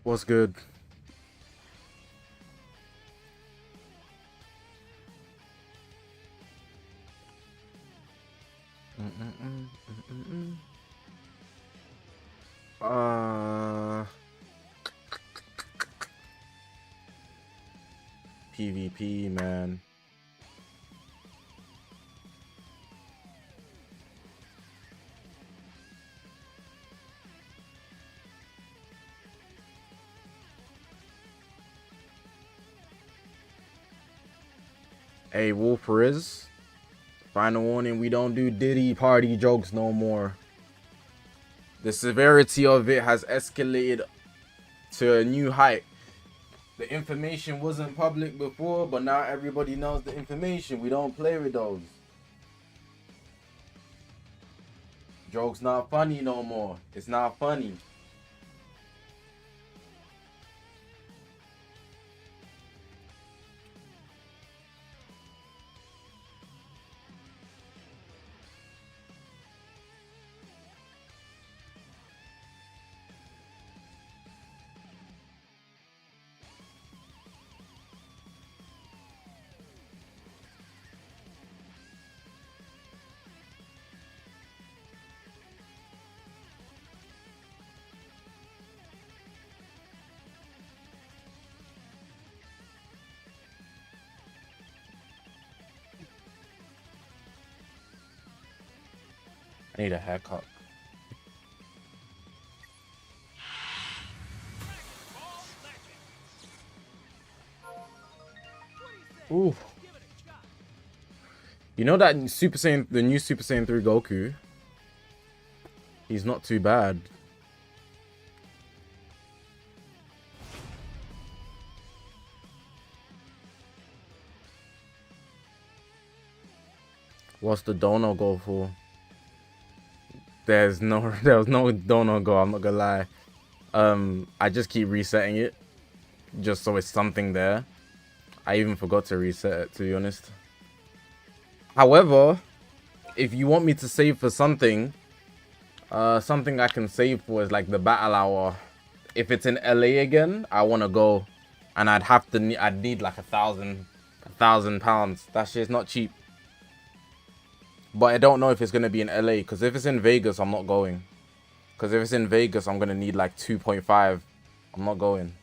What's good? PvP, man. Hey, Wolferiz. Final warning, we don't do Diddy party jokes no more. The severity of it has escalated to a new height. The information wasn't public before, but now everybody knows the information. We don't play with those. Jokes not funny no more. It's not funny. I need a haircut. Ooh. You know that Super Saiyan, the new Super Saiyan 3 Goku? He's not too bad. What's the dono go for? There was no dono go, I'm not gonna lie. I just keep resetting it just so it's something there. I even forgot to reset it, to be honest. However, if you want me to save for something, something I can save for is like the battle hour. If it's in LA again, I want to go, and I'd need like £1,000. That shit's not cheap. But I don't know if it's gonna be in LA, because if it's in Vegas, I'm not going. Because if it's in Vegas, I'm gonna need like 2.5. I'm not going.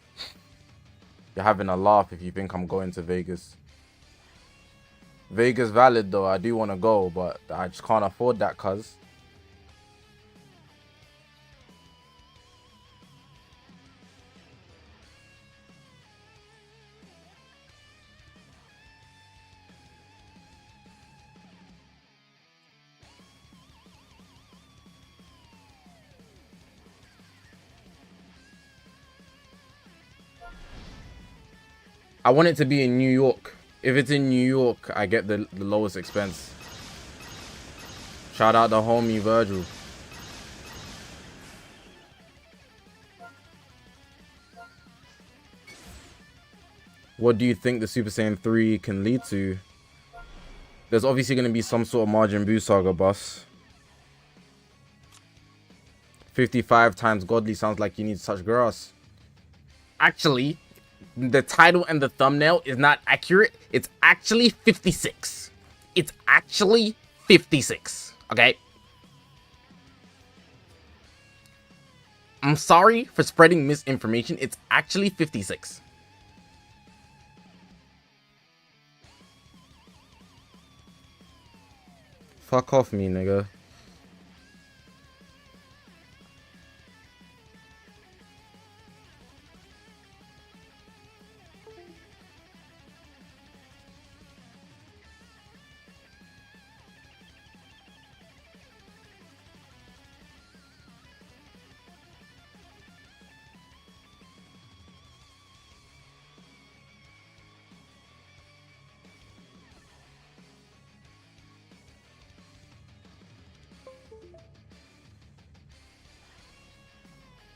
You're having a laugh if you think I'm going to Vegas. Vegas valid though, I do want to go, but I just can't afford that, cuz. I want it to be in New York. If it's in New York, I get the lowest expense. Shout out the homie Virgil. What do you think the Super Saiyan 3 can lead to? There's obviously going to be some sort of Majin Buu saga boss. 55 times godly sounds like you need such grass. Actually, the title and the thumbnail is not accurate. It's actually 56. It's actually 56. Okay? I'm sorry for spreading misinformation. It's actually 56. Fuck off me, nigga.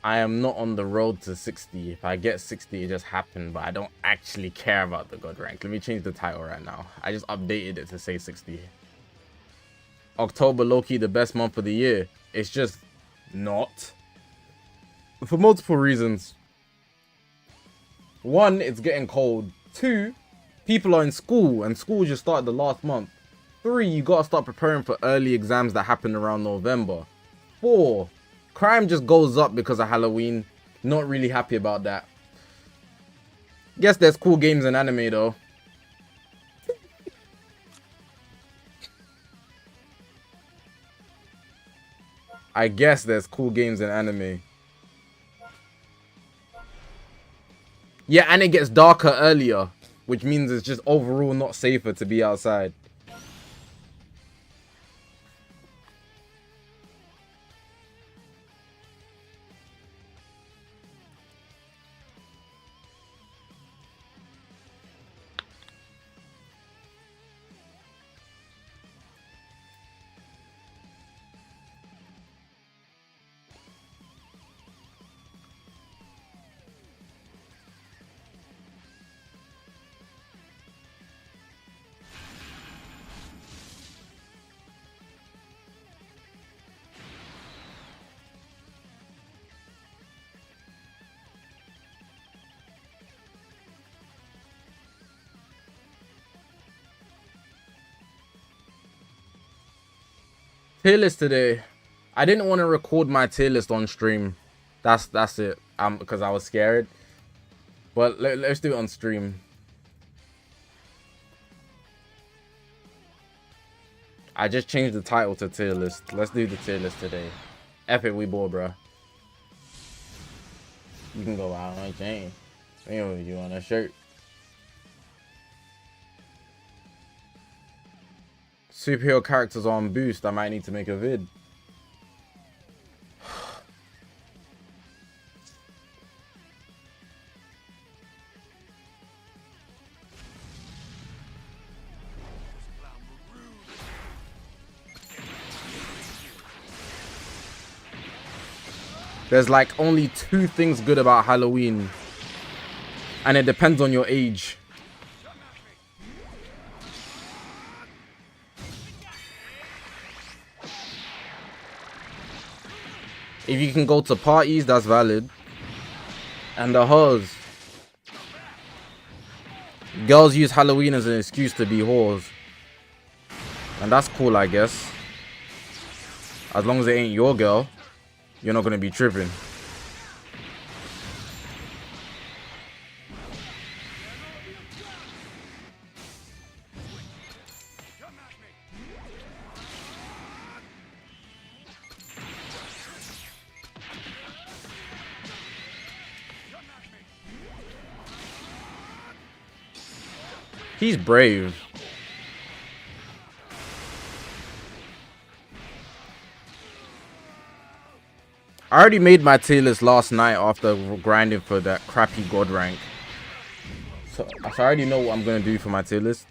I am not on the road to 60. If I get 60, it just happened, but I don't actually care about the god rank. Let me change the title right now. I just updated it to say 60. October, low-key, the best month of the year. It's just not. For multiple reasons. One, it's getting cold. Two, people are in school, and school just started the last month. Three, you gotta start preparing for early exams that happen around November. Four, crime just goes up because of Halloween. Not really happy about that. Guess there's cool games in anime though. I guess there's cool games in anime. Yeah, and it gets darker earlier, which means it's just overall not safer to be outside. Tier list today. I didn't want to record my tier list on stream. That's it. Because I was scared. But let's do it on stream. I just changed the title to tier list. Let's do the tier list today. F it, we bored, bro. You can go out on chain. You want a shirt? Superhero characters on boost. I might need to make a vid. There's like only 2 things good about Halloween. And it depends on your age. If you can go to parties, that's valid. And the hoes. Girls use Halloween as an excuse to be whores. And that's cool, I guess. As long as it ain't your girl, you're not gonna be tripping. He's brave. I already made my tier list last night after grinding for that crappy god rank. So I already know what I'm going to do for my tier list.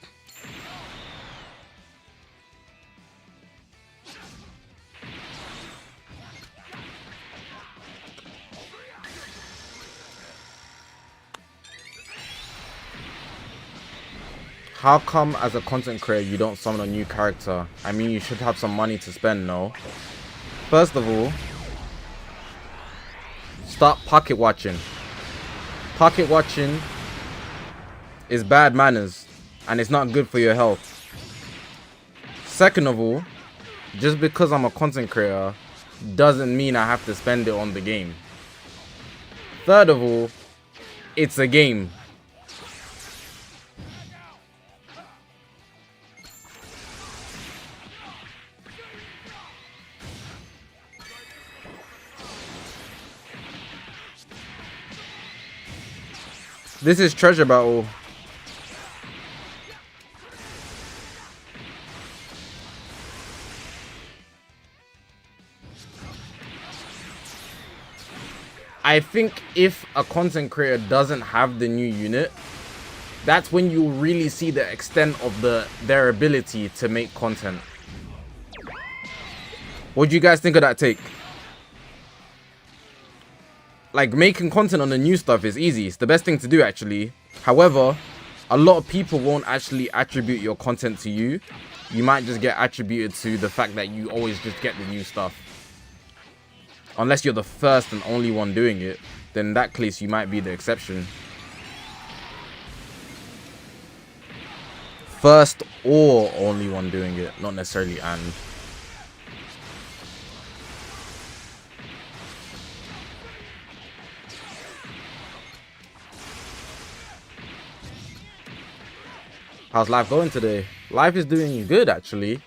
How come as a content creator you don't summon a new character? I mean, you should have some money to spend, no? First of all, stop pocket watching. Pocket watching is bad manners and it's not good for your health. Second of all, just because I'm a content creator doesn't mean I have to spend it on the game. Third of all, it's a game. This is treasure battle. I think if a content creator doesn't have the new unit, that's when you really see the extent of their ability to make content. What do you guys think of that take? Like, making content on the new stuff is easy. It's the best thing to do, actually. However, a lot of people won't actually attribute your content to you. You might just get attributed to the fact that you always just get the new stuff. Unless you're the first and only one doing it, then in that case you might be the exception. first or only one doing it, not necessarily and. How's life going today? Life is doing good, actually.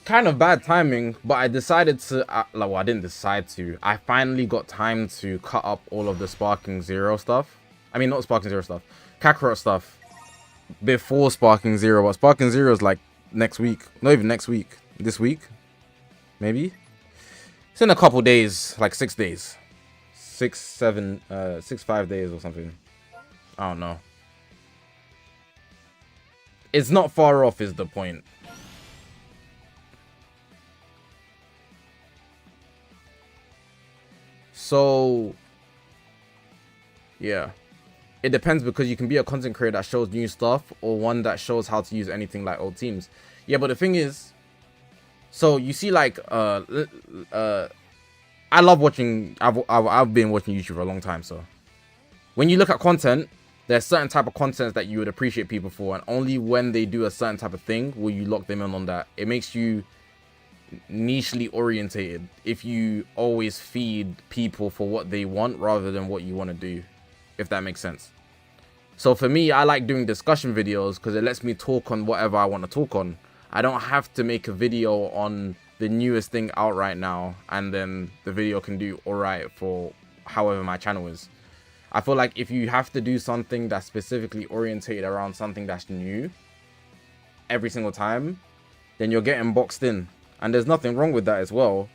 Kind of bad timing, but I decided to, well, I didn't decide to. I finally got time to cut up all of the Sparking Zero stuff. I mean, not Sparking Zero stuff, Kakarot stuff before Sparking Zero. But Sparking Zero is like next week. Not even next week. This week, maybe. It's in a couple days, like 6 days, 5 days or something. I don't know. It's not far off, is the point. So, yeah. It depends, because you can be a content creator that shows new stuff or one that shows how to use anything like old teams. Yeah, but the thing is, so you see, like, I love watching, I've been watching YouTube for a long time, so when you look at content, there's certain type of content that you would appreciate people for, and only when they do a certain type of thing will you lock them in on that. It makes you nichely orientated if you always feed people for what they want rather than what you want to do, if that makes sense. So for me, I like doing discussion videos because it lets me talk on whatever I want to talk on. I don't have to make a video on the newest thing out right now and then the video can do alright for however my channel is. I feel like if you have to do something that's specifically orientated around something that's new every single time, then you're getting boxed in. And there's nothing wrong with that as well.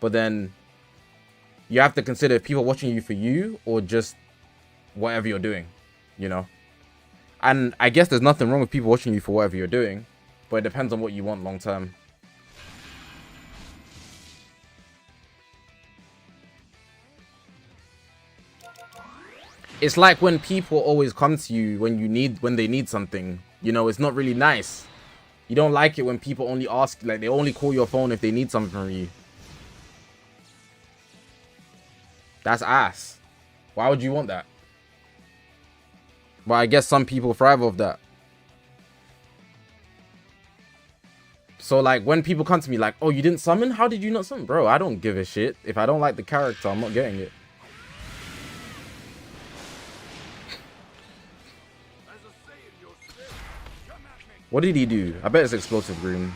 But then you have to consider if people are watching you for you or just whatever you're doing, you know? And I guess there's nothing wrong with people watching you for whatever you're doing, but it depends on what you want long term. It's like when people always come to you when they need something, you know, it's not really nice. You don't like it when people only ask, like they only call your phone if they need something from you. That's ass. Why would you want that? But I guess some people thrive off that. So like when people come to me like, oh, you didn't summon? How did you not summon? Bro, I don't give a shit. If I don't like the character, I'm not getting it. What did he do? I bet it's explosive green.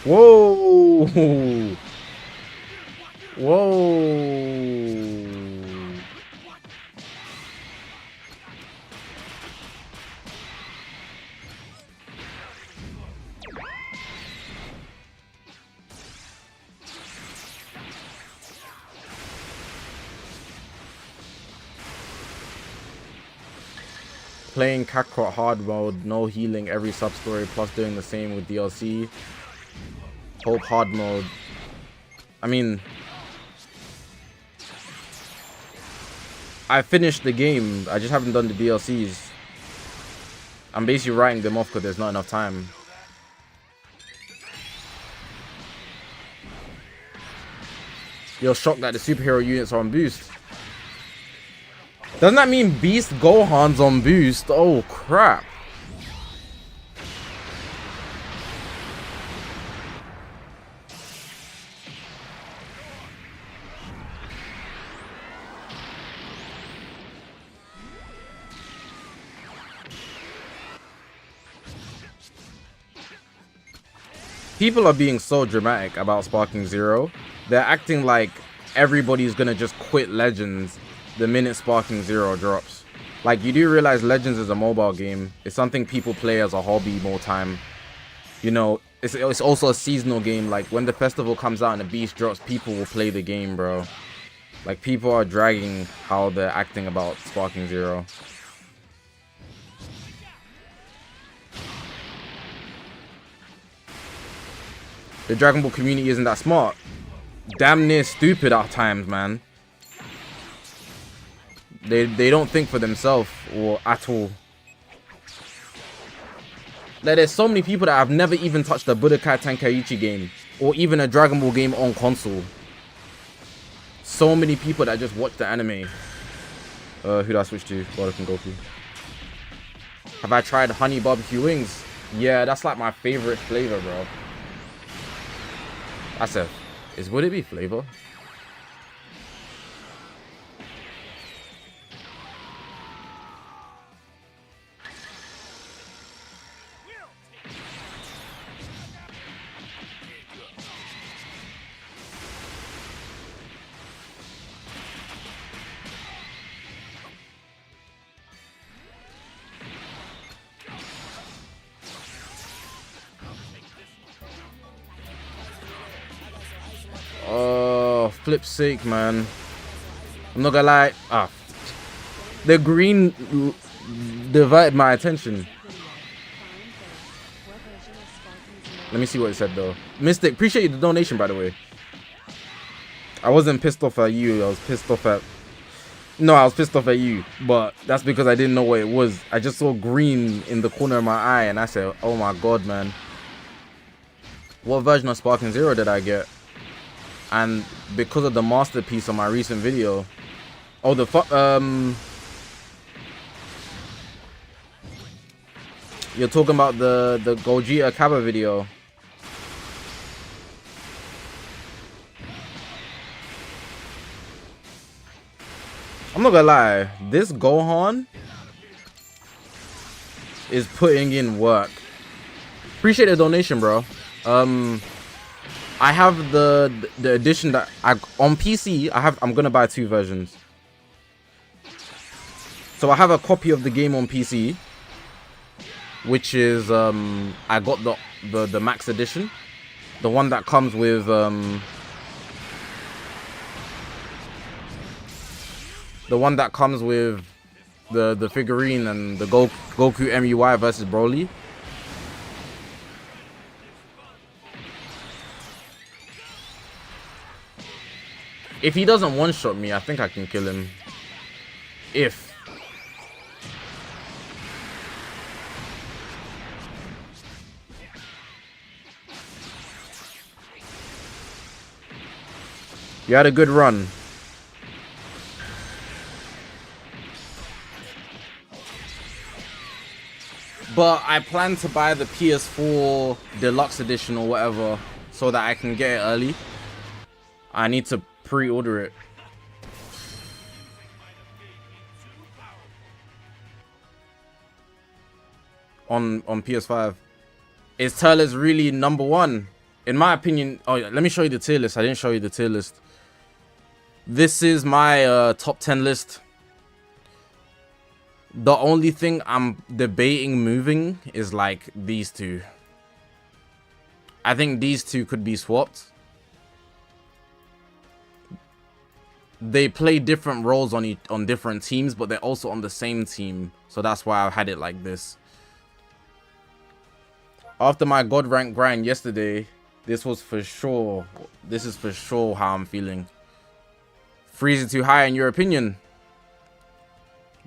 Whoa! Whoa! Playing Kakarot hard mode, no healing every sub-story, plus doing the same with DLC. Hope hard mode. I mean, I finished the game, I just haven't done the DLCs. I'm basically writing them off because there's not enough time. You're shocked that the superhero units are on boost. Doesn't that mean Beast Gohan's on boost? Oh crap. People are being so dramatic about Sparking Zero. They're acting like everybody's gonna just quit Legends the minute Sparking Zero drops. Like, you do realize Legends is a mobile game. It's something people play as a hobby more time. You know, it's also a seasonal game. Like, when the festival comes out and the beast drops, people will play the game, bro. Like, people are dragging how they're acting about Sparking Zero. The Dragon Ball community isn't that smart. Damn near stupid at times, man. They don't think for themselves or at all. Like, there's so many people that have never even touched a Budokai Tenkaichi game or even a Dragon Ball game on console. so many people that just watch the anime. Who do I switch to? Boruto and Goku. Have I tried honey barbecue wings? Yeah, that's like my favorite flavor, bro. That's a... would it be flavor? Oh, flip's sake, man. I'm not gonna lie. Ah, the green divided my attention. Let me see what it said though. Mystic, appreciate the donation, by the way. I wasn't pissed off at you. I was pissed off at... No, I was pissed off at you. But that's because I didn't know what it was. I just saw green in the corner of my eye and I said, oh my god, man. What version of Sparking Zero did I get? And because of the masterpiece on my recent video... Oh, the you're talking about the Gogeta Kaba video. I'm not gonna lie, this Gohan is putting in work. Appreciate the donation, bro. I have the edition that on PC. I'm gonna buy 2 versions. So I have a copy of the game on PC, which is I got the max edition, the one that comes with the figurine and the Goku MUI versus Broly. If he doesn't one-shot me, I think I can kill him. If. You had a good run. But I plan to buy the PS4 Deluxe Edition or whatever so that I can get it early. I need to pre-order it. On PS5. Is TURLES really #1? In my opinion... Oh, yeah, let me show you the tier list. I didn't show you the tier list. This is my top 10 list. The only thing I'm debating moving is like these two. I think these two could be swapped. They play different roles on different teams, but they're also on the same team. So that's why I had it like this. After my God rank grind yesterday, this is for sure how I'm feeling. Freezing too high in your opinion?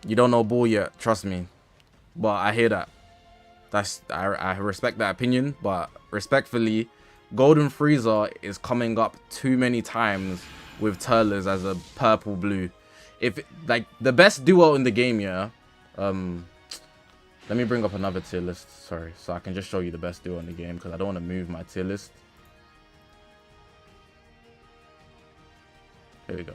You don't know bull yet, trust me. But I hear that. I respect that opinion, but respectfully, Golden Frieza is coming up too many times with TURLES as a purple blue. If like the best duo in the game, yeah. Let me bring up another tier list, sorry, so I can just show you the best duo in the game because I don't want to move my tier list. Here we go.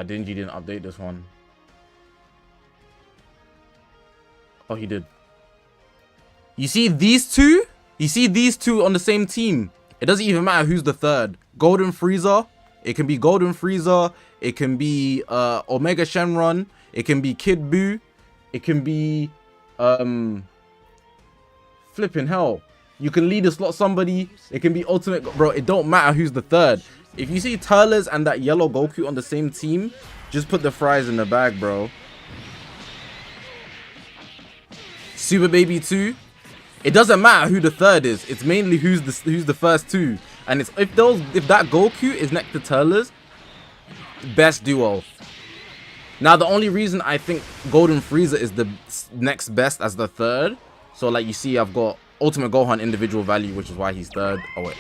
Dingy didn't update this one. Oh, he did. You see these two? You see these two on the same team? It doesn't even matter who's the third. Golden Frieza. It can be Golden Frieza. It can be Omega Shenron. It can be Kid Buu. It can be flipping hell. You can lead a slot somebody. It can be Ultimate. Bro, it don't matter who's the third. If you see TURLES and that yellow Goku on the same team, just put the fries in the bag, bro. Super Baby 2. It doesn't matter who the third is. It's mainly who's the first two. And it's if that Goku is next to TURLES, best duo. Now the only reason I think Golden Frieza is the next best as the third. So like you see, I've got Ultimate Gohan individual value, which is why he's third. Oh wait,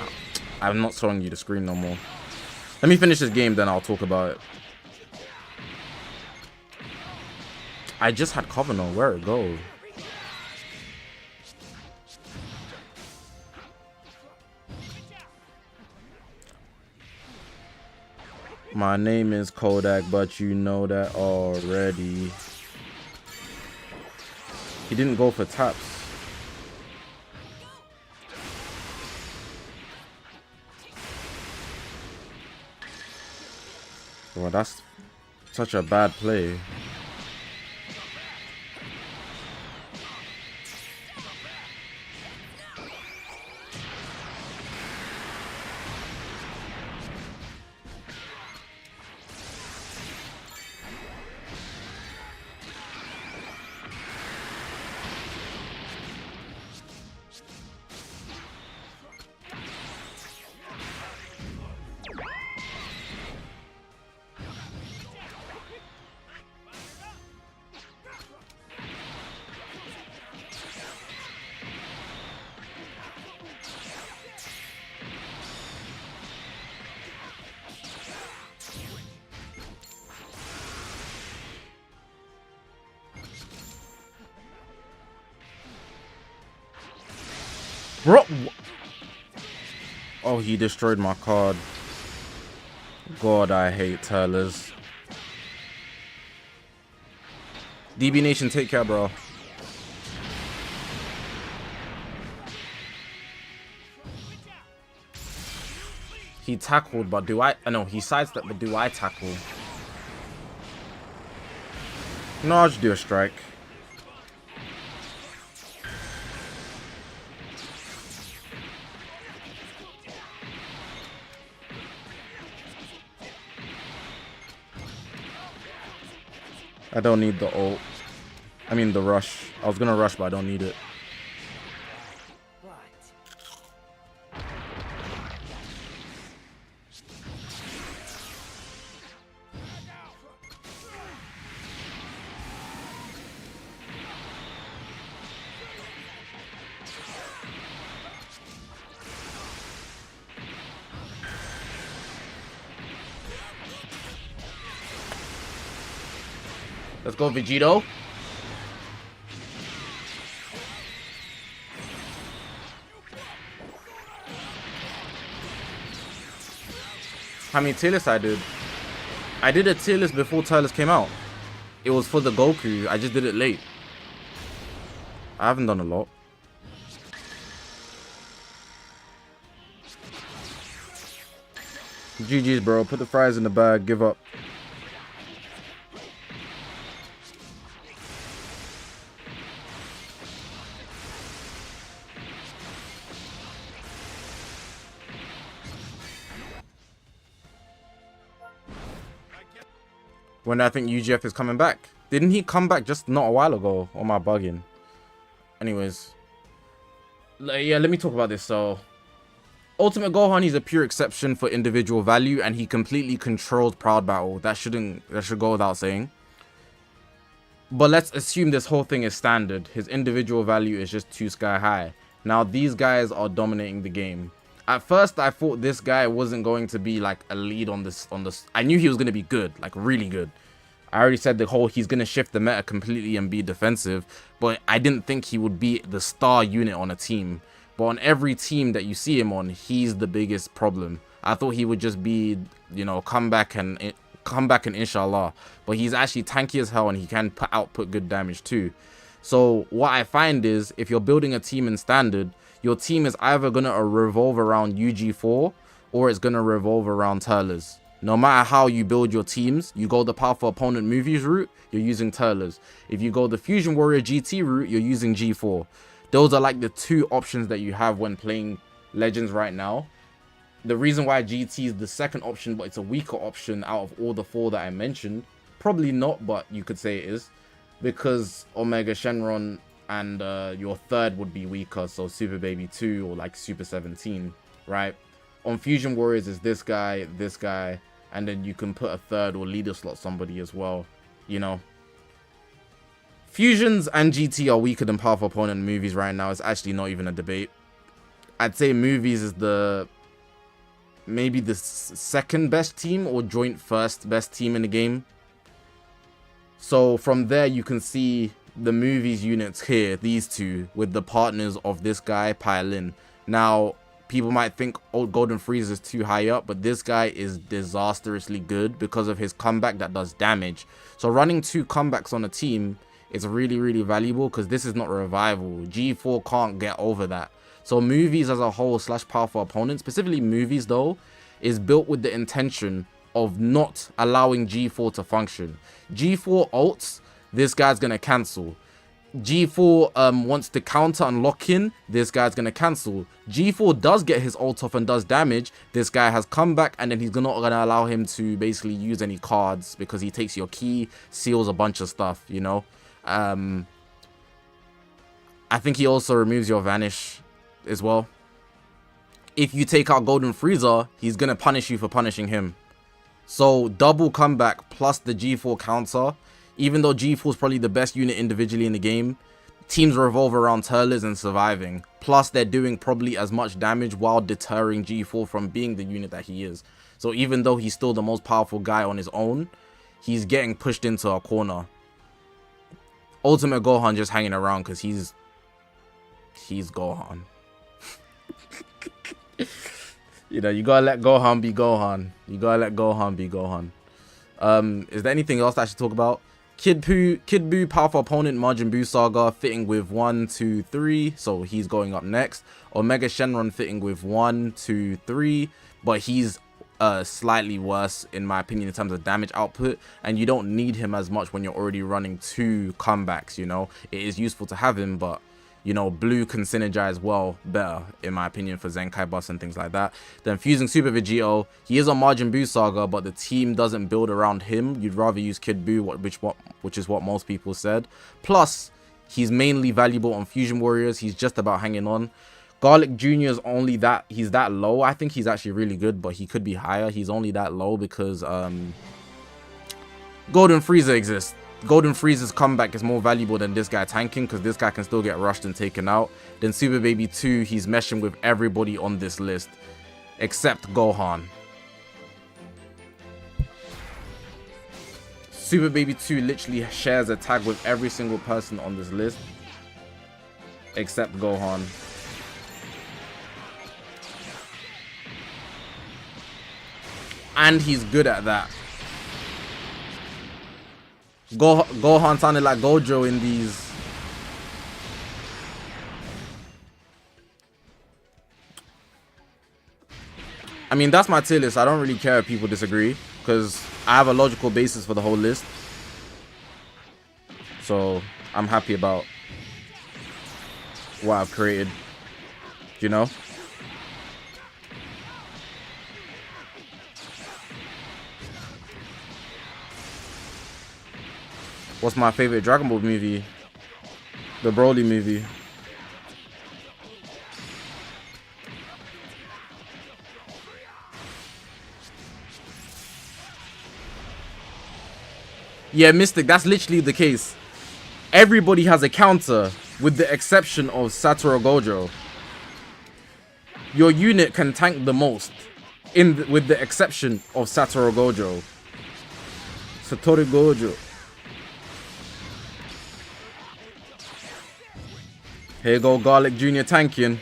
I'm not showing you the screen no more. Let me finish this game, then I'll talk about it. I just had Covenant. Where it go? My name is Kodak, but you know that already. He didn't go for taps. Well, that's such a bad play. Bro. Oh, he destroyed my card. God, I hate TURLES. DB Nation, take care, bro. He tackled, but do I? No, he sidestepped, but do I tackle? No, I'll just do a strike. I don't need the ult. I mean the rush. I was gonna rush, but I don't need it. Let's go, Vegito. How many tier lists I did? I did a tier list before TURLES came out. It was for the Goku. I just did it late. I haven't done a lot. GG's, bro. Put the fries in the bag. Give up. When I think UGF is coming back. Didn't he come back just not a while ago? Or am I bugging? Anyways. Yeah, let me talk about this. So, Ultimate Gohan, he's a pure exception for individual value. And he completely controls Proud Battle. That should go without saying. But let's assume this whole thing is standard. His individual value is just too sky high. Now, these guys are dominating the game. At first, I thought this guy wasn't going to be like a lead on this. I knew he was going to be good, like really good. I already said the whole he's going to shift the meta completely and be defensive. But I didn't think he would be the star unit on a team. But on every team that you see him on, he's the biggest problem. I thought he would just be, you know, come back and inshallah. But he's actually tanky as hell and he can output good damage too. So what I find is if you're building a team in standard, your team is either going to revolve around UG4 or it's going to revolve around TURLES. No matter how you build your teams, you go the powerful opponent movies route, you're using TURLES. If you go the Fusion Warrior GT route, you're using G4. Those are like the two options that you have when playing Legends right now. The reason why GT is the second option, but it's a weaker option out of all the four that I mentioned. Probably not, but you could say it is. Because Omega Shenron and your third would be weaker, so Super Baby 2 or like Super 17, right? On Fusion Warriors is this guy, and then you can put a third or leader slot somebody as well, you know. Fusions and GT are weaker than powerful opponent in movies right now. It's actually not even a debate. I'd say movies is maybe the second best team or joint first best team in the game. So from there you can see the movies units here, these two, with the partners of this guy pile in. Now, people might think, oh, Golden Freeze is too high up, but this guy is disastrously good because of his comeback that does damage. So running 2 comebacks on a team is really, really valuable because this is not a revival. G4 can't get over that. So movies as a whole / powerful opponents, specifically movies though, is built with the intention of not allowing G4 to function. G4 ults, this guy's gonna cancel. G4 wants to counter and lock in, this guy's gonna cancel. G4 does get his ult off and does damage, this guy has come back, and then he's not gonna allow him to basically use any cards because he takes your key, seals a bunch of stuff, you know. I think he also removes your vanish as well. If you take out Golden Freezer, he's gonna punish you for punishing him. So double comeback plus the G4 counter. Even though G4 is probably the best unit individually in the game, teams revolve around TURLES and surviving. Plus, they're doing probably as much damage while deterring G4 from being the unit that he is. So even though he's still the most powerful guy on his own, he's getting pushed into a corner. Ultimate Gohan just hanging around because he's Gohan. You know, you gotta let Gohan be Gohan. You gotta let Gohan be Gohan. Is there anything else that I should talk about? Kid Buu, powerful opponent, Majin Buu Saga, fitting with 1, 2, 3, so he's going up next. Omega Shenron fitting with 1, 2, 3, but he's slightly worse in my opinion in terms of damage output, and you don't need him as much when you're already running 2 comebacks, you know. It is useful to have him, but you know, Blue can synergize well better, in my opinion, for Zenkai Bus and things like that. Then fusing Super Vegito, he is on Majin Buu Saga, but the team doesn't build around him. You'd rather use Kid Buu, which is what most people said. Plus, he's mainly valuable on Fusion Warriors. He's just about hanging on. Garlic Jr. is only that, he's that low. I think he's actually really good, but he could be higher. He's only that low because Golden Frieza exists. Golden Frieza's comeback is more valuable than this guy tanking because this guy can still get rushed and taken out. Then Super Baby 2, he's meshing with everybody on this list except Gohan. Super Baby 2 literally shares a tag with every single person on this list except Gohan. And he's good at that. Gohan sounded like Gojo in these. I mean, that's my tier list. I don't really care if people disagree because I have a logical basis for the whole list. So I'm happy about what I've created, you know? What's my favorite Dragon Ball movie? The Broly movie. Yeah, Mystic, that's literally the case. Everybody has a counter with the exception of Satoru Gojo. Your unit can tank the most with the exception of Satoru Gojo. Satoru Gojo. Here go Garlic Jr. tanking.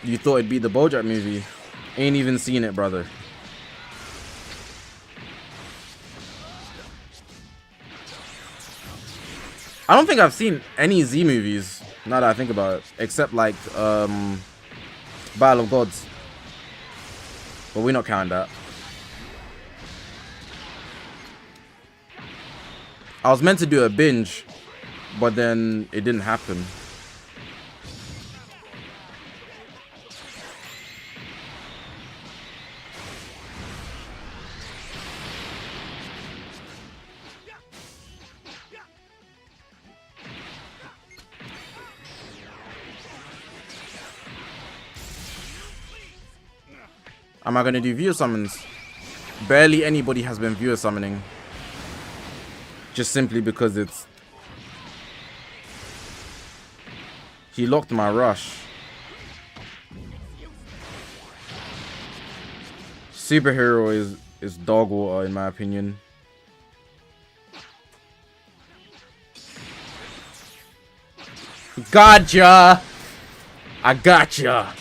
You thought it'd be the Bojack movie. Ain't even seen it, brother. I don't think I've seen any Z movies, now that I think about it. Except like, Battle of Gods. But we're not counting that. I was meant to do a binge, but then it didn't happen. Am I going to do viewer summons? Barely anybody has been viewer summoning. Just simply because it's... He locked my rush. Superhero is dog water in my opinion. Gotcha! I gotcha!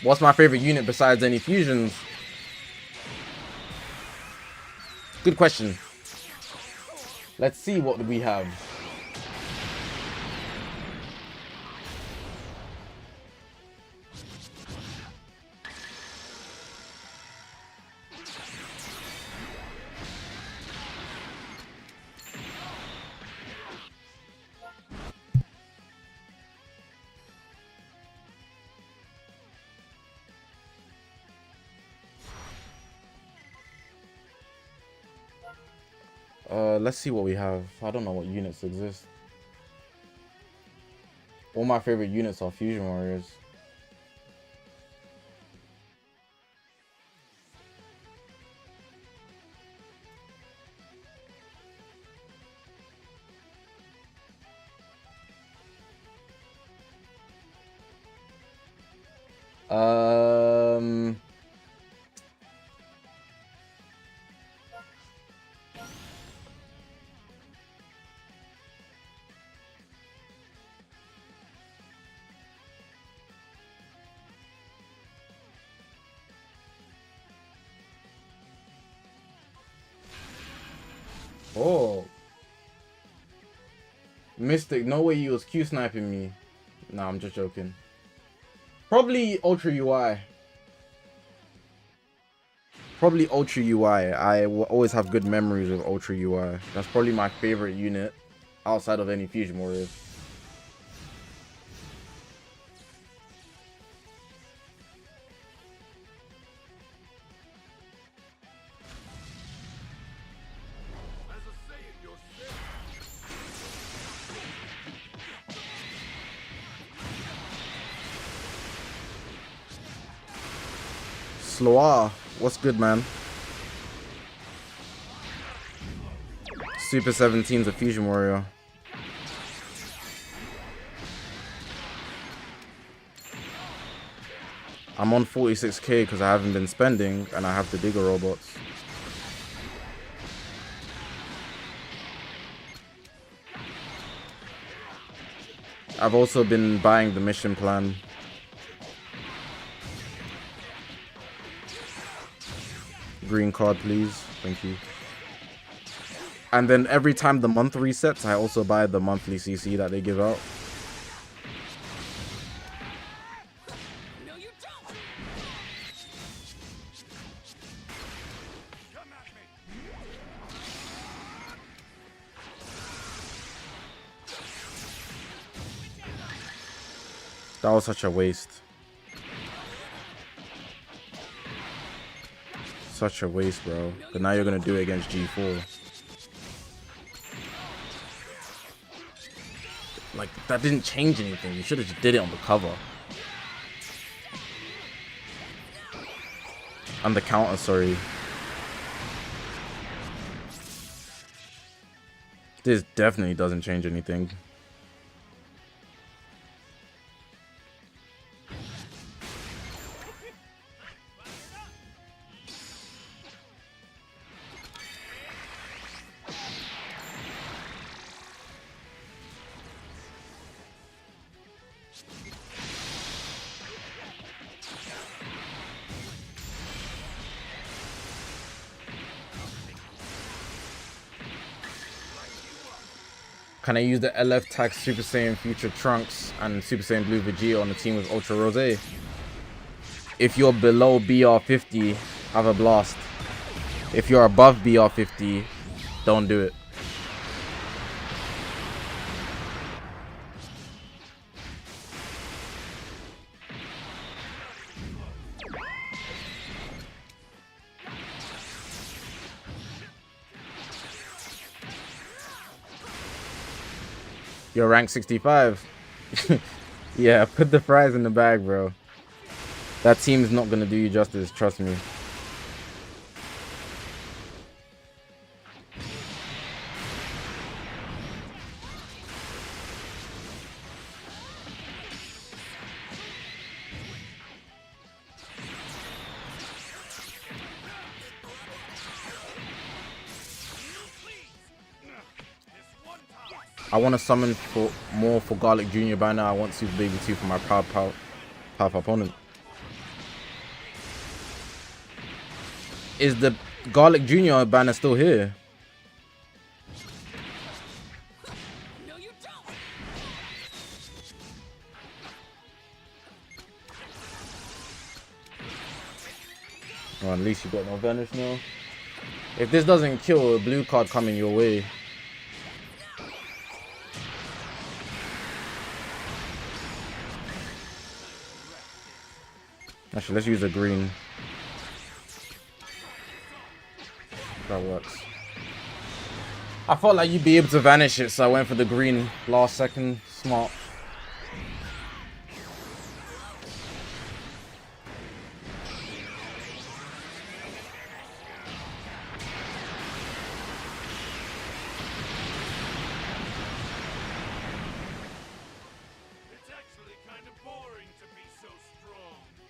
What's my favorite unit besides any fusions? Good question. Let's see what we have. Let's see what we have. I don't know what units exist. All my favorite units are fusion warriors. Oh. Mystic, no way you was Q sniping me. Nah, I'm just joking. Probably Ultra UI. Probably Ultra UI. I will always have good memories with Ultra UI. That's probably my favorite unit outside of any Fusion Warriors. Sloa, what's good, man? Super 17's a Fusion Warrior. I'm on 46k because I haven't been spending and I have the Digger robots. I've also been buying the mission plan. Green card, please. Thank you. And then every time the month resets, I also buy the monthly CC that they give out. That was such a waste. Such a waste, bro. But now you're gonna do it against G4. Like, that didn't change anything. You should have just did it on the cover. On the counter, sorry. This definitely doesn't change anything. Can I use the LF tag Super Saiyan Future Trunks and Super Saiyan Blue Vegeta on the team with Ultra Rose? If you're below BR50, have a blast. If you're above BR50, don't do it. You're rank 65. Yeah, put the fries in the bag, bro. That team's not gonna do you justice, trust me. I want to summon for more for Garlic Jr. banner. I want Super Baby 2 for my powerful opponent. Is the Garlic Jr. banner still here? No, you don't. Oh, at least you got no vanish now. If this doesn't kill, a blue card coming your way. Actually, let's use a green. That works. I felt like you'd be able to vanish it, so I went for the green last second. Smart.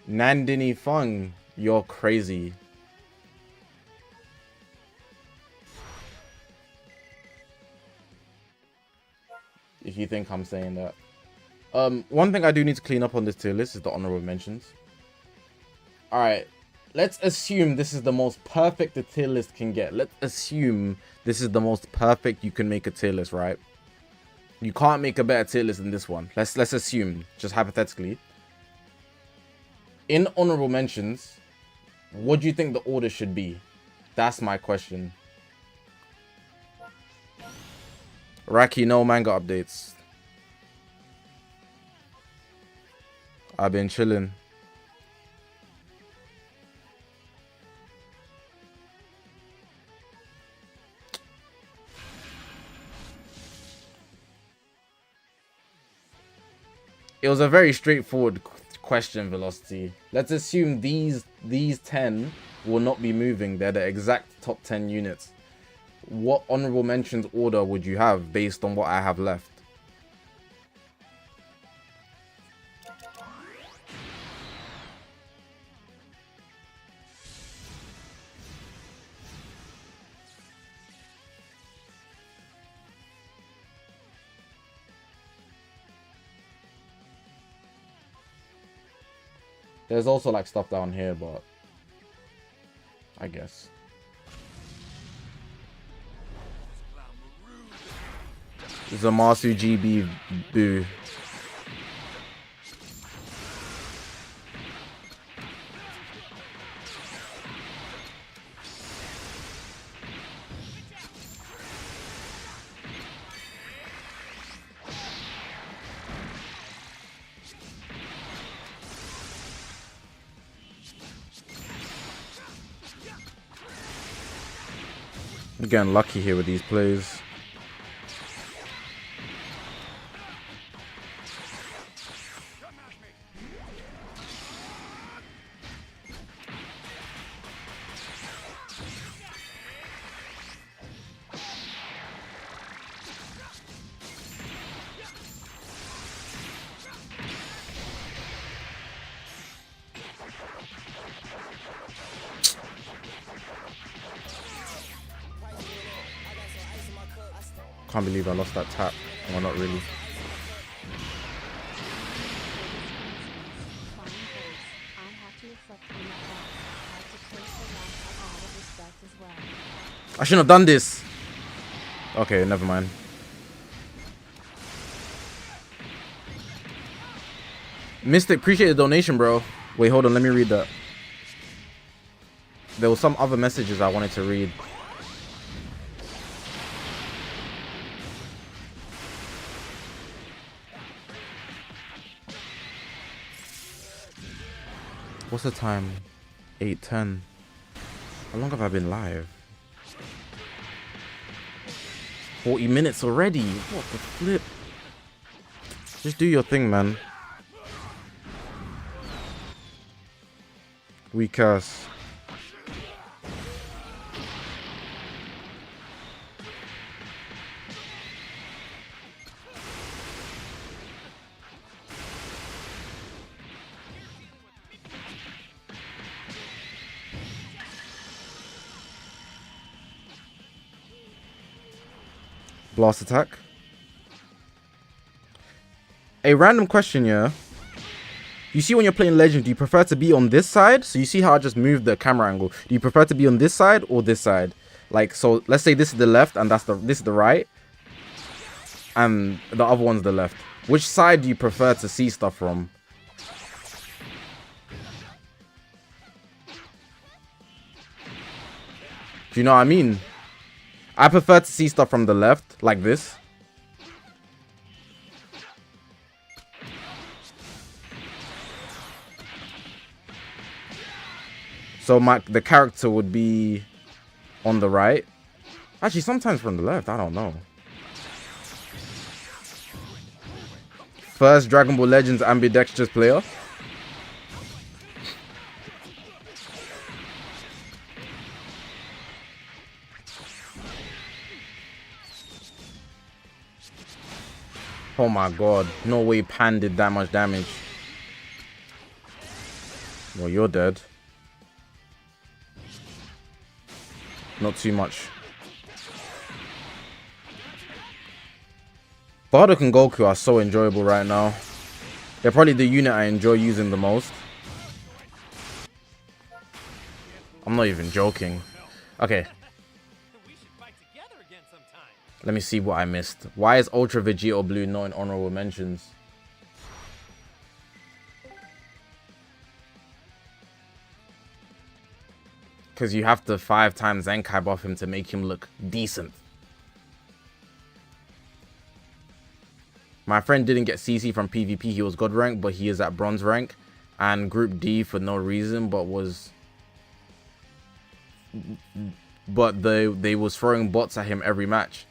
Nandini Fung, you're crazy. If you think I'm saying that. One thing I do need to clean up on this tier list is the honorable mentions. Alright, let's assume this is the most perfect the tier list can get. Let's assume this is the most perfect you can make a tier list, right? You can't make a better tier list than this one. Let's assume, just hypothetically. In honorable mentions, what do you think the order should be? That's my question. Raki, no manga updates. I've been chilling. It was a very straightforward question, Velocity. Let's assume these 10 will not be moving. They're the exact top 10 units. What honorable mentions order would you have based on what I have left? There's also like stuff down here, but I guess. Zamasu GB Boo. I'm getting lucky here with these plays. Can't believe I lost that tap. Well, not really. I shouldn't have done this. Okay, never mind. Mystic, appreciate the donation, bro. Wait, hold on. Let me read that. There were some other messages I wanted to read. What's the time? 8:10. How long have I been live? 40 minutes already. What the flip? Just do your thing, man. Weak ass. Blast attack. A random question, yeah. You see when you're playing Legend, do you prefer to be on this side? So you see how I just moved the camera angle. Do you prefer to be on this side or this side? Like, so let's say this is the left and this is the right. And the other one's the left. Which side do you prefer to see stuff from? Do you know what I mean? I prefer to see stuff from the left, like this. So the character would be on the right. Actually, sometimes from the left. I don't know. First Dragon Ball Legends ambidextrous player. Oh my god. No way Pan did that much damage. Well, you're dead. Not too much. Bardock and Goku are so enjoyable right now. They're probably the unit I enjoy using the most. I'm not even joking. Okay. Let me see what I missed. Why is Ultra Vegito Blue not in honorable mentions? Because you have to 5 times Zenkai buff him to make him look decent. My friend didn't get CC from PvP. He was God rank, but he is at bronze rank. And group D for no reason, but was... But they was throwing bots at him every match.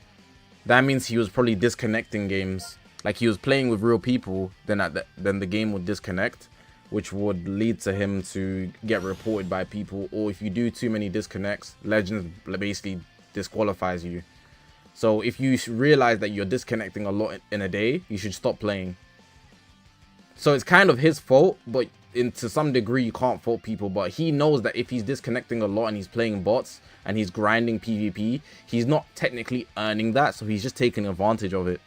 That means he was probably disconnecting games. Like he was playing with real people, then the game would disconnect, which would lead to him to get reported by people. Or if you do too many disconnects, Legends basically disqualifies you. So if you realize that you're disconnecting a lot in a day, you should stop playing. So it's kind of his fault, but to some degree you can't fault people. But he knows that if he's disconnecting a lot and he's playing bots and he's grinding PvP, he's not technically earning that, so he's just taking advantage of it.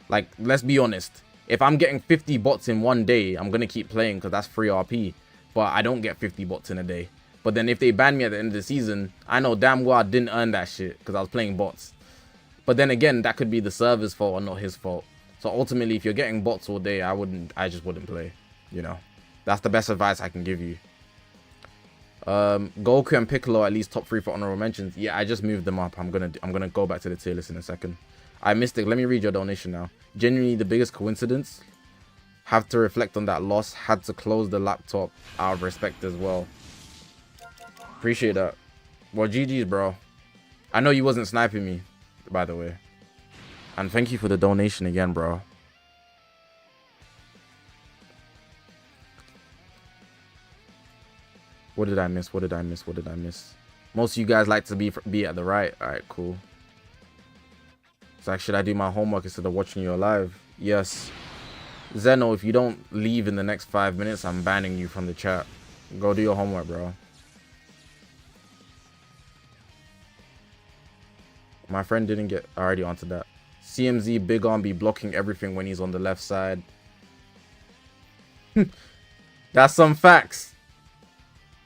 Like, let's be honest. If I'm getting 50 bots in one day, I'm going to keep playing because that's free RP. But I don't get 50 bots in a day. But then if they ban me at the end of the season, I know damn well I didn't earn that shit because I was playing bots. But then again, that could be the server's fault or not his fault. So ultimately, if you're getting bots all day, I just wouldn't play. You know, that's the best advice I can give you. Goku and Piccolo at least top 3 for honorable mentions. Yeah, I just moved them up. I'm gonna go back to the tier list in a second. I missed it. Let me read your donation now. Genuinely the biggest coincidence. Have to reflect on that loss. Had to close the laptop out of respect as well. Appreciate that. Well, GG's, bro. I know you wasn't sniping me, by the way. And thank you for the donation again, bro. What did I miss? What did I miss? What did I miss? Most of you guys like to be at the right. All right, cool. It's like, should I do my homework instead of watching you live? Yes. Zeno, if you don't leave in the next 5 minutes, I'm banning you from the chat. Go do your homework, bro. My friend didn't get... I already answered that. CMZ Big Arm be blocking everything when he's on the left side. That's some facts.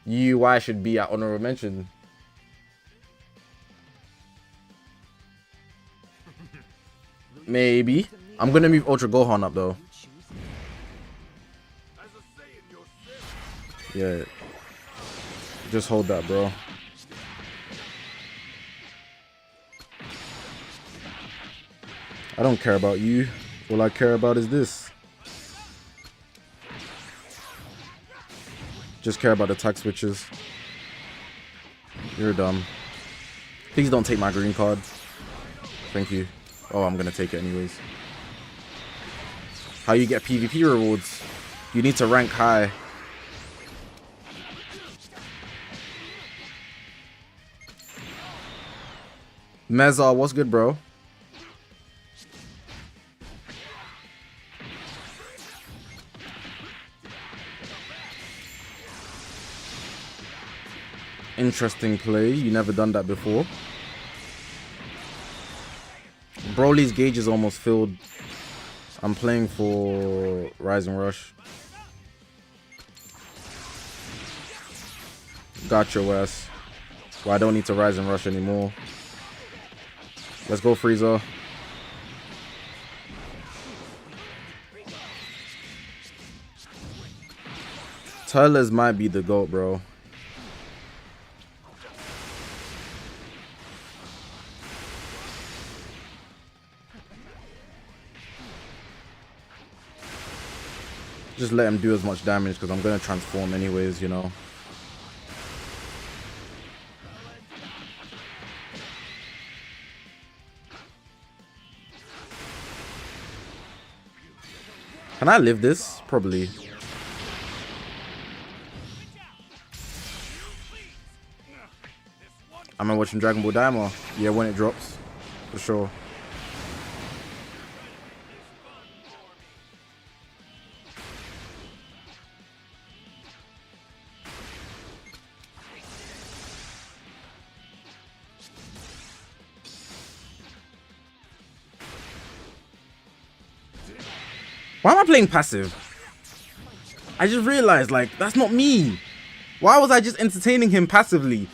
UI should be at honorable mention. Maybe. I'm gonna move Ultra Gohan up though. Yeah. Just hold that, bro. I don't care about you. All I care about is this. Just care about the attack switches. You're dumb. Please don't take my green card. Thank you. Oh, I'm gonna take it anyways. How you get PvP rewards? You need to rank high. Mezar, what's good, bro? Interesting play. You never done that before. Broly's gauge is almost filled. I'm playing for Rise and Rush. Gotcha, Wes. Well, I don't need to Rise and Rush anymore. Let's go, Frieza. TURLES might be the GOAT, bro. Just let him do as much damage because I'm going to transform anyways, you know. Can I live this? Probably. Am I watching Dragon Ball Daima? Yeah, when it drops. For sure. Why am I playing passive? I just realized, like, that's not me. Why was I just entertaining him passively?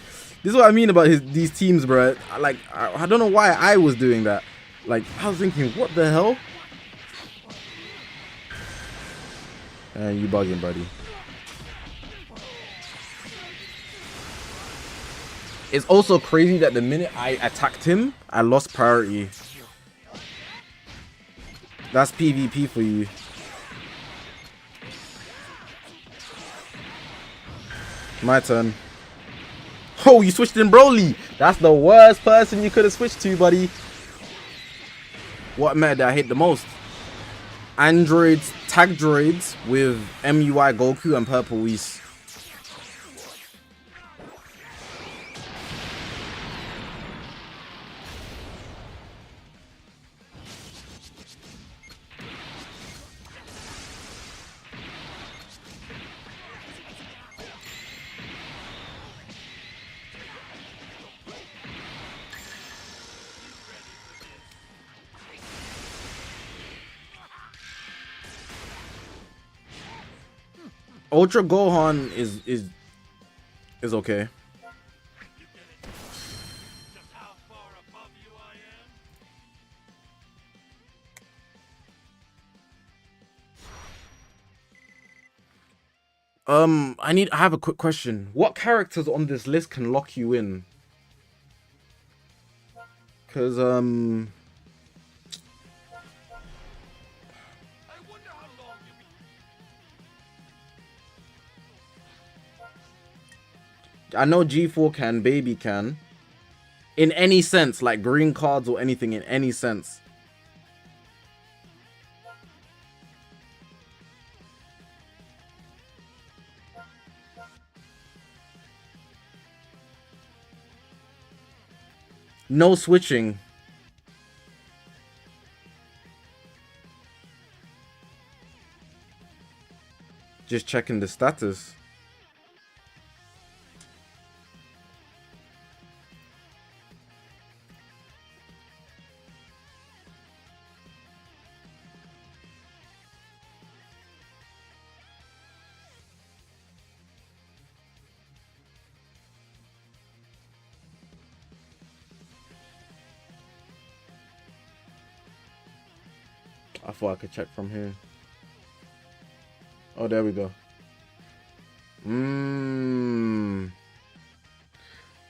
This is what I mean about these teams, bro. I don't know why I was doing that. Like, I was thinking, what the hell? You bugging, buddy. It's also crazy that the minute I attacked him, I lost priority. That's PvP for you. My turn. Oh, you switched in Broly. That's the worst person you could have switched to, buddy. What meta did I hate the most? Androids, tag droids with MUI Goku and Purple Whis. Ultra Gohan is okay. I have a quick question. What characters on this list can lock you in? Cause I know G4 can, Baby can. In any sense, like green cards or anything, in any sense. No switching. Just checking the status. I thought I could check from here. Oh, there we go.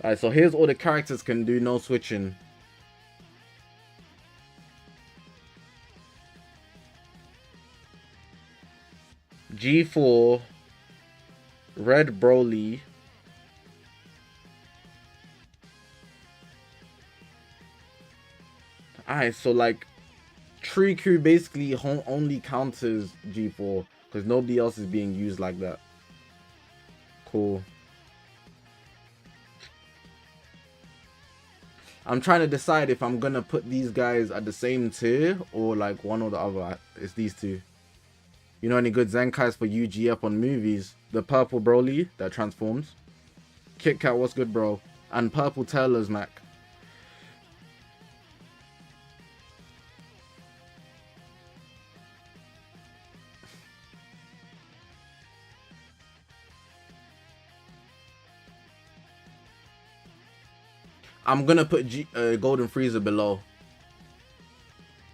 Alright, so here's all the characters can do, no switching. G4, Red Broly, alright, so like Triku basically only counters G4 because nobody else is being used like that. Cool. I'm trying to decide if I'm gonna put these guys at the same tier or like one or the other. It's these two. You know any good Zenkais for UGF on movies? The purple Broly that transforms. Kit Kat, what's good, bro? And purple TURLES, Mac. I'm gonna put Golden Freezer below.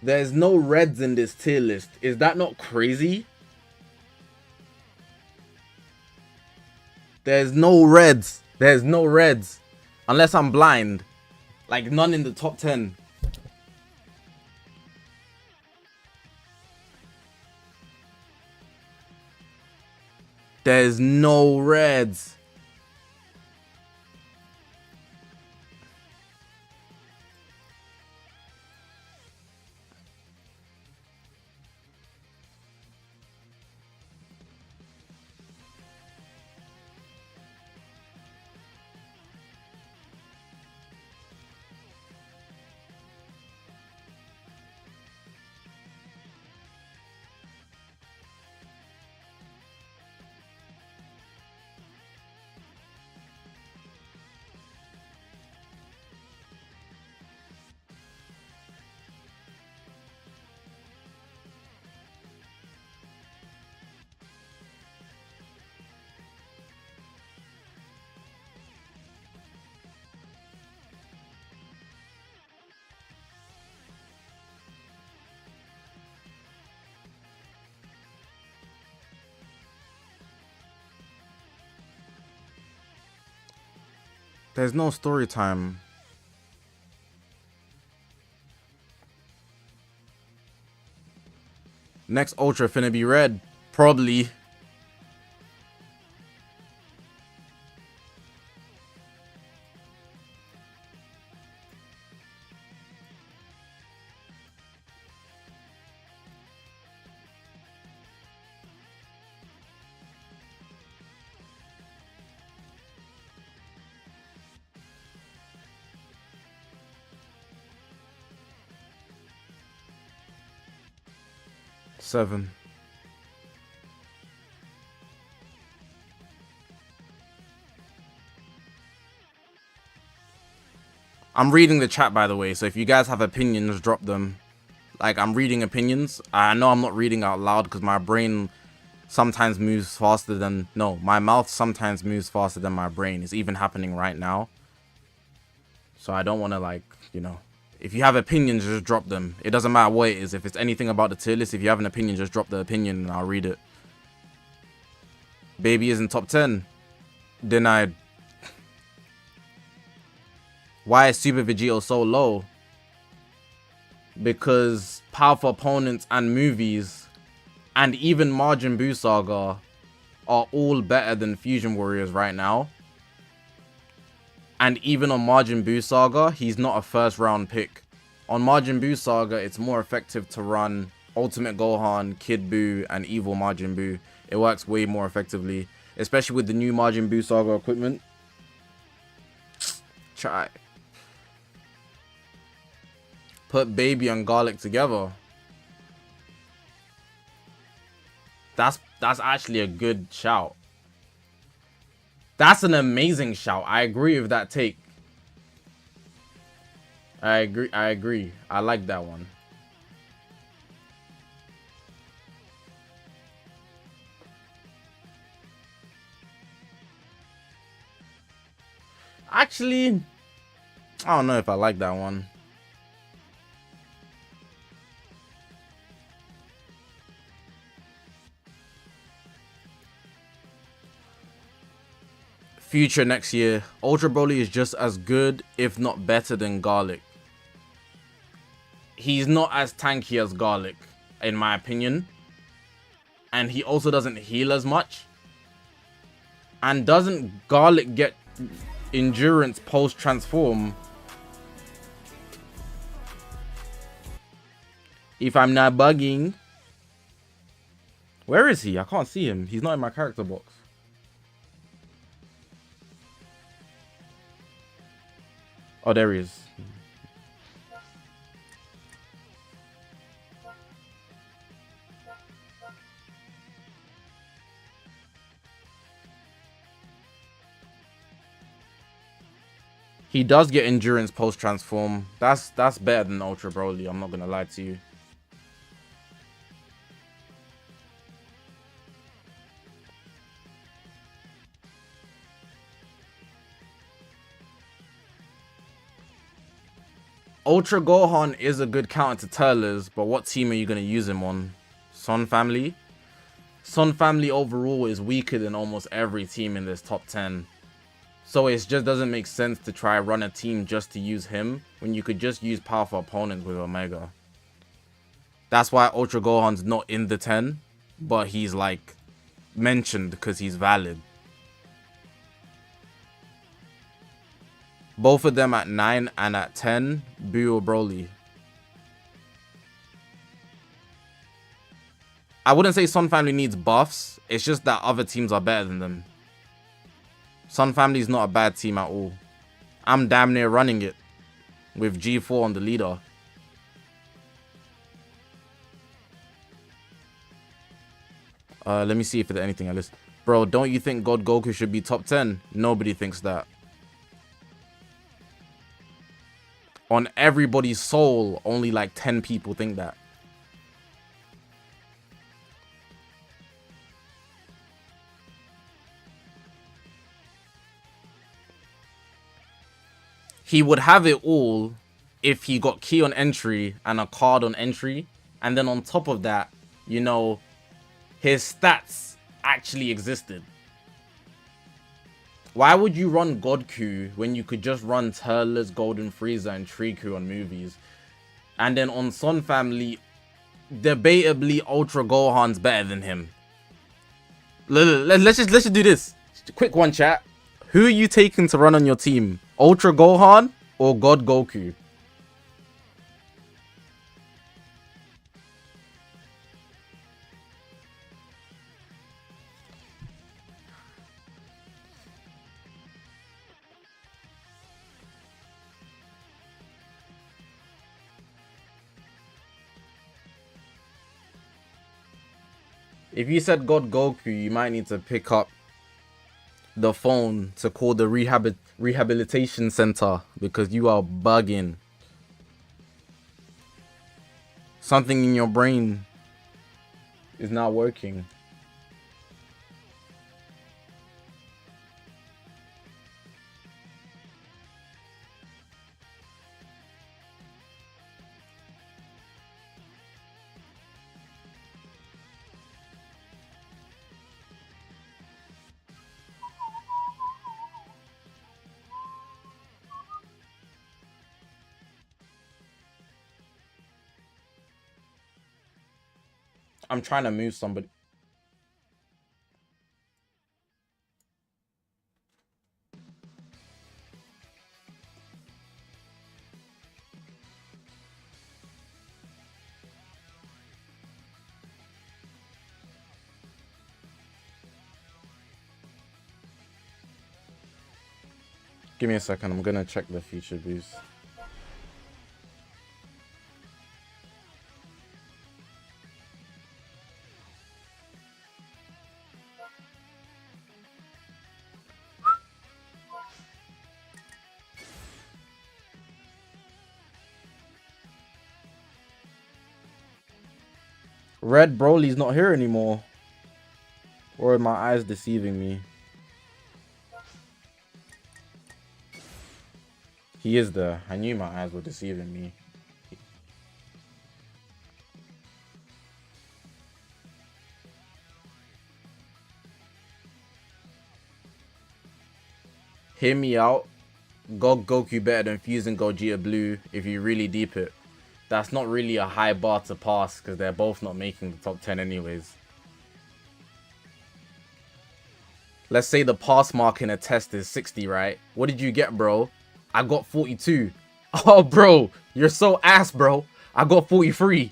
There's no reds in this tier list. Is that not crazy? There's no reds. There's no reds. Unless I'm blind. Like none in the top 10. There's no reds. There's no story time. Next Ultra finna be red. Probably. Seven. I'm reading the chat, by the way, so if you guys have opinions, drop them. Like, I'm reading opinions. I know I'm not reading out loud because my brain sometimes moves faster than... No, my mouth sometimes moves faster than my brain. It's even happening right now. So I don't want to, like, you know... If you have opinions, just drop them. It doesn't matter what it is. If it's anything about the tier list, if you have an opinion, just drop the opinion and I'll read it. Baby isn't top 10. Denied. Why is Super Vegito so low? Because powerful opponents and movies and even Majin Buu Saga are all better than Fusion Warriors right now. And even on Majin Buu Saga, he's not a first round pick. On Majin Buu Saga, it's more effective to run Ultimate Gohan, Kid Buu, and Evil Majin Buu. It works way more effectively, especially with the new Majin Buu Saga equipment. Try. Put Baby and Garlic together. That's actually a good shout. That's an amazing shout. I agree with that take. I agree. I like that one. Actually, I don't know if I like that one. Future next year. Ultra Broly is just as good, if not better than Garlic. He's not as tanky as Garlic, in my opinion. And he also doesn't heal as much. And doesn't Garlic get endurance post-transform? If I'm not bugging. Where is he? I can't see him. He's not in my character box. Oh, there he is. He does get endurance post transform. That's better than Ultra Broly. I'm not gonna lie to you. Ultra Gohan is a good counter to TURLES, but what team are you gonna use him on? Son Family? Son Family overall is weaker than almost every team in this top 10. So it just doesn't make sense to try run a team just to use him when you could just use powerful opponents with Omega. That's why Ultra Gohan's not in the 10, but he's like mentioned because he's valid. Both of them at 9 and at 10, Boo or Broly. I wouldn't say Son Family needs buffs. It's just that other teams are better than them. Son Family is not a bad team at all. I'm damn near running it with G4 on the leader. Let me see if there's anything else. Bro, don't you think God Goku should be top 10? Nobody thinks that. On everybody's soul, only like 10 people think that. He would have it all if he got key on entry and a card on entry. And then on top of that, you know, his stats actually existed. Why would you run Godku when you could just run TURLES, Golden Frieza, and Triku on movies? And then on Son Family, debatably Ultra Gohan's better than him. Let's just do this. Quick one, chat. Who are you taking to run on your team? Ultra Gohan or God Goku? If you said God Goku, you might need to pick up the phone to call the rehabilitation center because you are bugging. Something in your brain is not working. I'm trying to move somebody. Give me a second. I'm gonna check the feature boost. Red Broly's not here anymore. Or are my eyes deceiving me? He is there. I knew my eyes were deceiving me. Hear me out. Goku better than Fusing Gogeta Blue if you really deep it. That's not really a high bar to pass because they're both not making the top 10 anyways. Let's say the pass mark in a test is 60, right? What did you get, bro? I got 42. Oh, bro, you're so ass, bro. I got 43.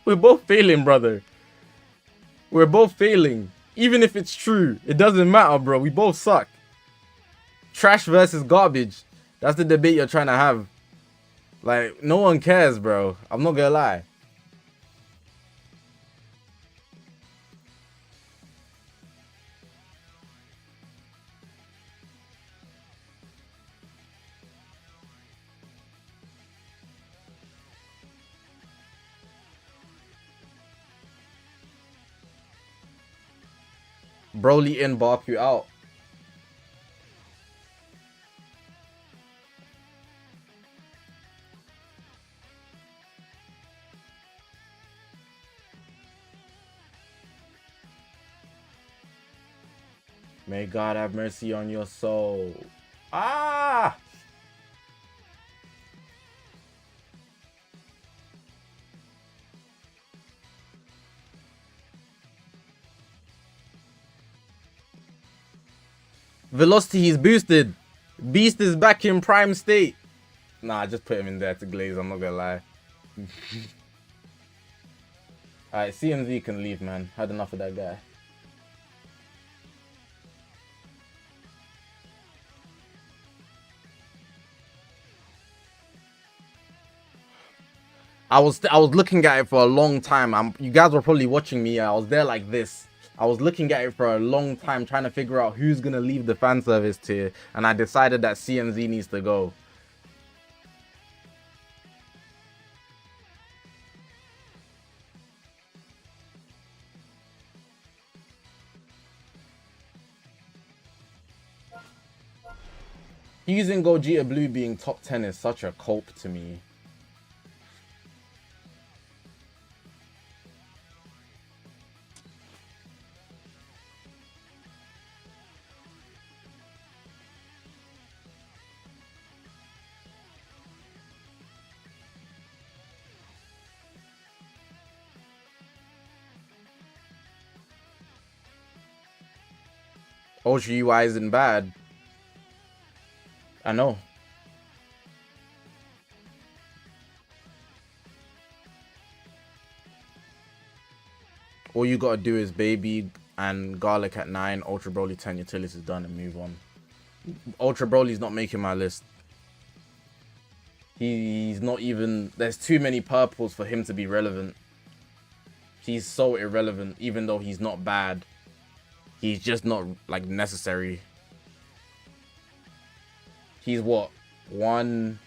We're both failing, brother. We're both failing. Even if it's true, it doesn't matter, bro. We both suck. Trash versus garbage. That's the debate you're trying to have. Like, no one cares, bro. I'm not gonna lie. Broly in, Baku out. May God have mercy on your soul. Ah! Velocity is boosted. Beast is back in prime state. Nah, I just put him in there to glaze, I'm not gonna lie. Alright, CMZ can leave, man. Had enough of that guy. I was looking at it for a long time. You guys were probably watching me. I was there like this. I was looking at it for a long time, trying to figure out who's gonna leave the fan service tier, and I decided that CMZ needs to go. Using Gogeta Blue being top 10 is such a cope to me. Ultra UI isn't bad. I know. All you gotta do is Baby and Garlic at 9, Ultra Broly 10, your tier list is done and move on. Ultra Broly's not making my list. He's not even... There's too many purples for him to be relevant. He's so irrelevant, even though he's not bad. He's just not, like, necessary. He's what? One...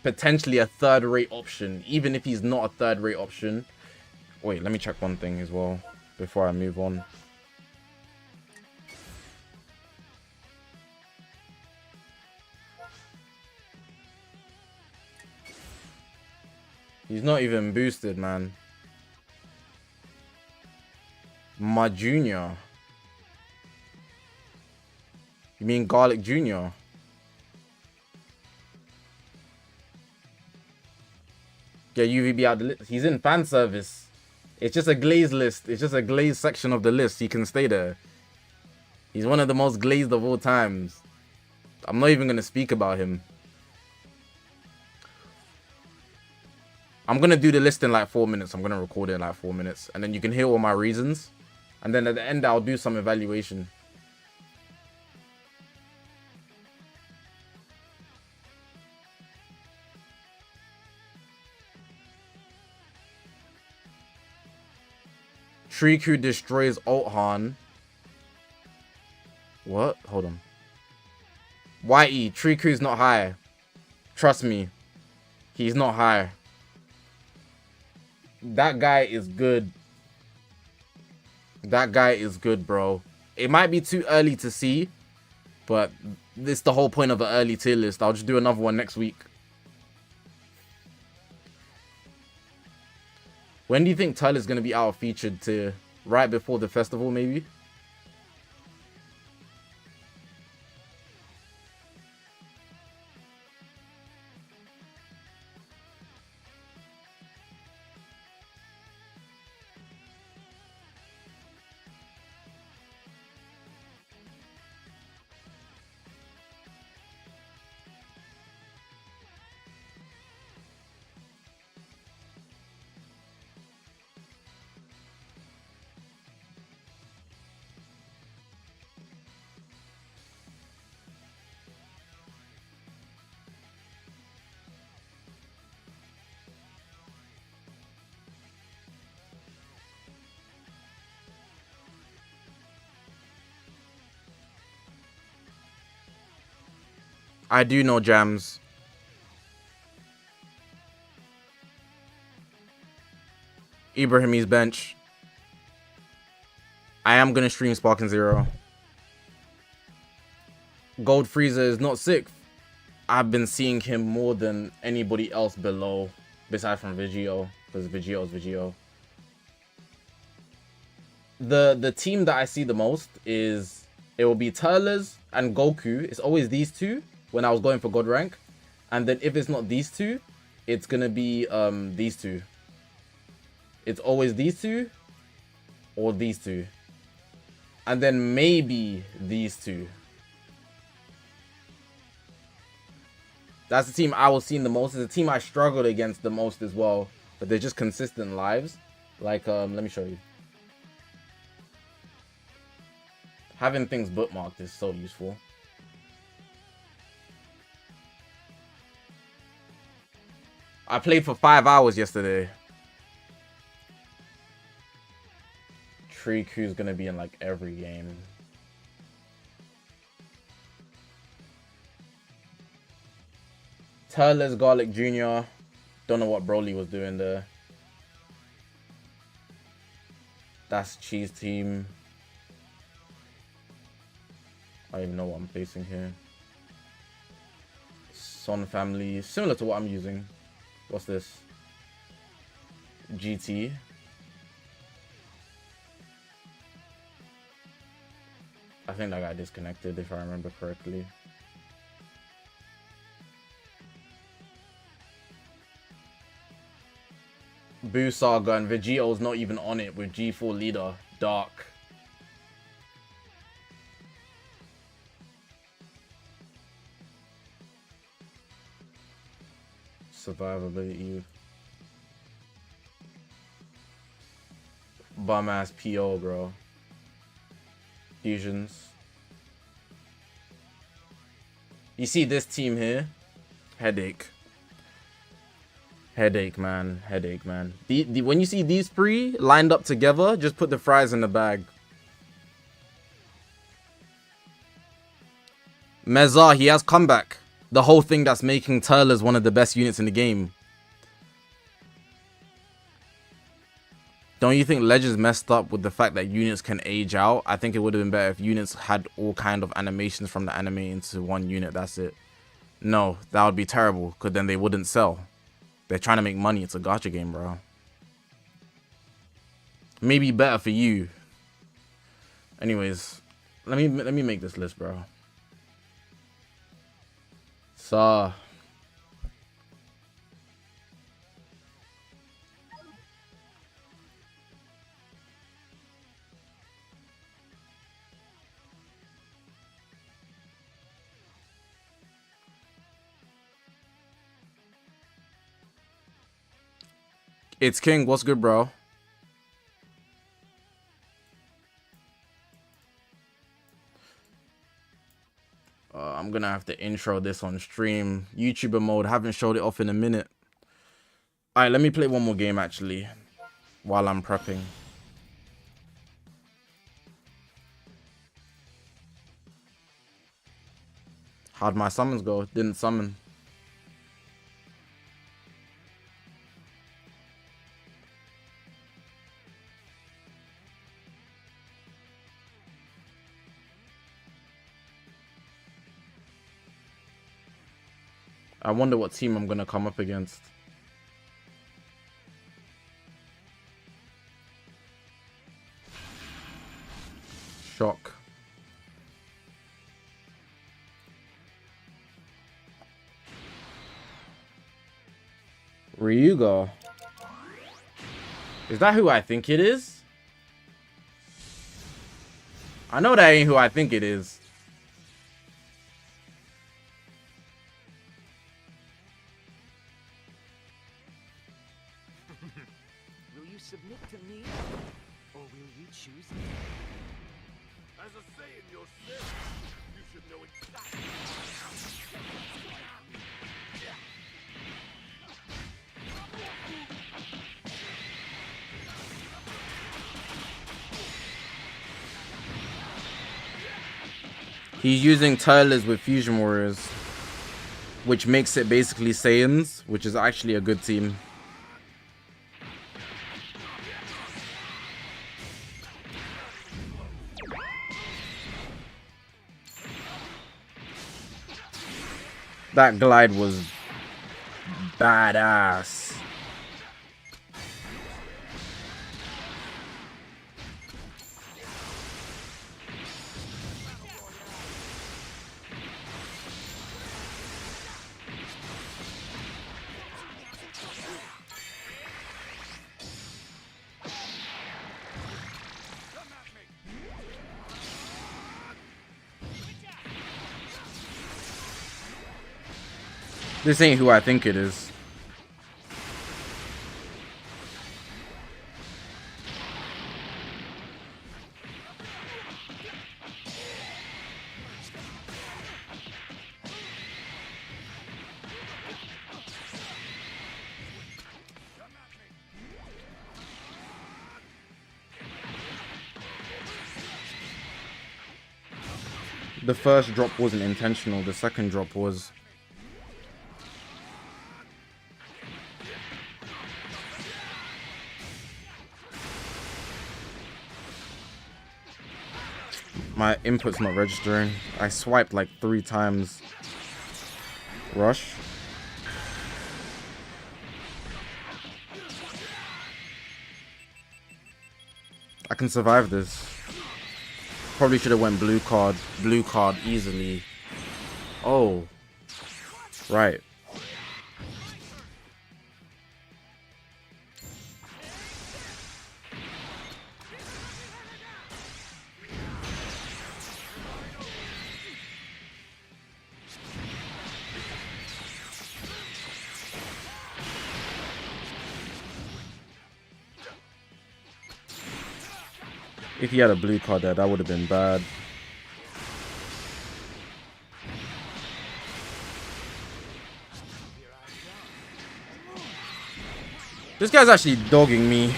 Potentially a third-rate option. Even if he's not a third-rate option. Wait, let me check one thing as well before I move on. He's not even boosted, man. My junior. You mean Garlic Jr.? Yeah, UVB out the list. He's in fan service. It's just a glaze list. It's just a glaze section of the list. He can stay there. He's one of the most glazed of all times. I'm not even going to speak about him. I'm going to do the list in like 4 minutes. I'm going to record it in like 4 minutes. And then you can hear all my reasons. And then at the end, I'll do some evaluation. Triku destroys Althan. What? Hold on. YE, Triku's not high. Trust me. He's not high. That guy is good. That guy is good, bro. It might be too early to see, but this is the whole point of an early tier list. I'll just do another one next week. When do you think TURLES is going to be out featured to right before the festival, maybe? I do know Jams. Ibrahimi's bench. I am gonna stream Sparking Zero. Gold Freezer is not sixth. I've been seeing him more than anybody else below, besides from Vegio, because Vegio's Vegio. The team that I see the most is, it will be TURLES and Goku. It's always these two when I was going for God rank. And then if it's not these two, it's gonna be these two. It's always these two or these two. And then maybe these two. That's the team I was seeing the most. It's the team I struggled against the most as well. But they're just consistent lives. Like, let me show you. Having things bookmarked is so useful. I played for 5 hours yesterday. Triku's gonna be in like every game. TURLES Garlic Jr. Don't know what Broly was doing there. That's Cheese Team. I don't even know what I'm facing here. Son Family. Similar to what I'm using. What's this? GT. I think that got disconnected if I remember correctly. Boo Saga and Vegito's not even on it with G4 leader. Dark. Survivability. Bum ass PO, bro. Fusions. You see this team here? Headache. Headache, man. Headache, man. When you see these three lined up together, just put the fries in the bag. Mezar, he has comeback. The whole thing that's making TURLES one of the best units in the game. Don't you think Legends messed up with the fact that units can age out? I think it would have been better if units had all kind of animations from the anime into one unit. That's it. No, that would be terrible, because then they wouldn't sell. They're trying to make money. It's a gacha game, bro. Maybe better for you. Anyways, let me make this list, bro. So it's King. What's good, bro? I'm gonna have to intro this on stream. YouTuber mode. Haven't showed it off in a minute. Alright, let me play one more game actually while I'm prepping. How'd my summons go? Didn't summon. I wonder what team I'm gonna come up against. Shock. Ryuga. Is that who I think it is? I know that ain't who I think it is. Will you submit to me, or will you choose me? As a saying yourself, you should know exactly. He's using TURLES with Fusion Warriors, which makes it basically Saiyans, which is actually a good team. That glide was badass. This ain't who I think it is. The first drop wasn't intentional, the second drop was. My input's not registering. I swiped like 3 times. Rush. I can survive this. Probably should have went blue card easily. Oh. Right. If he had a blue card there, that would have been bad. This guy's actually dogging me.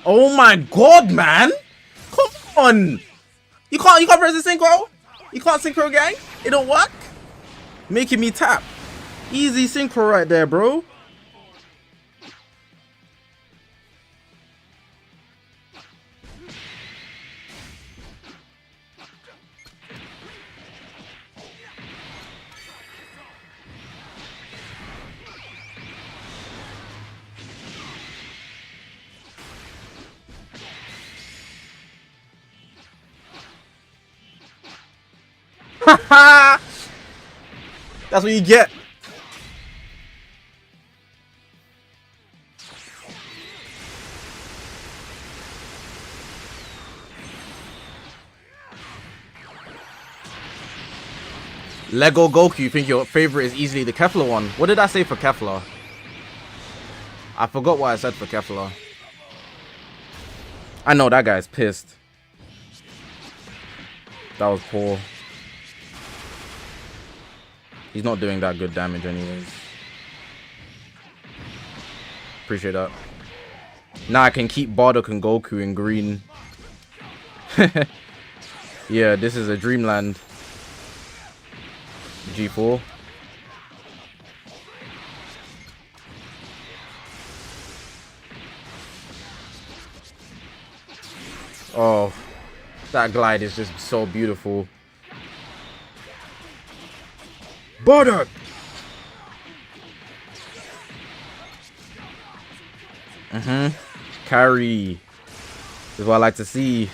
Oh my god, man! Come on! You can't press the synchro? You can't synchro, gang? It don't work? Making me tap. Easy synchro right there, bro. Haha! That's what you get. Lego Goku, you think your favorite is easily the Kefla one? What did I say for Kefla? I forgot what I said for Kefla. I know that guy's pissed. That was poor. He's not doing that good damage anyways. Appreciate that. Now I can keep Bardock and Goku in green. Yeah, this is a dreamland. G4. Oh, that glide is just so beautiful. Bardock! Carry is what I like to see.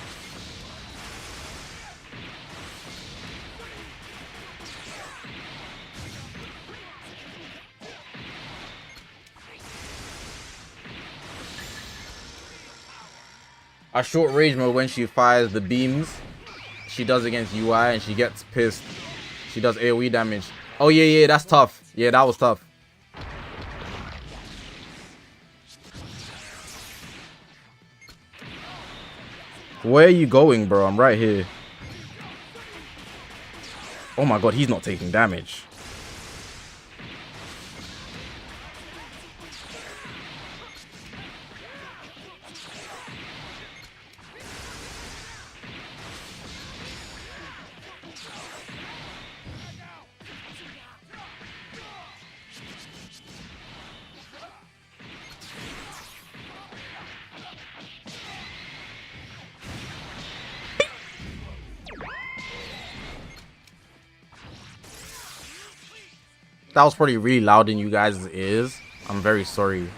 A short range mode when she fires the beams she does against UI and she gets pissed. She does AoE damage. Oh yeah, that's tough. Yeah, that was tough. Where are you going, bro? I'm right here. Oh my god, he's not taking damage. That was probably really loud in you guys' ears. I'm very sorry.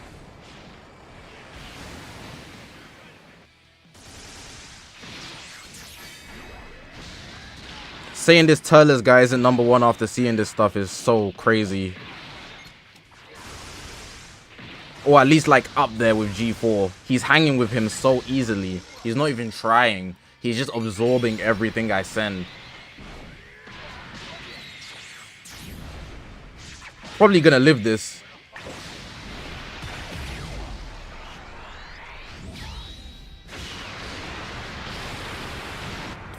Saying this TURLES guy isn't #1 after seeing this stuff is so crazy. Or at least like up there with G4. He's hanging with him so easily. He's not even trying. He's just absorbing everything I send. Probably gonna live this.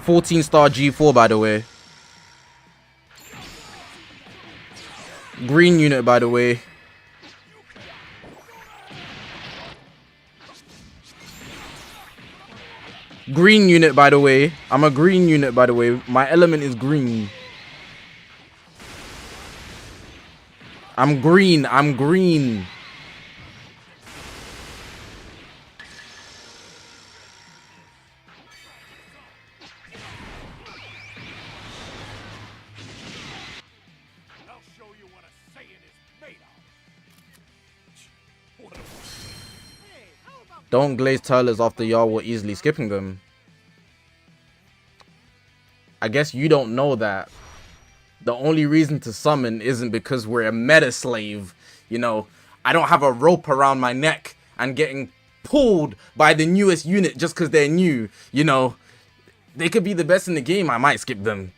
$14-star G4, by the way. Green unit, by the way. Green unit, by the way. I'm a green unit, by the way. My element is green. I'm green. I'm green. I'll show you what a Saiyan is made of. Don't glaze TURLES after y'all were easily skipping them. I guess you don't know that the only reason to summon isn't because we're a meta slave. You know, I don't have a rope around my neck and getting pulled by the newest unit just because they're new. You know, they could be the best in the game. I might skip them.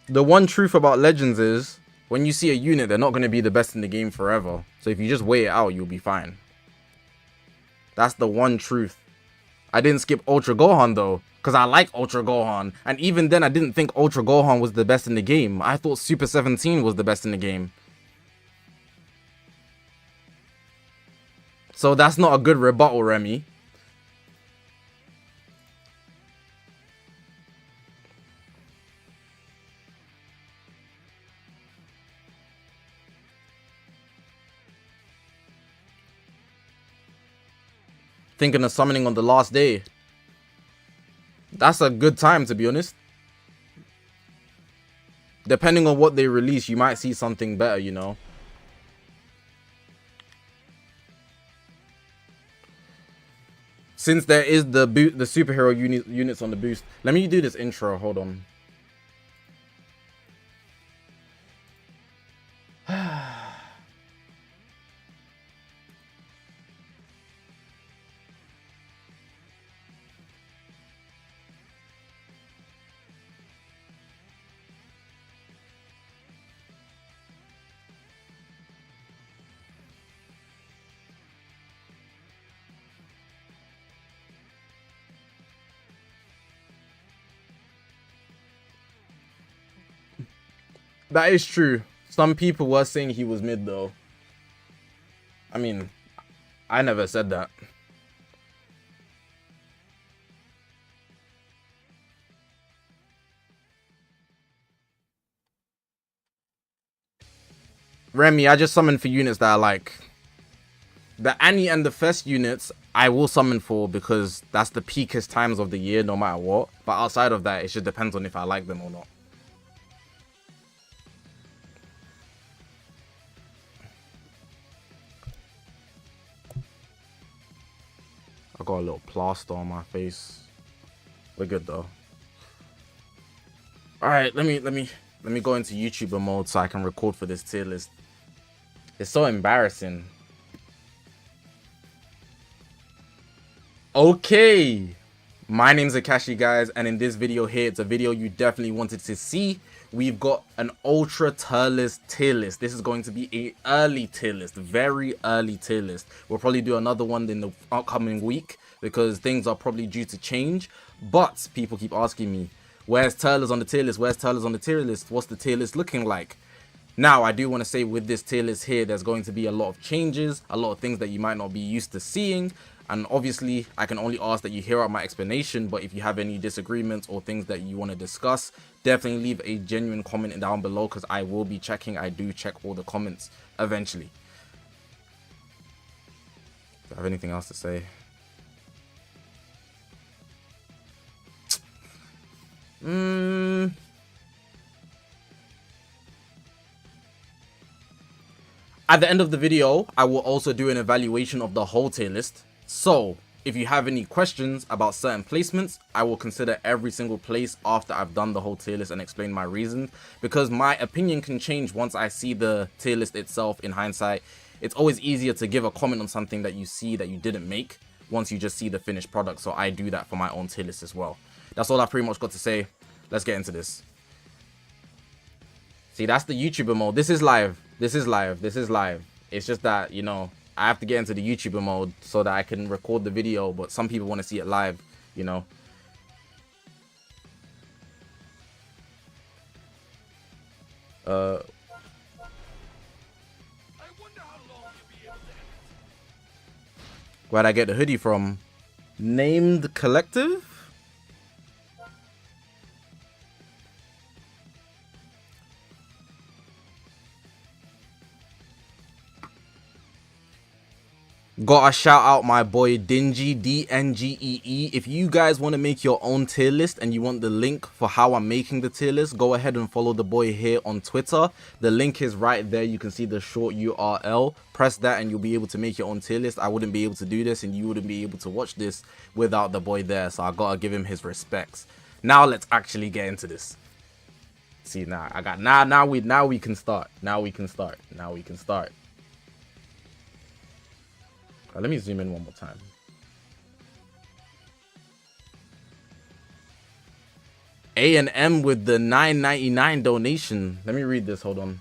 The one truth about Legends is, when you see a unit, they're not going to be the best in the game forever. So if you just wait it out, you'll be fine. That's the one truth. I didn't skip Ultra Gohan though, because I like Ultra Gohan. And even then, I didn't think Ultra Gohan was the best in the game. I thought Super 17 was the best in the game. So that's not a good rebuttal, Remy. Thinking of summoning on the last day. That's a good time, to be honest. Depending on what they release, you might see something better, you know. Since there is the superhero units on the boost. Let me do this intro, hold on. That is true. Some people were saying he was mid though. I mean, I never said that. Remy, I just summoned for units that I like. The Annie and the Fest units, I will summon for because that's the peakest times of the year, no matter what. But outside of that, it just depends on if I like them or not. I got a little plaster on my face. We're good though. All right, let me go into YouTuber mode so I can record for this tier list. It's so embarrassing. Okay, my name's Zakashi, guys, and in this video here, it's a video you definitely wanted to see. We've got an ultra TURLES tier list. This is going to be a early tier list, very early tier list. We'll probably do another one in the upcoming week because things are probably due to change. But people keep asking me, where's TURLES on the tier list? Where's TURLES on the tier list? What's the tier list looking like? Now, I do want to say with this tier list here, there's going to be a lot of changes, a lot of things that you might not be used to seeing. And obviously, I can only ask that you hear out my explanation, but if you have any disagreements or things that you want to discuss, definitely leave a genuine comment down below because I will be checking. I do check all the comments eventually. Do I have anything else to say? At the end of the video, I will also do an evaluation of the whole tier list. So, if you have any questions about certain placements, I will consider every single place after I've done the whole tier list and explain my reasons. Because my opinion can change once I see the tier list itself in hindsight. It's always easier to give a comment on something that you see that you didn't make once you just see the finished product. So I do that for my own tier list as well. That's all I pretty much got to say. Let's get into this. See, that's the YouTuber mode. This is live. This is live. This is live. It's just that, you know, I have to get into the YouTuber mode so that I can record the video, but some people want to see it live, you know. Where'd I get the hoodie from? Named Collective? Gotta shout out my boy Dingy, D-N-G-E-E. If you guys want to make your own tier list and you want the link for how I'm making the tier list, go ahead and follow the boy here on Twitter. The link is right there. You can see the short URL. Press that and you'll be able to make your own tier list. I wouldn't be able to do this and you wouldn't be able to watch this without the boy there. So I gotta give him his respects. Now let's actually get into this. See, now I got now we can start. Now we can start. Now we can start. Let me zoom in one more time. A&M with the $9.99 donation. Let me read this. Hold on.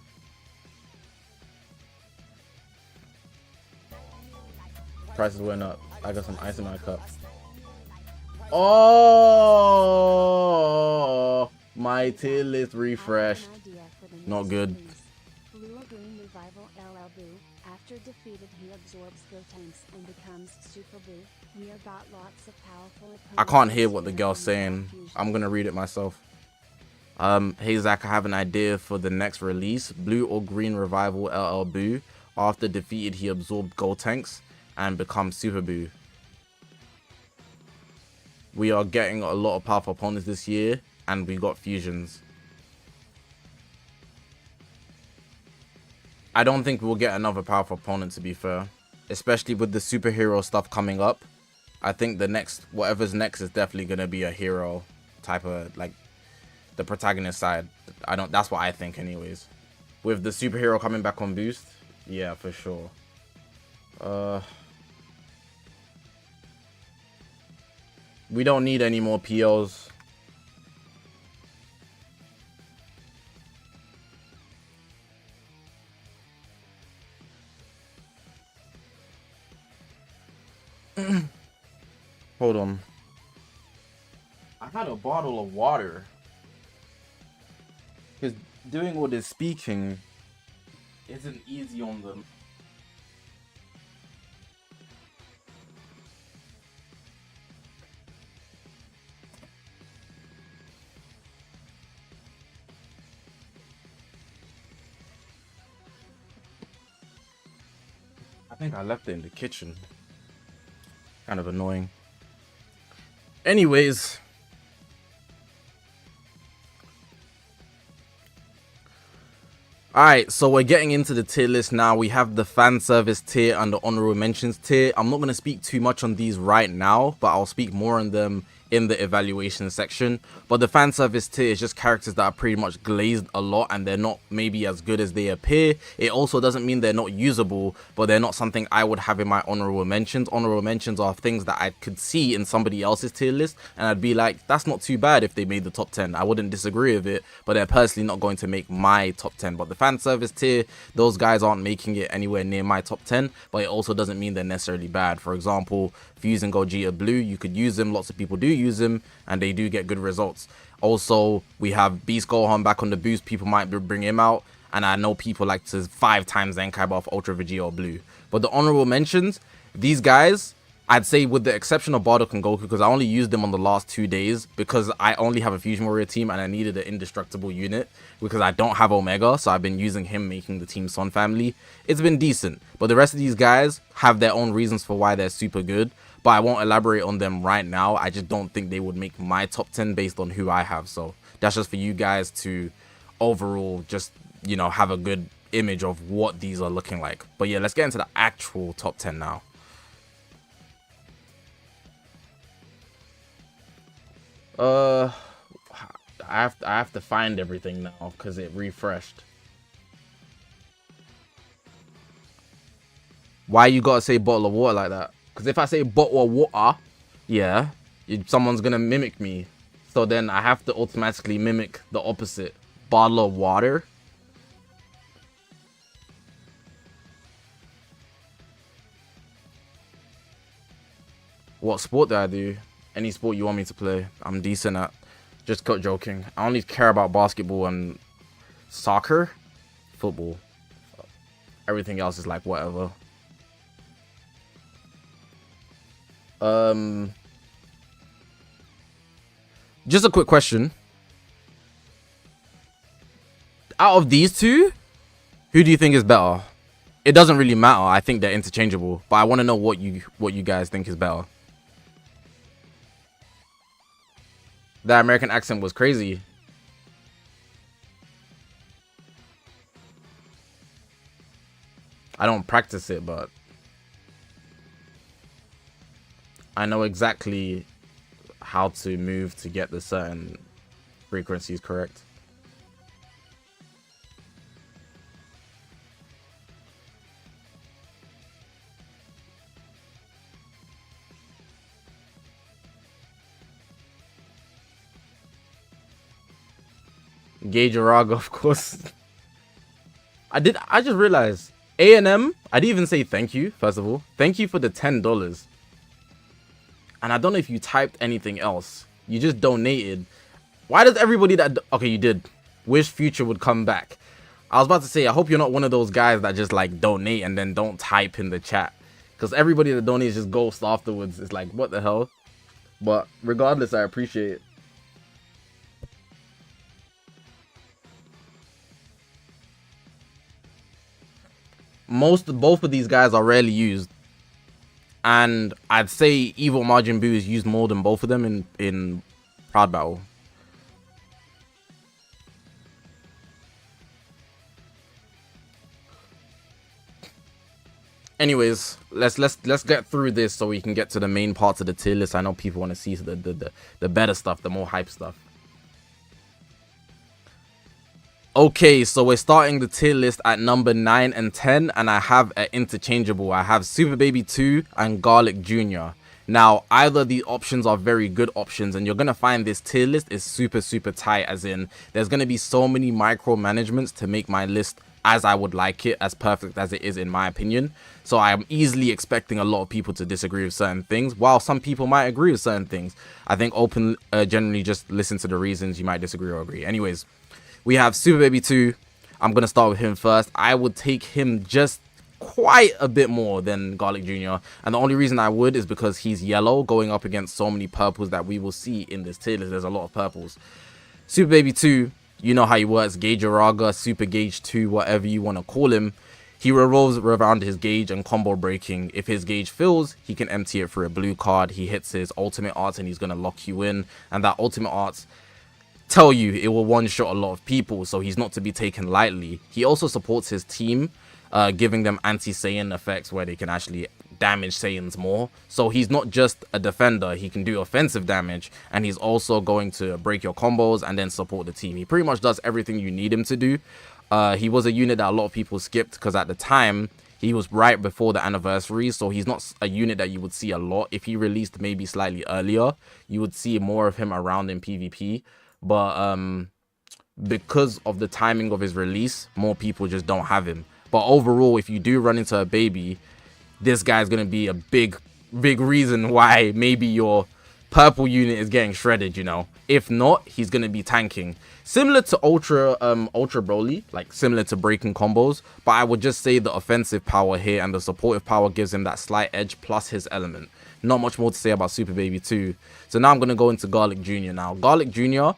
Prices went up. I got some ice in my cup. Oh, my tier list refreshed. Not good. After defeated, he absorbs tanks and becomes Super Boo. We have got lots of powerful opponents. I can't hear what the girl's saying. I'm gonna read it myself. Hey Zach, I have an idea for the next release. Blue or green revival LL Boo. After defeated, he absorbed gold tanks and becomes Super Boo. We are getting a lot of powerful opponents this year, and we got fusions. I don't think we'll get another powerful opponent, to be fair. Especially with the superhero stuff coming up. I think the next, whatever's next is definitely going to be a hero type of, like, the protagonist side. That's what I think anyways. With the superhero coming back on boost, yeah, for sure. We don't need any more POs. Hold on. I had a bottle of water. Because doing all this speaking isn't easy on them. I think I left it in the kitchen. Kind of annoying. Anyways. Alright, so we're getting into the tier list now. We have the fan service tier and the honorable mentions tier. I'm not going to speak too much on these right now, but I'll speak more on them in the evaluation section. But the fan service tier is just characters that are pretty much glazed a lot and they're not maybe as good as they appear. It also doesn't mean they're not usable, but they're not something I would have in my honorable mentions. Honorable mentions are things that I could see in somebody else's tier list and I'd be like, that's not too bad if they made the top 10. I wouldn't disagree with it, but they're personally not going to make my top 10. But the fan service tier, those guys aren't making it anywhere near my top 10, but it also doesn't mean they're necessarily bad. For example, Fuse and Gogeta Blue, you could use them, lots of people do use them, and they do get good results. Also, we have Beast Gohan back on the boost, people might bring him out, and I know people like to 5 times Zenkai buff Ultra Vegeta or Blue. But the honorable mentions, these guys, I'd say with the exception of Bardock and Goku, because I only used them on the last 2 days because I only have a Fusion Warrior team and I needed an indestructible unit because I don't have Omega, so I've been using him making the Team Son family. It's been decent, but the rest of these guys have their own reasons for why they're super good, but I won't elaborate on them right now. I just don't think they would make my top 10 based on who I have. So that's just for you guys to overall just, you know, have a good image of what these are looking like. But yeah, let's get into the actual top 10 now. I have to find everything now because it refreshed. Why you gotta say bottle of water like that? Because if I say bottle of water, yeah, someone's gonna mimic me. So then I have to automatically mimic the opposite. Bottle of water. What sport do I do? Any sport you want me to play, I'm decent at. Just cut joking. I only care about basketball and soccer, football. Everything else is like whatever. Just a quick question. Out of these two, who do you think is better? It doesn't really matter. I think they're interchangeable, but I want to know what you guys think is better. That American accent was crazy. I don't practice it, but I know exactly how to move to get the certain frequencies correct. Gage Araga, of course. I just realized A&M, I didn't even say thank you. First of all, thank you for the $10. And I don't know if you typed anything else. You just donated. Why does everybody that... Okay, you did. Wish Future would come back. I was about to say, I hope you're not one of those guys that just like donate and then don't type in the chat. Because everybody that donates just ghosts afterwards. It's like, what the hell? But regardless, I appreciate it. Both of these guys are rarely used. And I'd say Evil Majin Buu is used more than both of them in Proud Battle. Anyways, let's get through this so we can get to the main parts of the tier list. I know people want to see the better stuff, the more hype stuff. Okay, so we're starting the tier list at number 9 and 10, and I have an interchangeable. I have Super Baby 2 and Garlic Jr. Now, either of the options are very good options, and you're going to find this tier list is super tight, as in there's going to be so many micromanagements to make my list as I would like it, as perfect as it is in my opinion. So I'm easily expecting a lot of people to disagree with certain things, while some people might agree with certain things. I think generally just listen to the reasons you might disagree or agree. Anyways, we have Super Baby 2. I'm going to start with him first. I would take him just quite a bit more than Garlic Jr. And the only reason I would is because he's yellow, going up against so many purples that we will see in this tier list. There's a lot of purples. Super Baby 2, you know how he works. Gage Araga, Super Gage 2, whatever you want to call him. He revolves around his gauge and combo breaking. If his gauge fills, he can empty it for a blue card. He hits his ultimate arts and he's going to lock you in. And that ultimate arts... tell you it will one-shot a lot of people, so he's not to be taken lightly. He also supports his team, giving them anti-Saiyan effects where they can actually damage Saiyans more. So he's not just a defender, he can do offensive damage, and he's also going to break your combos and then support the team. He pretty much does everything you need him to do. He was a unit that a lot of people skipped because at the time he was right before the anniversary, so he's not a unit that you would see a lot. If he released maybe slightly earlier, you would see more of him around in PvP. But because of the timing of his release, more people just don't have him. But overall, if you do run into a baby, this guy's going to be a big reason why maybe your purple unit is getting shredded, you know. If not, he's going to be tanking. Similar to Ultra Broly, like similar to breaking combos. But I would just say the offensive power here and the supportive power gives him that slight edge plus his element. Not much more to say about Super Baby 2. So now I'm going to go into Garlic Jr. now. Garlic Jr.,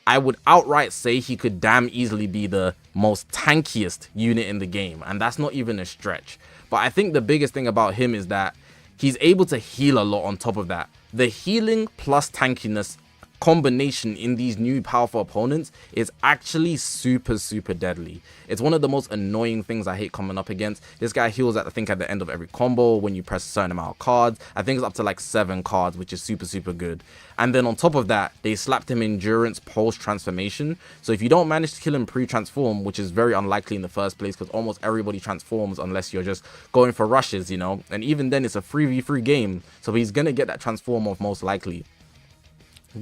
I would outright say he could damn easily be the most tankiest unit in the game. And that's not even a stretch. But I think the biggest thing about him is that he's able to heal a lot on top of that. The healing plus tankiness combination in these new powerful opponents is actually super deadly. It's one of the most annoying things I hate coming up against. This guy heals at, I think, at the end of every combo when you press a certain amount of cards. I think it's up to like 7 cards, which is super good. And then on top of that, they slapped him endurance post transformation. So if you don't manage to kill him pre-transform, which is very unlikely in the first place because almost everybody transforms unless you're just going for rushes, you know, and even then it's a 3v3 game, so he's gonna get that transform off most likely.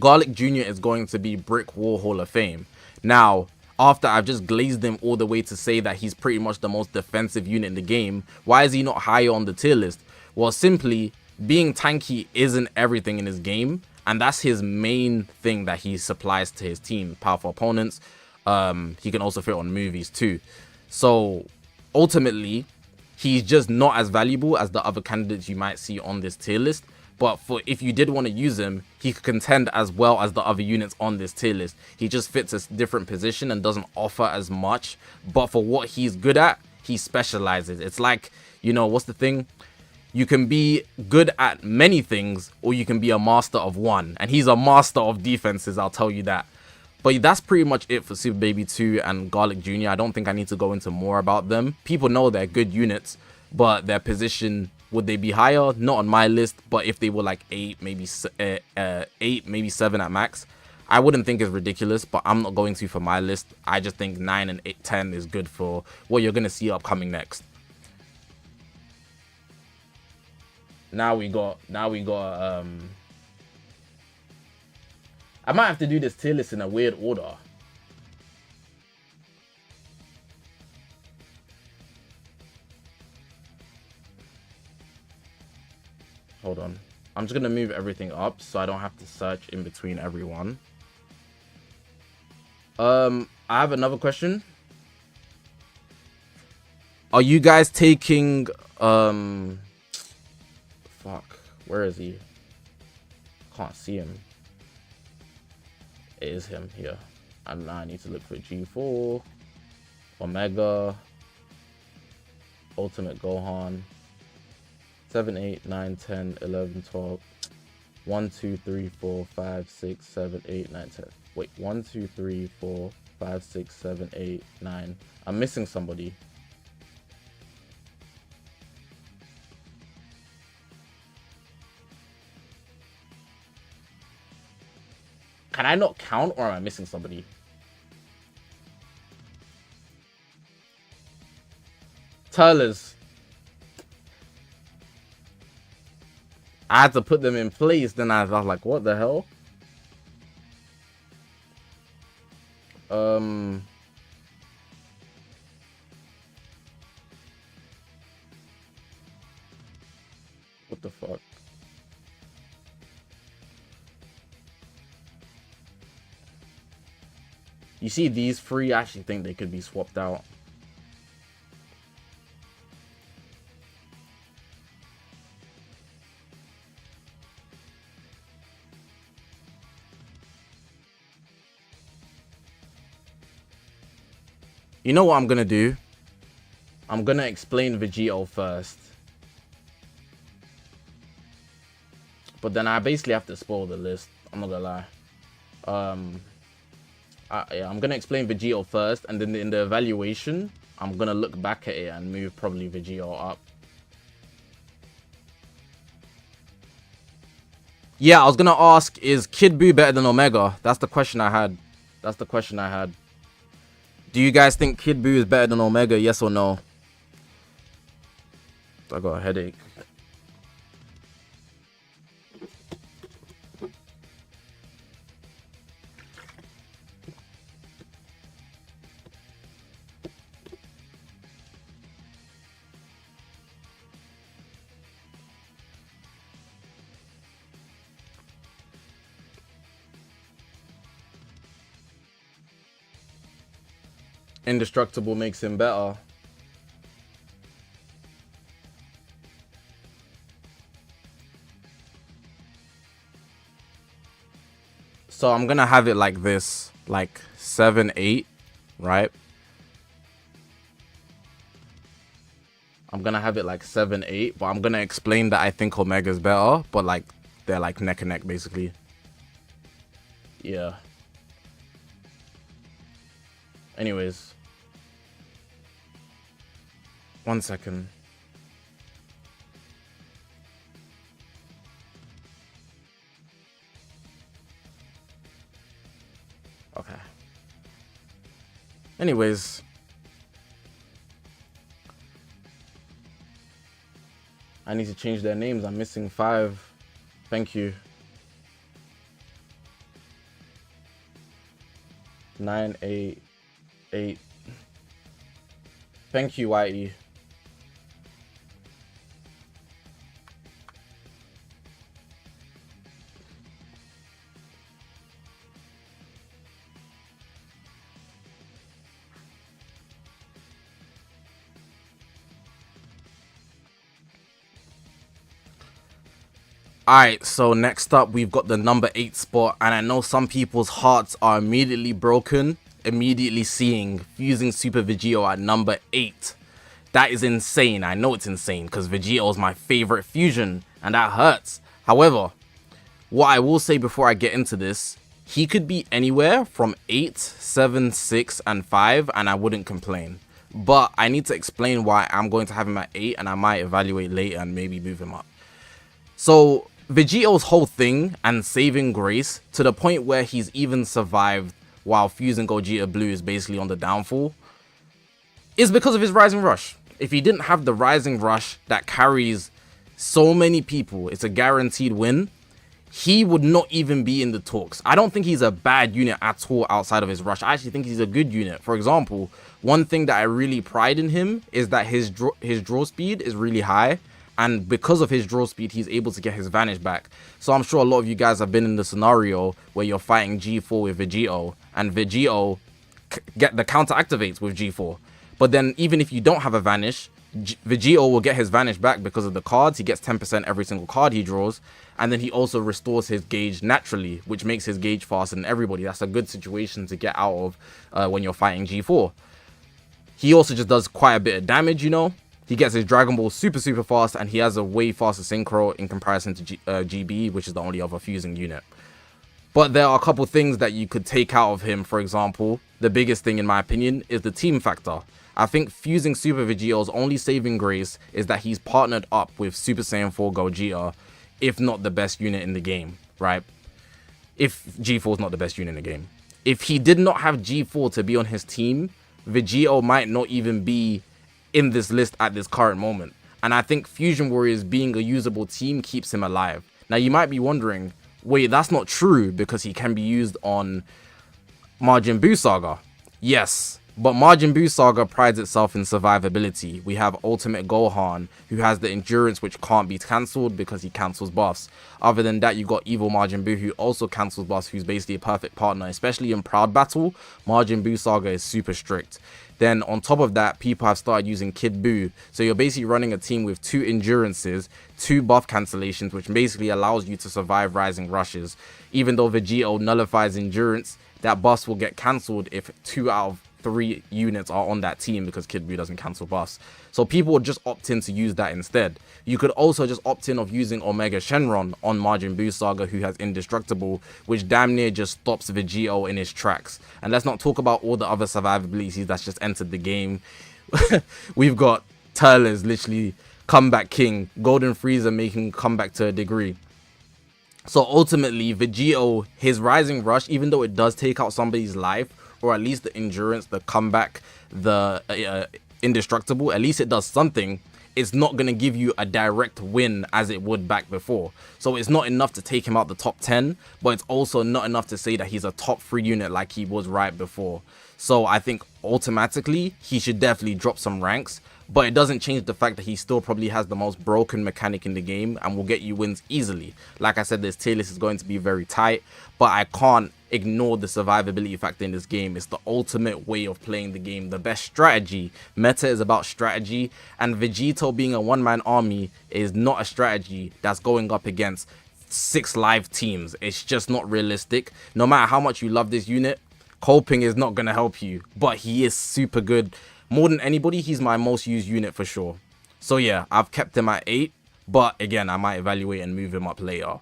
Garlic Jr. is going to be Brick Wall Hall of Fame. Now, after I've just glazed him all the way to say that he's pretty much the most defensive unit in the game, why is he not higher on the tier list? Well, simply, being tanky isn't everything in his game, and that's his main thing that he supplies to his team. Powerful opponents. He can also fit on movies too. So, ultimately, he's just not as valuable as the other candidates you might see on this tier list. But for if you did want to use him, he could contend as well as the other units on this tier list. He just fits a different position and doesn't offer as much. But for what he's good at, he specializes. It's like, you know, what's the thing? You can be good at many things, or you can be a master of one. And he's a master of defenses, I'll tell you that. But that's pretty much it for Super Baby 2 and Garlic Jr. I don't think I need to go into more about them. People know they're good units, but their position... would they be higher? Not on my list, but if they were like 8, maybe 7 at max, I wouldn't think it's ridiculous, but I'm not going to for my list. I just think 9 and 8, 10 is good for what you're going to see upcoming next. Now we got, I might have to do this tier list in a weird order. Hold on. I'm just going to move everything up so I don't have to search in between everyone. I have another question. Are you guys taking... Fuck. Where is he? Can't see him. It is him here. And now I need to look for G4. Omega. Ultimate Gohan. 7, 8, 9, 10, 11, 12, 1, 2, 3, 4, 5, 6, 7, 8, 9, 10. Wait, 1, 2, 3, 4, 5, 6, 7, 8, 9. I'm missing somebody. Can I not count, or am I missing somebody? TURLES. I had to put them in place. Then I was like, what the hell? What the fuck? You see these 3? I actually think they could be swapped out. You know what I'm gonna do? I'm gonna explain Vegito first. But then I basically have to spoil the list. I'm not gonna lie. Yeah, I'm gonna explain Vegito first, and then in the evaluation, I'm gonna look back at it and move probably Vegito up. Yeah, I was gonna ask, is Kid Buu better than Omega? That's the question I had. Do you guys think Kid Buu is better than Omega? Yes or no? I got a headache. Indestructible makes him better. So I'm gonna have it like this, like 7, 8, right? I'm gonna have it like 7, 8, but I'm gonna explain that I think Omega's better, but like they're like neck and neck basically. Yeah. Anyways. 1 second. Okay. Anyways. I need to change their names. I'm missing 5. Thank you. 9, 8, 8. Thank you, YE. Alright, so next up we've got the number 8 spot, and I know some people's hearts are immediately broken, immediately seeing Fusing Super Vegito at number 8. That is insane. I know it's insane because Vegito is my favorite fusion, and that hurts. However, what I will say before I get into this, he could be anywhere from 8, 7, 6, and 5, and I wouldn't complain. But I need to explain why I'm going to have him at 8, and I might evaluate later and maybe move him up. So Vegito's whole thing and saving grace to the point where he's even survived while fusing Gogeta Blue is basically on the downfall is because of his Rising Rush. If he didn't have the Rising Rush that carries so many people, it's a guaranteed win, he would not even be in the talks. I don't think he's a bad unit at all outside of his rush. I actually think he's a good unit. For example, one thing that I really pride in him is that his draw speed is really high. And because of his draw speed, he's able to get his Vanish back. So I'm sure a lot of you guys have been in the scenario where you're fighting G4 with Vegito, and Vegito get the counter activates with G4. But then even if you don't have a Vanish, Vegito will get his Vanish back because of the cards. He gets 10% every single card he draws. And then he also restores his gauge naturally, which makes his gauge faster than everybody. That's a good situation to get out of when you're fighting G4. He also just does quite a bit of damage, you know. He gets his Dragon Ball super fast, and he has a way faster Synchro in comparison to GB, which is the only other fusing unit. But there are a couple things that you could take out of him. For example, the biggest thing in my opinion is the team factor. I think fusing Super Vegito's only saving grace is that he's partnered up with Super Saiyan 4 Gogeta, if not the best unit in the game, right? If G4 is not the best unit in the game. If he did not have G4 to be on his team, Vegito might not even be in this list at this current moment. And I think Fusion Warriors being a usable team keeps him alive. Now you might be wondering, wait, that's not true because he can be used on Majin Buu Saga. Yes, but Majin Buu Saga prides itself in survivability. We have Ultimate Gohan, who has the endurance which can't be cancelled because he cancels buffs. Other than that, you got Evil Majin Buu, who also cancels buffs, who's basically a perfect partner. Especially in Proud Battle, Majin Buu Saga is super strict. Then on top of that, people have started using Kid Buu. So you're basically running a team with 2 endurances, 2 buff cancellations, which basically allows you to survive Rising Rushes. Even though Vegito nullifies endurance, that buff will get cancelled if 2 out of 3 units are on that team because Kid Buu doesn't cancel buffs. So people would just opt in to use that instead. You could also just opt in of using Omega Shenron on Majin Buu Saga, who has Indestructible, which damn near just stops Vegito in his tracks. And let's not talk about all the other survivabilities that's just entered the game. We've got TURLES, literally comeback king, Golden Frieza making comeback to a degree. So ultimately, Vegito, his Rising Rush, even though it does take out somebody's life, or at least the endurance, the comeback, the Indestructible, at least it does something. It's not going to give you a direct win as it would back before. So it's not enough to take him out the top 10, but it's also not enough to say that he's a top 3 unit like he was right before. So I think automatically he should definitely drop some ranks, but it doesn't change the fact that he still probably has the most broken mechanic in the game and will get you wins easily. Like I said, this tier list is going to be very tight, but I can't ignore the survivability factor in this game. It's the ultimate way of playing the game, the best strategy. Meta is about strategy, and Vegito being a one-man army is not a strategy that's going up against 6 live teams. It's just not realistic. No matter how much you love this unit, coping is not going to help you, but he is super good. More than anybody, he's my most used unit for sure. So yeah, I've kept him at 8, but again, I might evaluate and move him up later.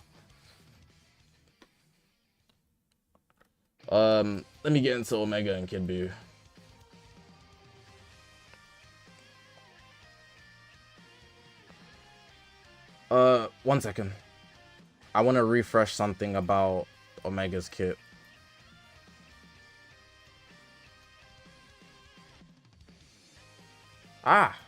Let me get into Omega and Kid Buu. 1 second. I want to refresh something about Omega's kit. Ah.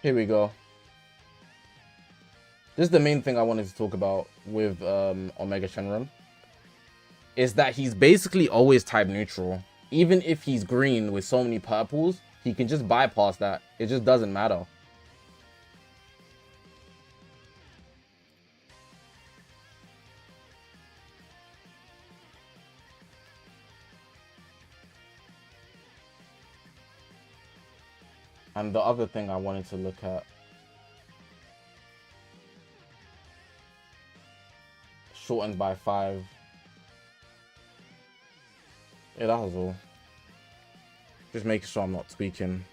Here we go. This is the main thing I wanted to talk about with Omega Shenron. Is that he's basically always type neutral. Even if he's green with so many purples, he can just bypass that. It just doesn't matter. And the other thing I wanted to look at. Shortened by 5. Yeah, that was all. Just making sure I'm not tweaking.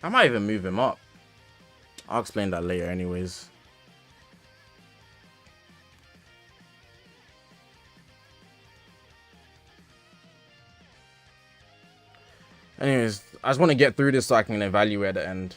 I might even move him up. I'll explain that later anyways. Anyways, I just want to get through this so I can evaluate at the end.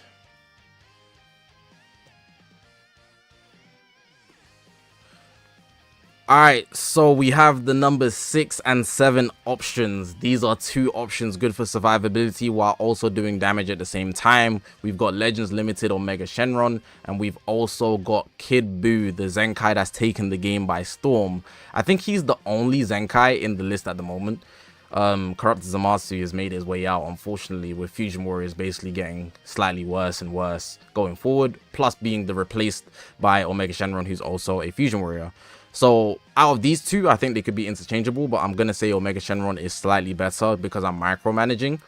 Alright, so we have the numbers 6 and 7 options. These are 2 options good for survivability while also doing damage at the same time. We've got Legends Limited Omega Shenron, and we've also got Kid Buu, the Zenkai that's taken the game by storm. I think he's the only Zenkai in the list at the moment. Corrupt Zamasu has made his way out, unfortunately, with Fusion Warriors basically getting slightly worse and worse going forward, plus being replaced by Omega Shenron, who's also a Fusion Warrior. So out of these 2, I think they could be interchangeable, but I'm going to say Omega Shenron is slightly better because I'm micromanaging.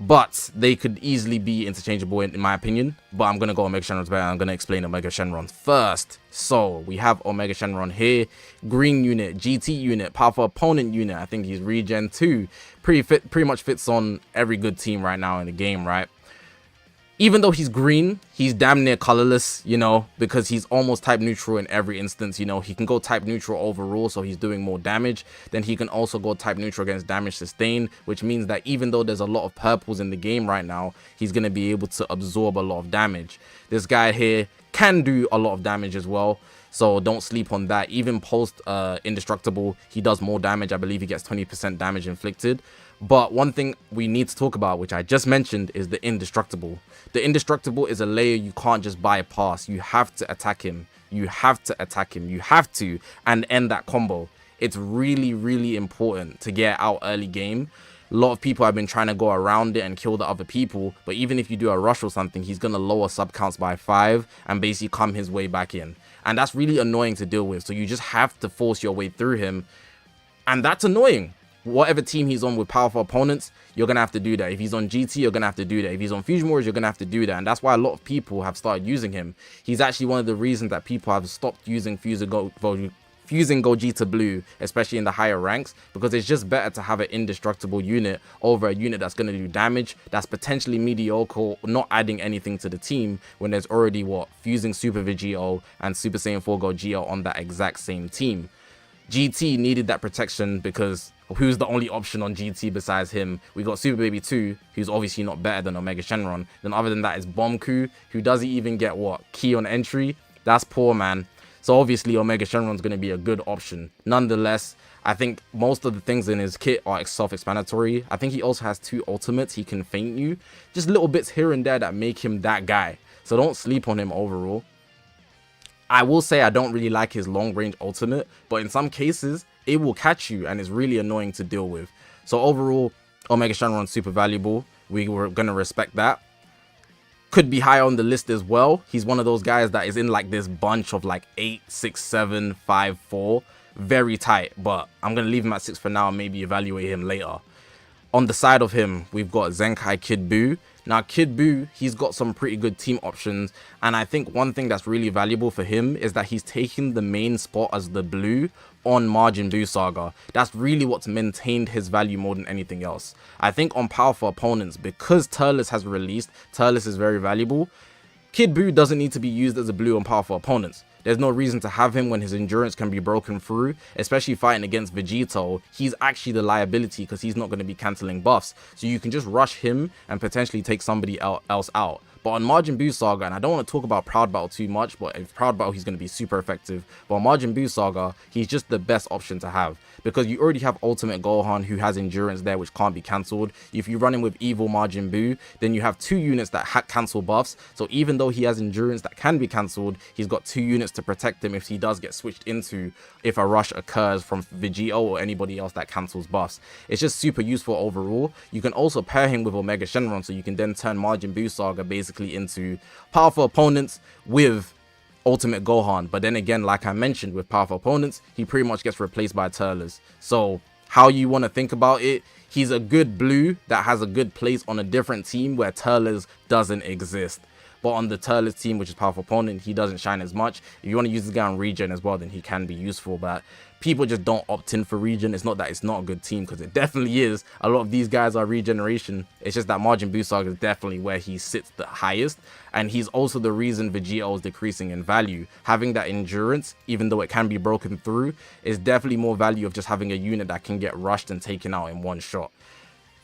But they could easily be interchangeable in my opinion. But I'm going to go Omega Shenron's better. I'm going to explain Omega Shenron first. So we have Omega Shenron here. Green unit, GT unit, powerful opponent unit. I think he's regen 2. Pretty much fits on every good team right now in the game, right? Even though he's green, he's damn near colorless, you know, because he's almost type neutral in every instance. You know, he can go type neutral overall, so he's doing more damage. Then he can also go type neutral against damage sustained, which means that even though there's a lot of purples in the game right now, he's going to be able to absorb a lot of damage. This guy here can do a lot of damage as well, so don't sleep on that. Even post indestructible, he does more damage. I believe he gets 20% damage inflicted. But one thing we need to talk about, which I just mentioned, is the indestructible. The indestructible is a layer you can't just bypass. You have to attack him. You have to attack him. You have to, and end that combo. It's really, really important to get out early game. A lot of people have been trying to go around it and kill the other people, but even if you do a rush or something, he's going to lower sub counts by 5 and basically come his way back in. And that's really annoying to deal with. So you just have to force your way through him. And that's annoying. Whatever team he's on with powerful opponents, you're going to have to do that. If he's on GT, you're going to have to do that. If he's on Fusion Warriors, you're going to have to do that. And that's why a lot of people have started using him. He's actually one of the reasons that people have stopped using fusing Gogeta Blue, especially in the higher ranks, because it's just better to have an indestructible unit over a unit that's going to do damage, that's potentially mediocre, not adding anything to the team, when there's already, fusing Super Vegito and Super Saiyan 4 Gogeta on that exact same team. GT needed that protection because who's the only option on GT besides him? We got Super Baby 2, who's obviously not better than Omega Shenron. Then other than that is Bomku, who doesn't even get key on entry. That's poor, man. So obviously Omega Shenron's going to be a good option. Nonetheless, I think most of the things in his kit are self-explanatory. I think he also has 2 ultimates. He can feint you. Just little bits here and there that make him that guy. So don't sleep on him overall. I will say I don't really like his long range ultimate, but in some cases it will catch you, and it's really annoying to deal with. So overall, Omega Shenron's super valuable. We were going to respect that. Could be high on the list as well. He's one of those guys that is in like this bunch of like 8, 6, 7, 5, 4. Very tight, but I'm going to leave him at 6 for now and maybe evaluate him later. On the side of him, we've got Zenkai Kid Buu. Now, Kid Buu, he's got some pretty good team options, and I think one thing that's really valuable for him is that he's taking the main spot as the blue on Majin Buu Saga. That's really what's maintained his value more than anything else. I think on powerful opponents, because TURLES has released, TURLES is very valuable. Kid Buu doesn't need to be used as a blue on powerful opponents. There's no reason to have him when his endurance can be broken through, especially fighting against Vegito. He's actually the liability because he's not going to be cancelling buffs. So you can just rush him and potentially take somebody else out. But on Majin Buu Saga, and I don't want to talk about Proud Battle too much, but if Proud Battle, he's going to be super effective. But on Majin Buu Saga, he's just the best option to have. Because you already have Ultimate Gohan, who has endurance there, which can't be cancelled. If you run him with Evil Majin Buu, then you have 2 units that cancel buffs. So even though he has endurance that can be cancelled, he's got 2 units to protect him if he does get switched into, if a rush occurs from Vegito or anybody else that cancels buffs. It's just super useful overall. You can also pair him with Omega Shenron, so you can then turn Majin Buu Saga basically into powerful opponents with Ultimate Gohan. But then again, like I mentioned, with powerful opponents, he pretty much gets replaced by TURLES. So how you want to think about it, he's a good blue that has a good place on a different team where TURLES doesn't exist. But on the TURLES team, which is powerful opponent, he doesn't shine as much. If you want to use this guy on regen as well, then he can be useful. But people just don't opt in for regen. It's not that it's not a good team, because it definitely is. A lot of these guys are regeneration. It's just that Majin Buu Saga is definitely where he sits the highest. And he's also the reason Vegito is decreasing in value. Having that endurance, even though it can be broken through, is definitely more value of just having a unit that can get rushed and taken out in one shot.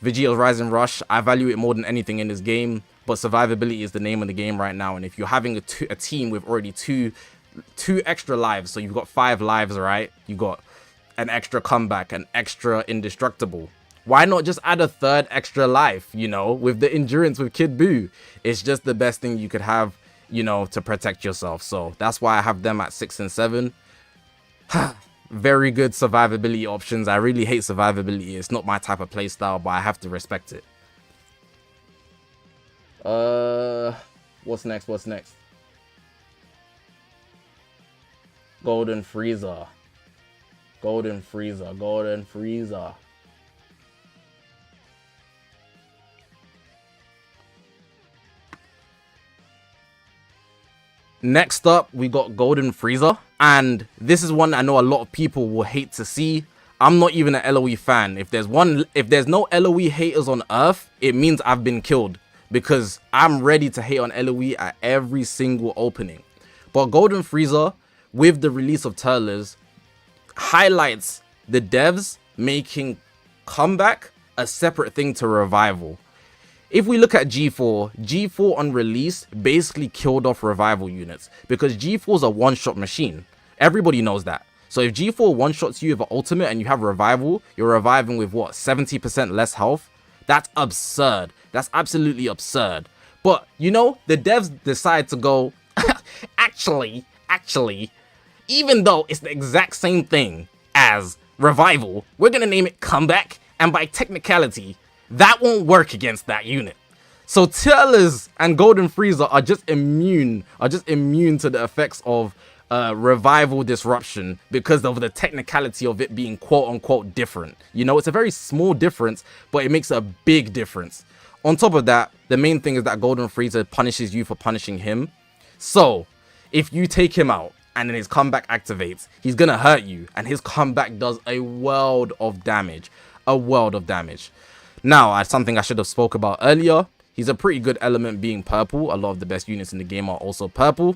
Vegito's Rising Rush, I value it more than anything in this game, but survivability is the name of the game right now. And if you're having a team with already two extra lives, so you've got 5 lives, right? You got an extra comeback, an extra indestructible. Why not just add a 3rd extra life, you know, with the endurance with Kid Buu? It's just the best thing you could have, you know, to protect yourself. So that's why I have them at 6 and 7. Very good survivability options. I really hate survivability. It's not my type of playstyle, but I have to respect it. What's next? What's next? Golden Frieza. Golden Frieza. Golden Frieza. Next up, we got Golden Frieza, and this is one I know a lot of people will hate to see. I'm not even an LOE fan. If there's no LOE haters on Earth, it means I've been killed, because I'm ready to hate on LOE at every single opening. But Golden Frieza, with the release of TURLES, highlights the devs making comeback a separate thing to Revival. If we look at G4 on release basically killed off Revival units, because G4 is a one-shot machine. Everybody knows that. So if G4 one-shots you with an ultimate and you have Revival, you're reviving with what, 70% less health? That's absurd. That's absolutely absurd. But, you know, the devs decide to go, actually, even though it's the exact same thing as Revival, we're going to name it Comeback, and by technicality, that won't work against that unit. So TURLES and Golden Frieza are just immune to the effects of Revival disruption because of the technicality of it being quote-unquote different. You know, it's a very small difference, but it makes a big difference. On top of that, the main thing is that Golden Frieza punishes you for punishing him. So, if you take him out and then his comeback activates, he's gonna hurt you, and his comeback does a world of damage. Now, something I should have spoke about earlier, he's a pretty good element being purple. A lot of the best units in the game are also purple.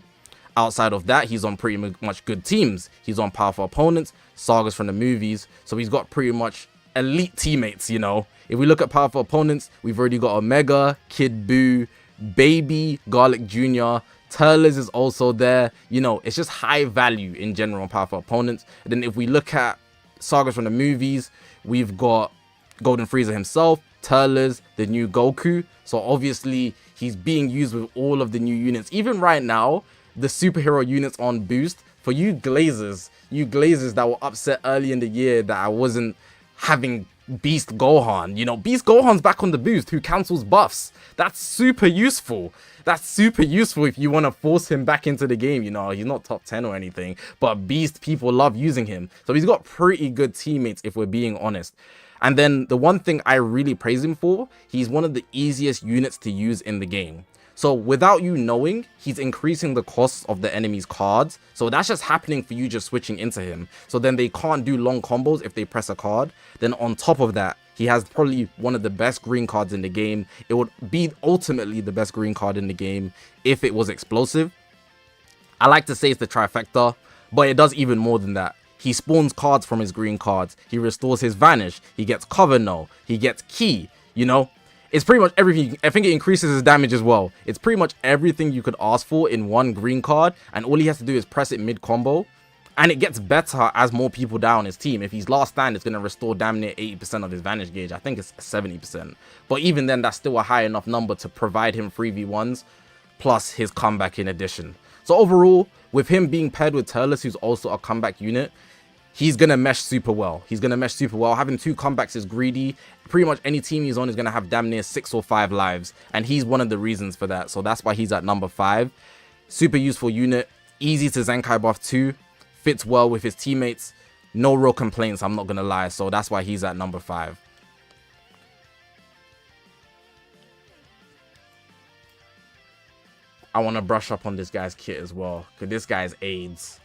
Outside of that, he's on pretty much good teams. He's on powerful opponents, sagas from the movies, so he's got pretty much elite teammates, you know. If we look at powerful opponents, we've already got Omega, Kid Buu, Baby, Garlic Jr., TURLES is also there. You know, it's just high value in general on powerful opponents. And then if we look at sagas from the movies, we've got Golden Frieza himself, TURLES, the new Goku. So obviously he's being used with all of the new units. Even right now, the superhero units on boost For you glazers that were upset early in the year that I wasn't having Beast Gohan. You know, Beast Gohan's back on the boost who cancels buffs. That's super useful. That's super useful if you want to force him back into the game. You know, he's not top 10 or anything, but Beast people love using him. So he's got pretty good teammates if we're being honest. And then the one thing I really praise him for, he's one of the easiest units to use in the game. So without you knowing, he's increasing the costs of the enemy's cards. So that's just happening for you just switching into him. So then they can't do long combos if they press a card. Then on top of that, he has probably one of the best green cards in the game. It would be ultimately the best green card in the game if it was explosive. I like to say it's the trifecta, but it does even more than that. He spawns cards from his green cards. He restores his vanish. He gets cover no. He gets key, you know. It's pretty much everything. I think it increases his damage as well. It's pretty much everything you could ask for in one green card. And all he has to do is press it mid-combo. And it gets better as more people die on his team. If he's last stand, it's going to restore damn near 80% of his vanish gauge. I think it's 70%. But even then, that's still a high enough number to provide him 3v1s. Plus his comeback in addition. So overall, with him being paired with TURLES, who's also a comeback unit, he's going to mesh super well. He's going to mesh super well. Having 2 comebacks is greedy. Pretty much any team he's on is going to have damn near 6 or 5 lives. And he's one of the reasons for that. So that's why he's at number 5. Super useful unit. Easy to Zenkai buff too. Fits well with his teammates. No real complaints, I'm not going to lie. So that's why he's at number 5. I want to brush up on this guy's kit as well. Because this guy's AIDS.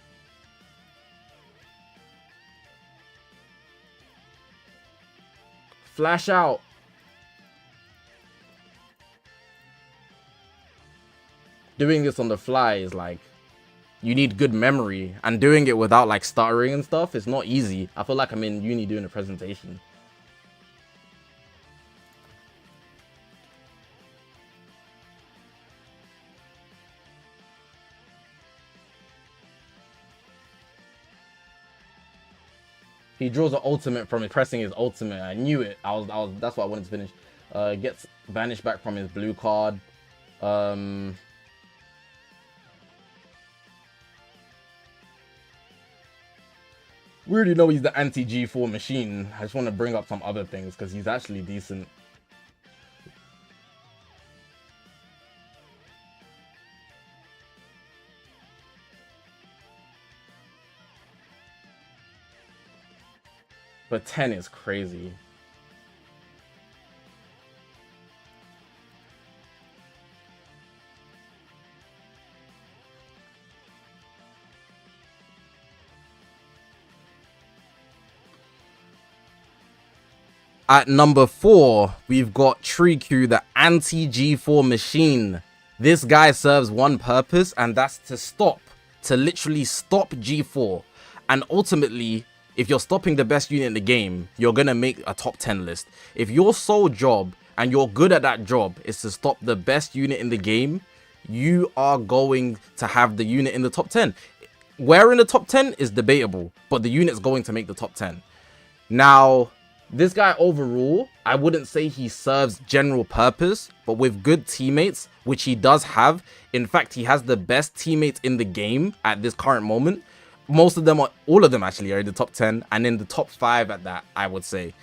Flash out. Doing this on the fly is like, you need good memory, and doing it without like stuttering and stuff is not easy. I feel like I'm in uni doing a presentation. He draws an ultimate from pressing his ultimate. I knew it. That's what I wanted to finish. Gets vanished back from his blue card. We already know he's the anti-G4 machine. I just want to bring up some other things because he's actually decent. But 10 is crazy. At number 4, we've got Triku, the anti-G4 machine. This guy serves one purpose, and that's to literally stop G4. And ultimately, if you're stopping the best unit in the game, you're going to make a top 10 list. If your sole job, and you're good at that job, is to stop the best unit in the game, you are going to have the unit in the top 10. Where in the top 10 is debatable, but the unit's going to make the top 10. Now, this guy overall, I wouldn't say he serves general purpose, but with good teammates, which he does have. In fact, he has the best teammates in the game at this current moment. Most of them, all of them actually, are in the top 10, and in the top 5 at that, I would say.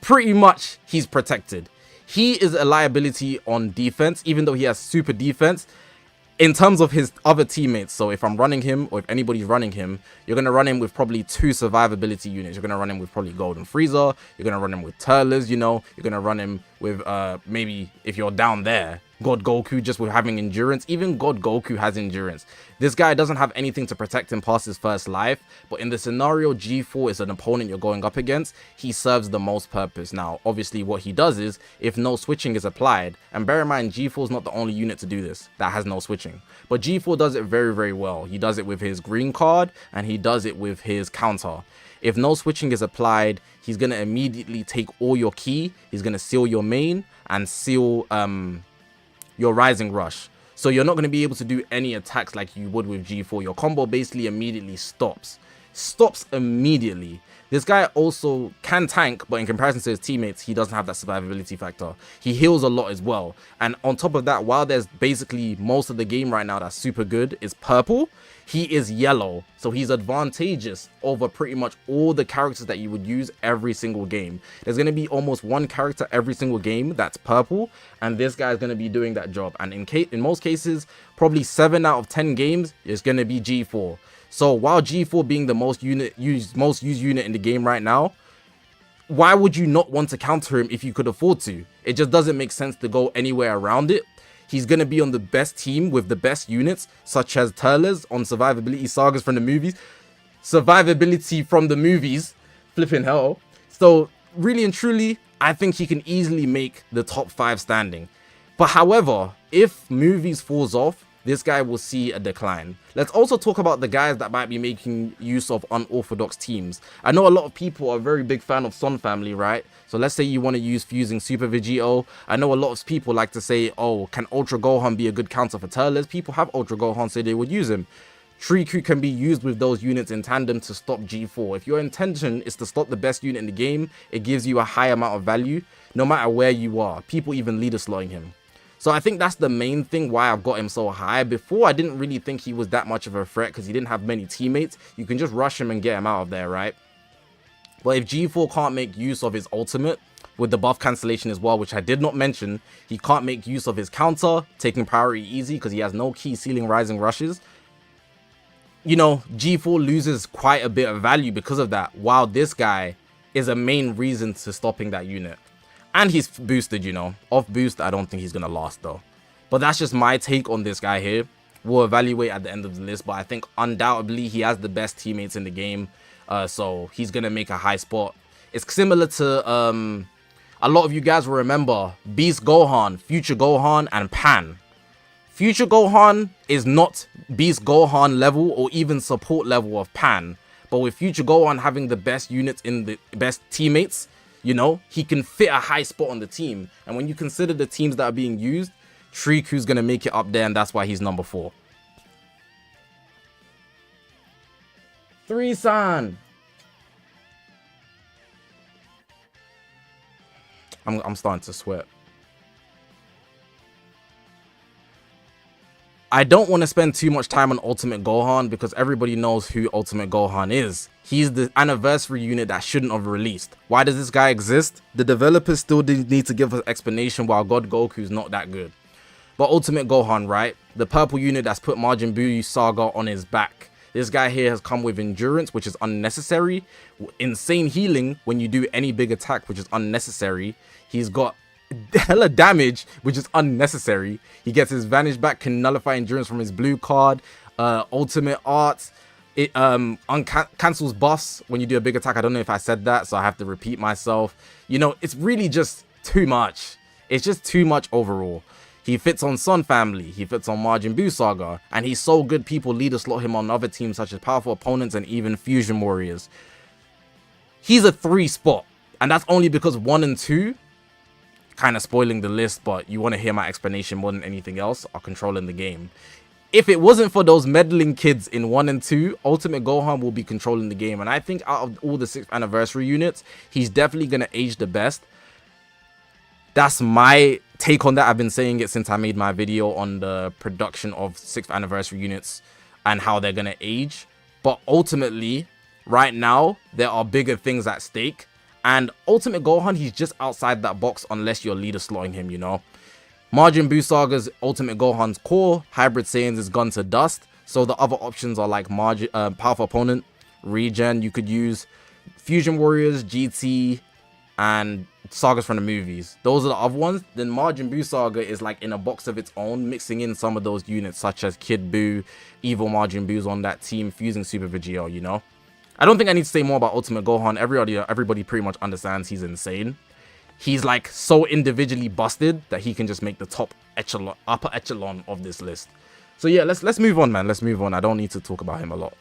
Pretty much, he's protected. He is a liability on defense, even though he has super defense. In terms of his other teammates, so if I'm running him, or if anybody's running him, you're going to run him with probably 2 survivability units. You're going to run him with probably Golden Freezer. You're going to run him with TURLES, you know. You're going to run him with, maybe, if you're down there, God Goku just with having endurance. Even God Goku has endurance. This guy doesn't have anything to protect him past his first life, but in the scenario G4 is an opponent you're going up against, he serves the most purpose. Now, obviously what he does is, if no switching is applied, and bear in mind G4 is not the only unit to do this that has no switching, but G4 does it very, very well. He does it with his green card, and he does it with his counter. If no switching is applied, he's going to immediately take all your ki, he's going to seal your main, and seal your rising rush. So you're not going to be able to do any attacks like you would with G4. Your combo basically immediately stops. stops immediately. This guy also can tank, but in comparison to his teammates, he doesn't have that survivability factor. He heals a lot as well. And on top of that, while there's basically most of the game right now that's super good is purple, he is yellow. So he's advantageous over pretty much all the characters that you would use every single game. There's going to be almost one character every single game that's purple, and this guy is going to be doing that job. And in most cases, probably 7 out of 10 games is going to be G4. So while G4 being the most used unit in the game right now, why would you not want to counter him if you could afford to? It just doesn't make sense to go anywhere around it. He's going to be on the best team with the best units, such as TURLES on survivability sagas from the movies. Survivability from the movies. Flipping hell. So really and truly, I think he can easily make the top 5 standing. But however, if movies falls off, this guy will see a decline. Let's also talk about the guys that might be making use of unorthodox teams. I know a lot of people are a very big fan of Son Family, right? So let's say you want to use fusing Super Vegito. I know a lot of people like to say, oh, can Ultra Gohan be a good counter for TURLES? People have Ultra Gohan, so they would use him. Triku can be used with those units in tandem to stop G4. If your intention is to stop the best unit in the game, it gives you a high amount of value, no matter where you are. People even leader slotting him. So I think that's the main thing why I've got him so high. Before, I didn't really think he was that much of a threat because he didn't have many teammates. You can just rush him and get him out of there, right? But if G4 can't make use of his ultimate with the buff cancellation as well, which I did not mention, he can't make use of his counter, taking priority easy because he has no key ceiling rising rushes. You know, G4 loses quite a bit of value because of that, while this guy is a main reason to stopping that unit. And he's boosted, you know. Off boost, I don't think he's going to last, though. But that's just my take on this guy here. We'll evaluate at the end of the list. But I think undoubtedly he has the best teammates in the game. So he's going to make a high spot. It's similar to... a lot of you guys will remember Beast Gohan, Future Gohan, and Pan. Future Gohan is not Beast Gohan level or even support level of Pan. But with Future Gohan having the best units in the best teammates... You know, he can fit a high spot on the team. And when you consider the teams that are being used, Triku's going to make it up there, and that's why he's number 4. 3-san. I'm starting to sweat. I don't want to spend too much time on Ultimate Gohan because everybody knows who Ultimate Gohan is. He's the anniversary unit that shouldn't have released. Why does this guy exist? The developers still need to give us explanation while God Goku's not that good. But Ultimate Gohan, right? The purple unit that's put Majin Buu Saga on his back. This guy here has come with endurance, which is unnecessary. Insane healing when you do any big attack, which is unnecessary. He's got hella damage, which is unnecessary. He gets his vanish back, can nullify endurance from his blue card. Ultimate arts, it cancels buffs when you do a big attack. I don't know if I said that, so I have to repeat myself. You know, it's really just too much. It's just too much overall. He fits on Son Family, he fits on Majin Buu Saga, and he's so good people leader slot him on other teams such as powerful opponents and even fusion warriors. He's a 3 spot, and that's only because 1 and 2 kind of spoiling the list, but you want to hear my explanation more than anything else, are controlling the game. If it wasn't for those meddling kids in 1 and 2, Ultimate Gohan will be controlling the game. And I think out of all the 6th anniversary units, he's definitely going to age the best. That's my take on that. I've been saying it since I made my video on the production of 6th anniversary units and how they're going to age. But ultimately, right now, there are bigger things at stake. And Ultimate Gohan, he's just outside that box unless you're leader slotting him, you know. Majin Buu Saga's Ultimate Gohan's core, Hybrid Saiyans is gone to dust. So the other options are like Powerful Opponent, Regen, you could use Fusion Warriors, GT, and sagas from the movies. Those are the other ones. Then Majin Buu Saga is like in a box of its own, mixing in some of those units such as Kid Buu, Evil Majin Buu's on that team, fusing Super Vegito, you know. I don't think I need to say more about Ultimate Gohan. Everybody pretty much understands he's insane. He's like so individually busted that he can just make the top echelon, upper echelon of this list. So yeah, let's move on, man. Let's move on. I don't need to talk about him a lot.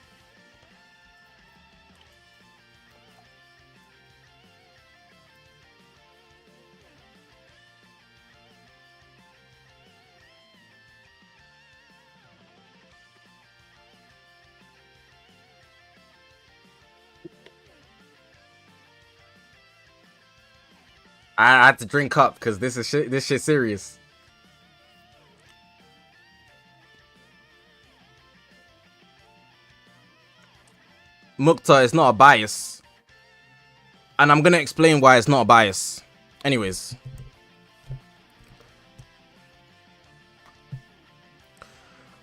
I had to drink up because this shit serious. Mukta is not a bias. And I'm gonna explain why it's not a bias. Anyways.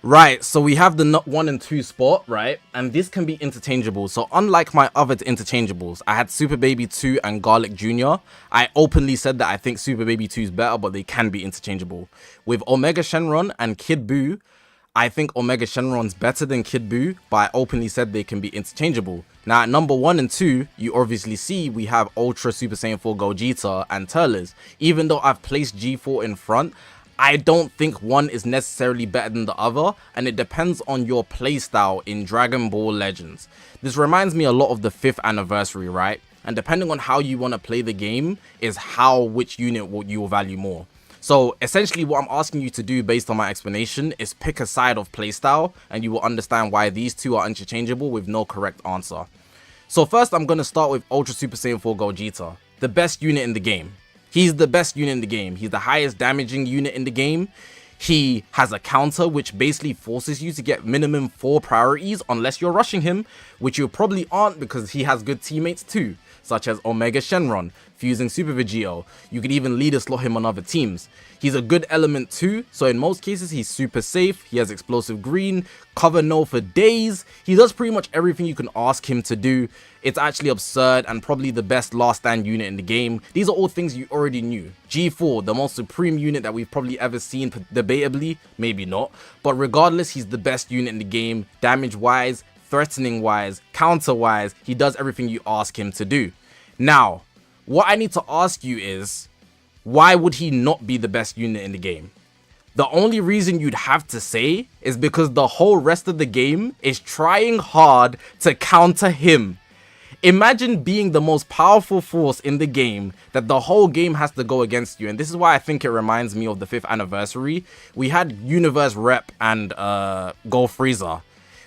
Right, so we have the 1 and 2 spot, right? And this can be interchangeable. So unlike my other interchangeables, I had Super Baby 2 and Garlic Jr. I openly said that I think Super Baby 2 is better, but they can be interchangeable. With Omega Shenron and Kid Buu, I think Omega Shenron's better than Kid Buu, but I openly said they can be interchangeable. Now at number 1 and 2, you obviously see we have Ultra Super Saiyan 4 Gogeta and TURLES. Even though I've placed G4 in front, I don't think one is necessarily better than the other, and it depends on your playstyle in Dragon Ball Legends. This reminds me a lot of the 5th anniversary, right? And depending on how you want to play the game is which unit you will value more. So essentially what I'm asking you to do based on my explanation is pick a side of playstyle, and you will understand why these two are interchangeable with no correct answer. So first I'm going to start with Ultra Super Saiyan 4 Gogeta, the best unit in the game. He's the best unit in the game. He's the highest damaging unit in the game. He has a counter which basically forces you to get minimum 4 priorities unless you're rushing him, which you probably aren't because he has good teammates too, such as Omega Shenron, fusing Super Vegito. You could even leader slot him on other teams. He's a good element too, so in most cases he's super safe. He has explosive green, cover no for days. He does pretty much everything you can ask him to do. It's actually absurd and probably the best last stand unit in the game. These are all things you already knew. G4, the most supreme unit that we've probably ever seen, debatably, maybe not. But regardless, he's the best unit in the game, damage wise, threatening wise, counter wise. He does everything you ask him to do. Now, what I need to ask you is, why would he not be the best unit in the game? The only reason you'd have to say is because the whole rest of the game is trying hard to counter him. Imagine being the most powerful force in the game that the whole game has to go against you. And this is why I think it reminds me of the 5th anniversary. We had Universe Rep and Gold Frieza.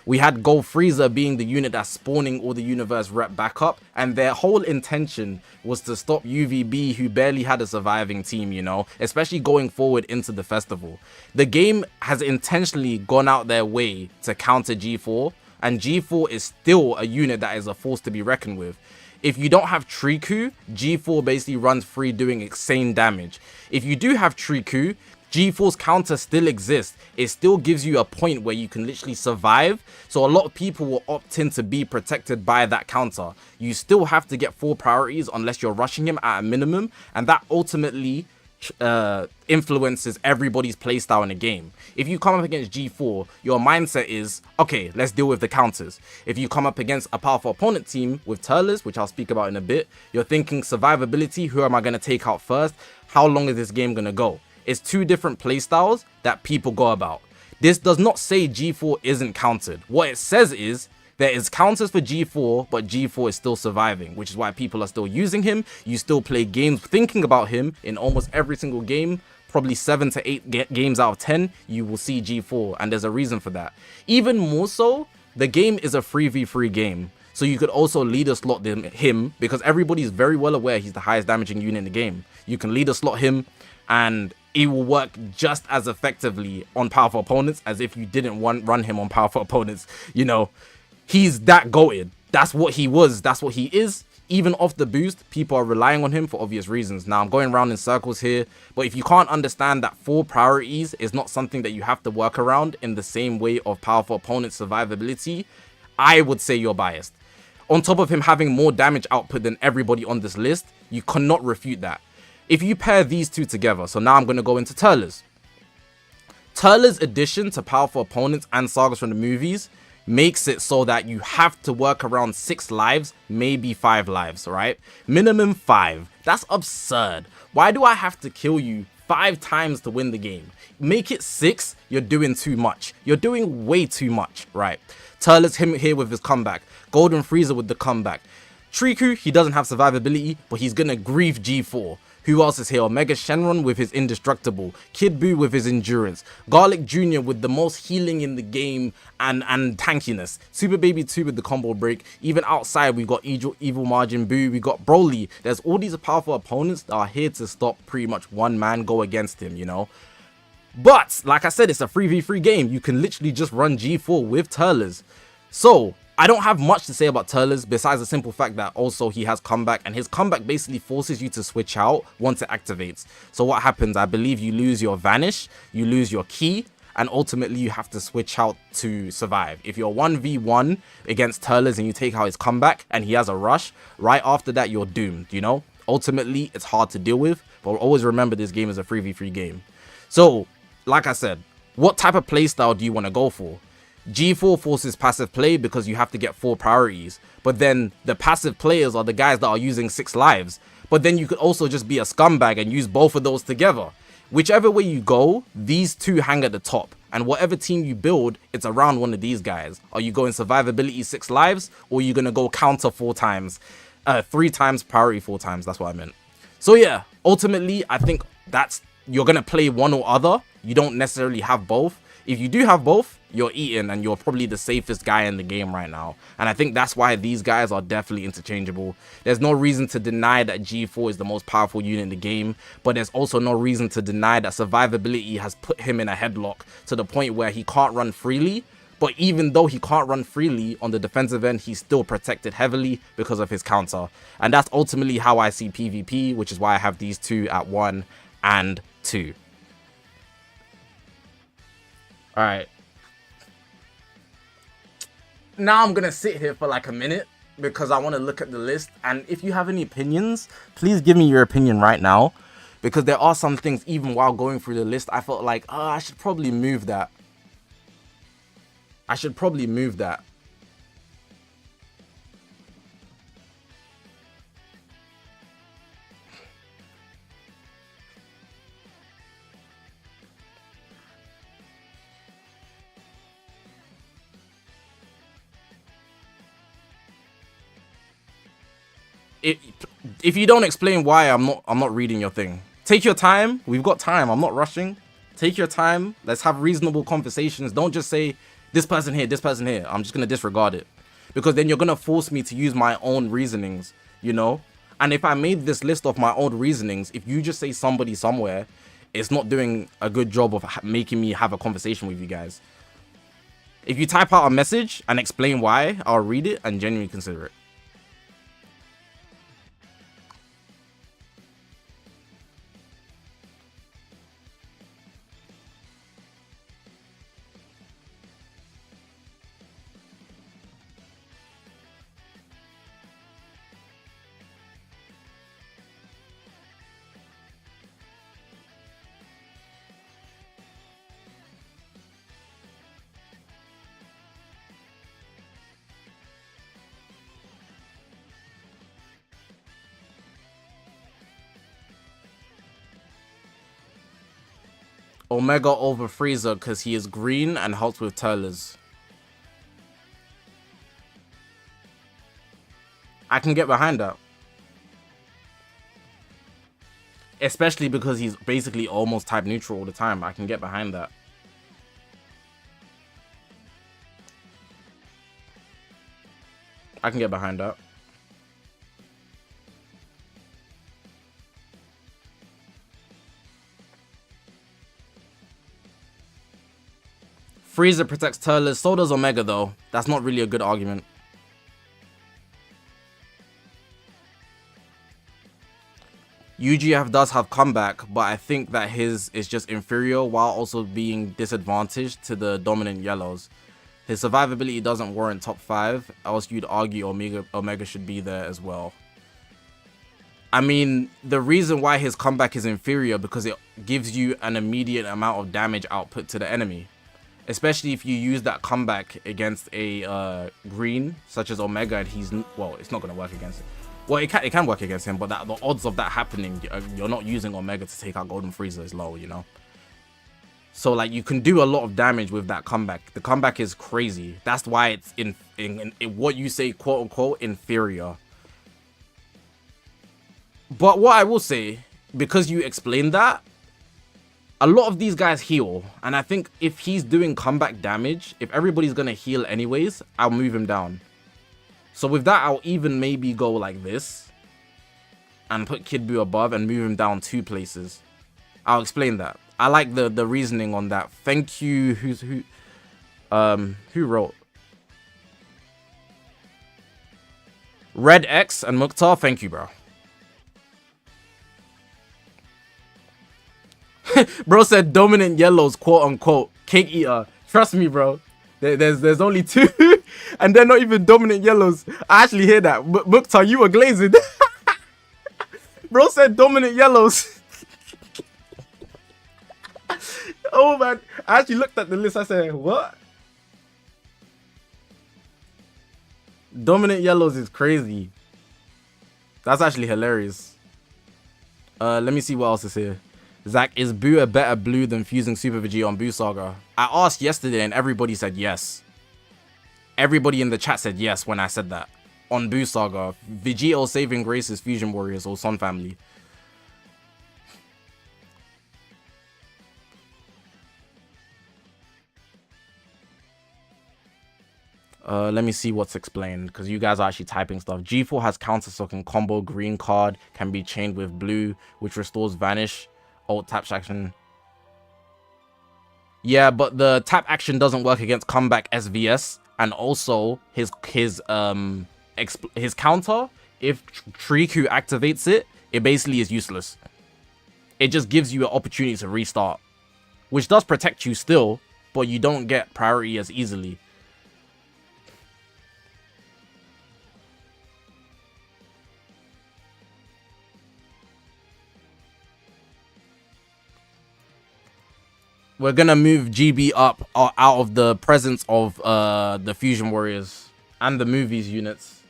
We had Gold Frieza being the unit that's spawning all the Universe Rep back up, and their whole intention was to stop UVB, who barely had a surviving team, you know, especially going forward into the festival. The game has intentionally gone out their way to counter G4, and G4 is still a unit that is a force to be reckoned with. If you don't have Triku, G4 basically runs free doing insane damage. If you do have Triku, G4's counter still exists. It still gives you a point where you can literally survive. So a lot of people will opt in to be protected by that counter. You still have to get 4 priorities unless you're rushing him at a minimum. And that ultimately influences everybody's playstyle in the game. If you come up against G4, your mindset is, okay, let's deal with the counters. If you come up against a powerful opponent team with TURLES, which I'll speak about in a bit, you're thinking survivability, who am I going to take out first? How long is this game going to go? It's 2 different playstyles that people go about. This does not say G4 isn't countered. What it says is there is counters for G4, but G4 is still surviving, which is why people are still using him. You still play games thinking about him in almost every single game. Probably 7 to 8 games out of 10, you will see G4, and there's a reason for that. Even more so, the game is a 3v3 game. So you could also leader slot him, because everybody's very well aware he's the highest damaging unit in the game. You can leader slot him, and it will work just as effectively on powerful opponents as if you didn't run him on powerful opponents. You know, he's that goated. That's what he was. That's what he is. Even off the boost, people are relying on him for obvious reasons. Now, I'm going around in circles here, but if you can't understand that 4 priorities is not something that you have to work around in the same way of powerful opponent survivability, I would say you're biased. On top of him having more damage output than everybody on this list, you cannot refute that. If you pair these two together, so now I'm going to go into TURLES. TURLES' addition to powerful opponents and sagas from the movies makes it so that you have to work around 6 lives, maybe 5 lives, right? Minimum 5. That's absurd. Why do I have to kill you 5 times to win the game? Make it 6, you're doing too much. You're doing way too much, right? TURLES him here with his comeback. Golden Frieza with the comeback. Triku, he doesn't have survivability, but he's gonna grief G4, Who else is here? Omega Shenron with his indestructible, Kid Buu with his endurance, Garlic Jr. with the most healing in the game and tankiness, Super Baby 2 with the combo break. Even outside we got Evil Margin Buu, we got Broly. There's all these powerful opponents that are here to stop pretty much one man go against him, you know. But like I said, it's a 3v3 game. You can literally just run G4 with TURLES. So I don't have much to say about TURLES besides the simple fact that also he has comeback, and his comeback basically forces you to switch out once it activates. So what happens? I believe you lose your vanish, you lose your key, and ultimately you have to switch out to survive. If you're 1v1 against TURLES and you take out his comeback and he has a rush, right after that you're doomed, you know? Ultimately it's hard to deal with, but always remember this game is a 3v3 game. So like I said, what type of playstyle do you want to go for? G4 forces passive play because you have to get 4 priorities, but then the passive players are the guys that are using 6 lives. But then you could also just be a scumbag and use both of those together. Whichever way you go, these two hang at the top, and whatever team you build, it's around one of these guys. Are you going survivability 6 lives, or are you gonna go counter 4 times, 3 times priority 4 times? That's what I meant. So yeah, ultimately I think that's, you're gonna play one or other. You don't necessarily have both. If you do have both, you're eating and you're probably the safest guy in the game right now. And I think that's why these guys are definitely interchangeable. There's no reason to deny that G4 is the most powerful unit in the game, but there's also no reason to deny that survivability has put him in a headlock to the point where he can't run freely. But even though he can't run freely on the defensive end, he's still protected heavily because of his counter. And that's ultimately how I see PvP, which is why I have these two at 1 and 2. Alright. Now I'm gonna sit here for like a minute because I want to look at the list, and if you have any opinions, please give me your opinion right now, because there are some things even while going through the list I felt like, oh, I should probably move that. I should probably move that. If you don't explain why, I'm not reading your thing. Take your time. We've got time. I'm not rushing. Take your time. Let's have reasonable conversations. Don't just say this person here, this person here. I'm just gonna disregard it, because then you're gonna force me to use my own reasonings, you know. And if I made this list of my own reasonings, if you just say somebody somewhere, it's not doing a good job of making me have a conversation with you guys. If you type out a message and explain why, I'll read it and genuinely consider it. Omega over Frieza because he is green and helps with TURLES. I can get behind that. Especially because he's basically almost type neutral all the time. I can get behind that. I can get behind that. Frieza protects TURLES, so does Omega though. That's not really a good argument. UGF does have comeback, but I think that his is just inferior while also being disadvantaged to the dominant yellows. His survivability doesn't warrant top 5, else you'd argue Omega should be there as well. I mean, the reason why his comeback is inferior because it gives you an immediate amount of damage output to the enemy. Especially if you use that comeback against a green, such as Omega, and he's, well, it's not going to work against it. Well, it can work against him, but the odds of that happening, you're not using Omega to take out Golden Frieza is low, you know? So, like, you can do a lot of damage with that comeback. The comeback is crazy. That's why it's in what you say, quote-unquote, inferior. But what I will say because you explained that, a lot of these guys heal. And I think if he's doing comeback damage, if everybody's going to heal anyways, I'll move him down. So with that, I'll even maybe go like this and put Kid Buu above and move him down 2 places. I'll explain that. I like the reasoning on that. Thank you. Who wrote? Red X and Mukhtar, thank you, bro. Bro said dominant yellows, quote unquote, cake eater. Trust me, bro. There's only 2, and they're not even dominant yellows. I actually hear that. Mukhtar, you were glazing. Bro said dominant yellows. Oh man, I actually looked at the list. I said, what? Dominant yellows is crazy. That's actually hilarious. Let me see what else is here. Zach, is Buu a better blue than fusing Super Vegeta on Buu Saga? I asked yesterday and everybody said yes. Everybody in the chat said yes when I said that. On Buu Saga, Vegeta or Saving Grace is Fusion Warriors or Sun Family. Let me see what's explained, because you guys are actually typing stuff. G4 has counter, so can combo. Green card can be chained with blue, which restores vanish. Alt tap action. Yeah, but the tap action doesn't work against comeback SVS, and also his counter. If Triku activates it, it basically is useless. It just gives you an opportunity to restart, which does protect you still, but you don't get priority as easily. We're gonna move GB up out of the presence of the Fusion Warriors and the movies units.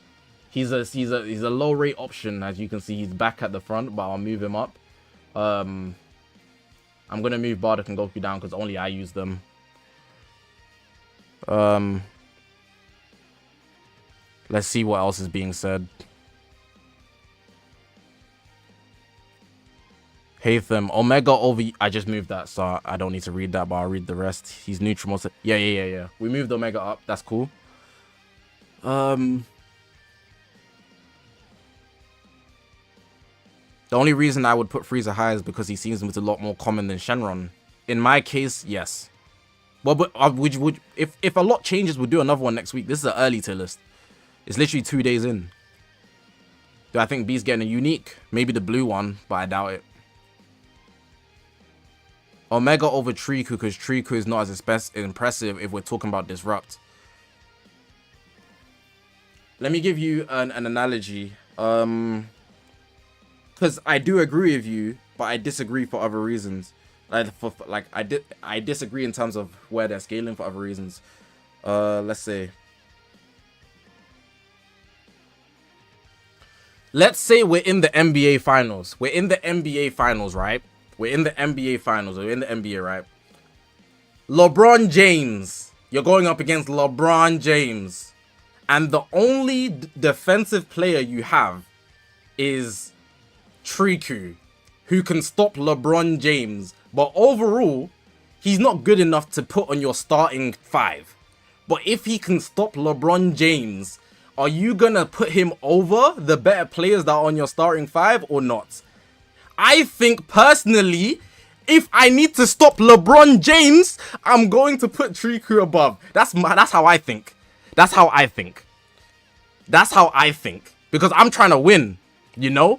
He's a low rate option, as you can see. He's back at the front, but I'll move him up. I'm gonna move Bardock and Goku down because only I use them. Let's see what else is being said. Hatham, Omega over... I just moved that, so I don't need to read that, but I'll read the rest. He's neutral. Yeah. We moved Omega up. That's cool. The only reason I would put Frieza high is because he seems with a lot more common than Shenron. In my case, yes. Well, but if a lot changes, we'll do another one next week. This is an early tier list. It's literally 2 days in. Do I think B's getting a unique? Maybe the blue one, but I doubt it. Omega over Triku, because Triku is not as impressive if we're talking about Disrupt. Let me give you an analogy. Because I do agree with you, but I disagree for other reasons. I disagree in terms of where they're scaling for other reasons. Let's say we're in the NBA finals. We're in the NBA finals, right? We're in the NBA finals. We're in the NBA, right? LeBron James. You're going up against LeBron James. And the only defensive player you have is Triku, who can stop LeBron James. But overall, he's not good enough to put on your starting 5. But if he can stop LeBron James, are you gonna put him over the better players that are on your starting 5 or not? I think personally, if I need to stop LeBron James, I'm going to put Triku above. That's how I think. That's how I think. That's how I think. Because I'm trying to win, you know?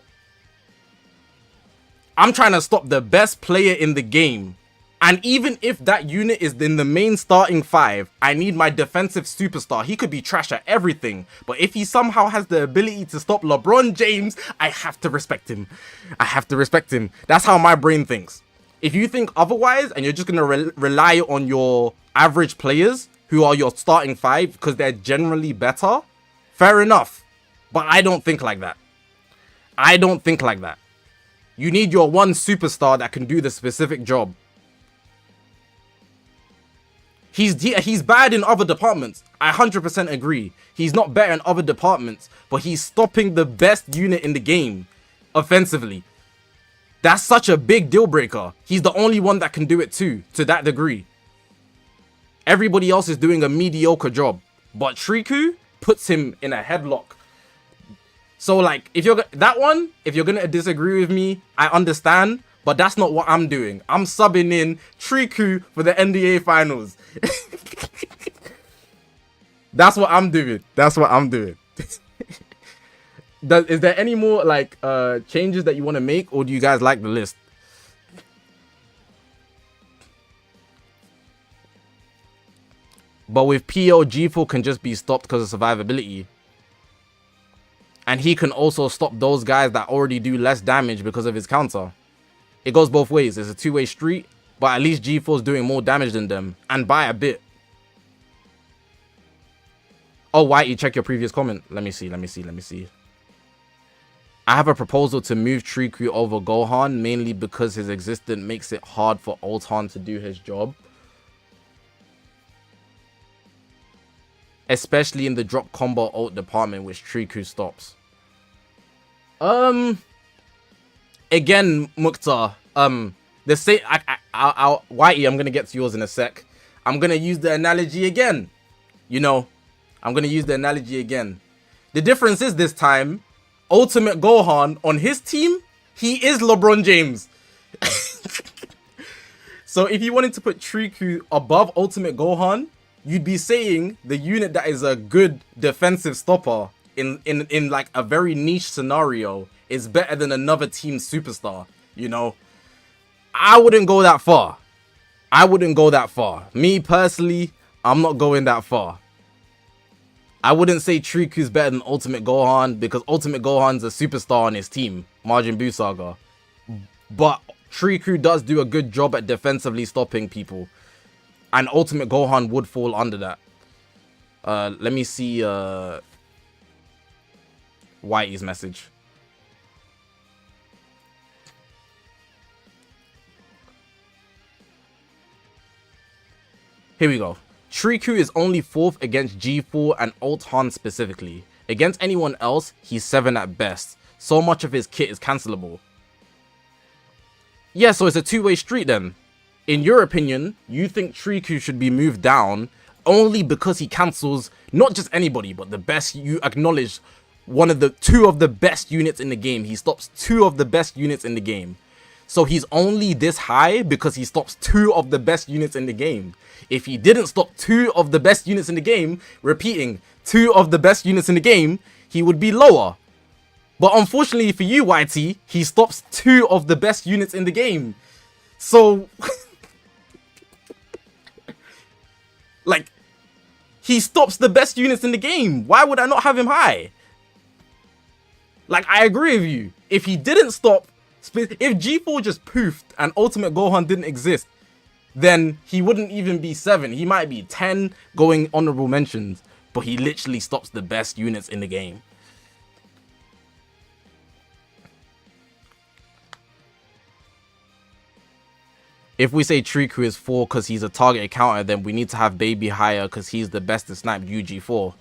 I'm trying to stop the best player in the game. And even if that unit is in the main starting 5, I need my defensive superstar. He could be trash at everything. But if he somehow has the ability to stop LeBron James, I have to respect him. I have to respect him. That's how my brain thinks. If you think otherwise, and you're just going to rely on your average players, who are your starting 5, because they're generally better, fair enough. But I don't think like that. I don't think like that. You need your one superstar that can do the specific job. He's bad in other departments. I 100% agree. He's not better in other departments, but he's stopping the best unit in the game offensively. That's such a big deal breaker. He's the only one that can do it too, to that degree. Everybody else is doing a mediocre job, but Triku puts him in a headlock. So like, if you're gonna disagree with me, I understand, but that's not what I'm doing. I'm subbing in Triku for the NDA finals. That's what I'm doing. That's what I'm doing. Is there any more like changes that you want to make, or do you guys like the list? But with PO, G4 can just be stopped because of survivability. And he can also stop those guys that already do less damage because of his counter. It goes both ways. It's a two-way street, but at least G4's doing more damage than them, and by a bit. Oh, Whitey, check your previous comment. Let me see. I have a proposal to move Triku over Gohan, mainly because his existence makes it hard for Ultan to do his job. Especially in the drop combo ult department, which Triku stops. Again, Mukhtar, the same, Whitey, I'm gonna get to yours in a sec. I'm gonna use the analogy again. You know, I'm gonna use the analogy again. The difference is this time, Ultimate Gohan on his team, he is LeBron James. So if you wanted to put Triku above Ultimate Gohan, you'd be saying the unit that is a good defensive stopper in like a very niche scenario is better than another team's superstar, you know? I wouldn't go that far. Me personally, I'm not going that far. I wouldn't say Triku's better than Ultimate Gohan because Ultimate Gohan's a superstar on his team, Majin Buu Saga. But Triku does do a good job at defensively stopping people. And Ultimate Gohan would fall under that. Let me see Whitey's message. Here we go. Triku is only 4th against G4 and Ult Han specifically. Against anyone else, he's 7 at best. So much of his kit is cancelable. Yeah, so it's a two-way street then. In your opinion, you think Triku should be moved down only because he cancels not just anybody, but the best. You acknowledge two of the best units in the game. He stops 2 of the best units in the game. So he's only this high because he stops 2 of the best units in the game. If he didn't stop 2 of the best units in the game, repeating 2 of the best units in the game, he would be lower. But unfortunately for you, YT, he stops 2 of the best units in the game. So, like, he stops the best units in the game. Why would I not have him high? Like, I agree with you. If he didn't stop, if G4 just poofed and Ultimate Gohan didn't exist, then he wouldn't even be 7. He might be 10 going honorable mentions, but he literally stops the best units in the game. If we say Triku is 4 because he's a targeted counter, then we need to have Baby higher because he's the best to snipe UG4.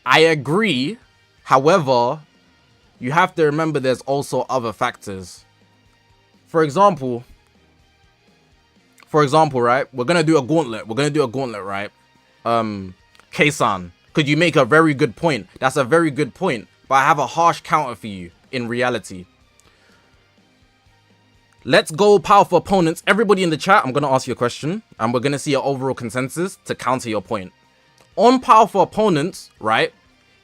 I agree. However, you have to remember there's also other factors. For example, right? We're gonna do a gauntlet. Right? K-san, could you make a very good point? That's a very good point. But I have a harsh counter for you in reality. Let's go powerful opponents. Everybody in the chat, I'm gonna ask you a question, and we're gonna see an overall consensus to counter your point. On powerful opponents, right?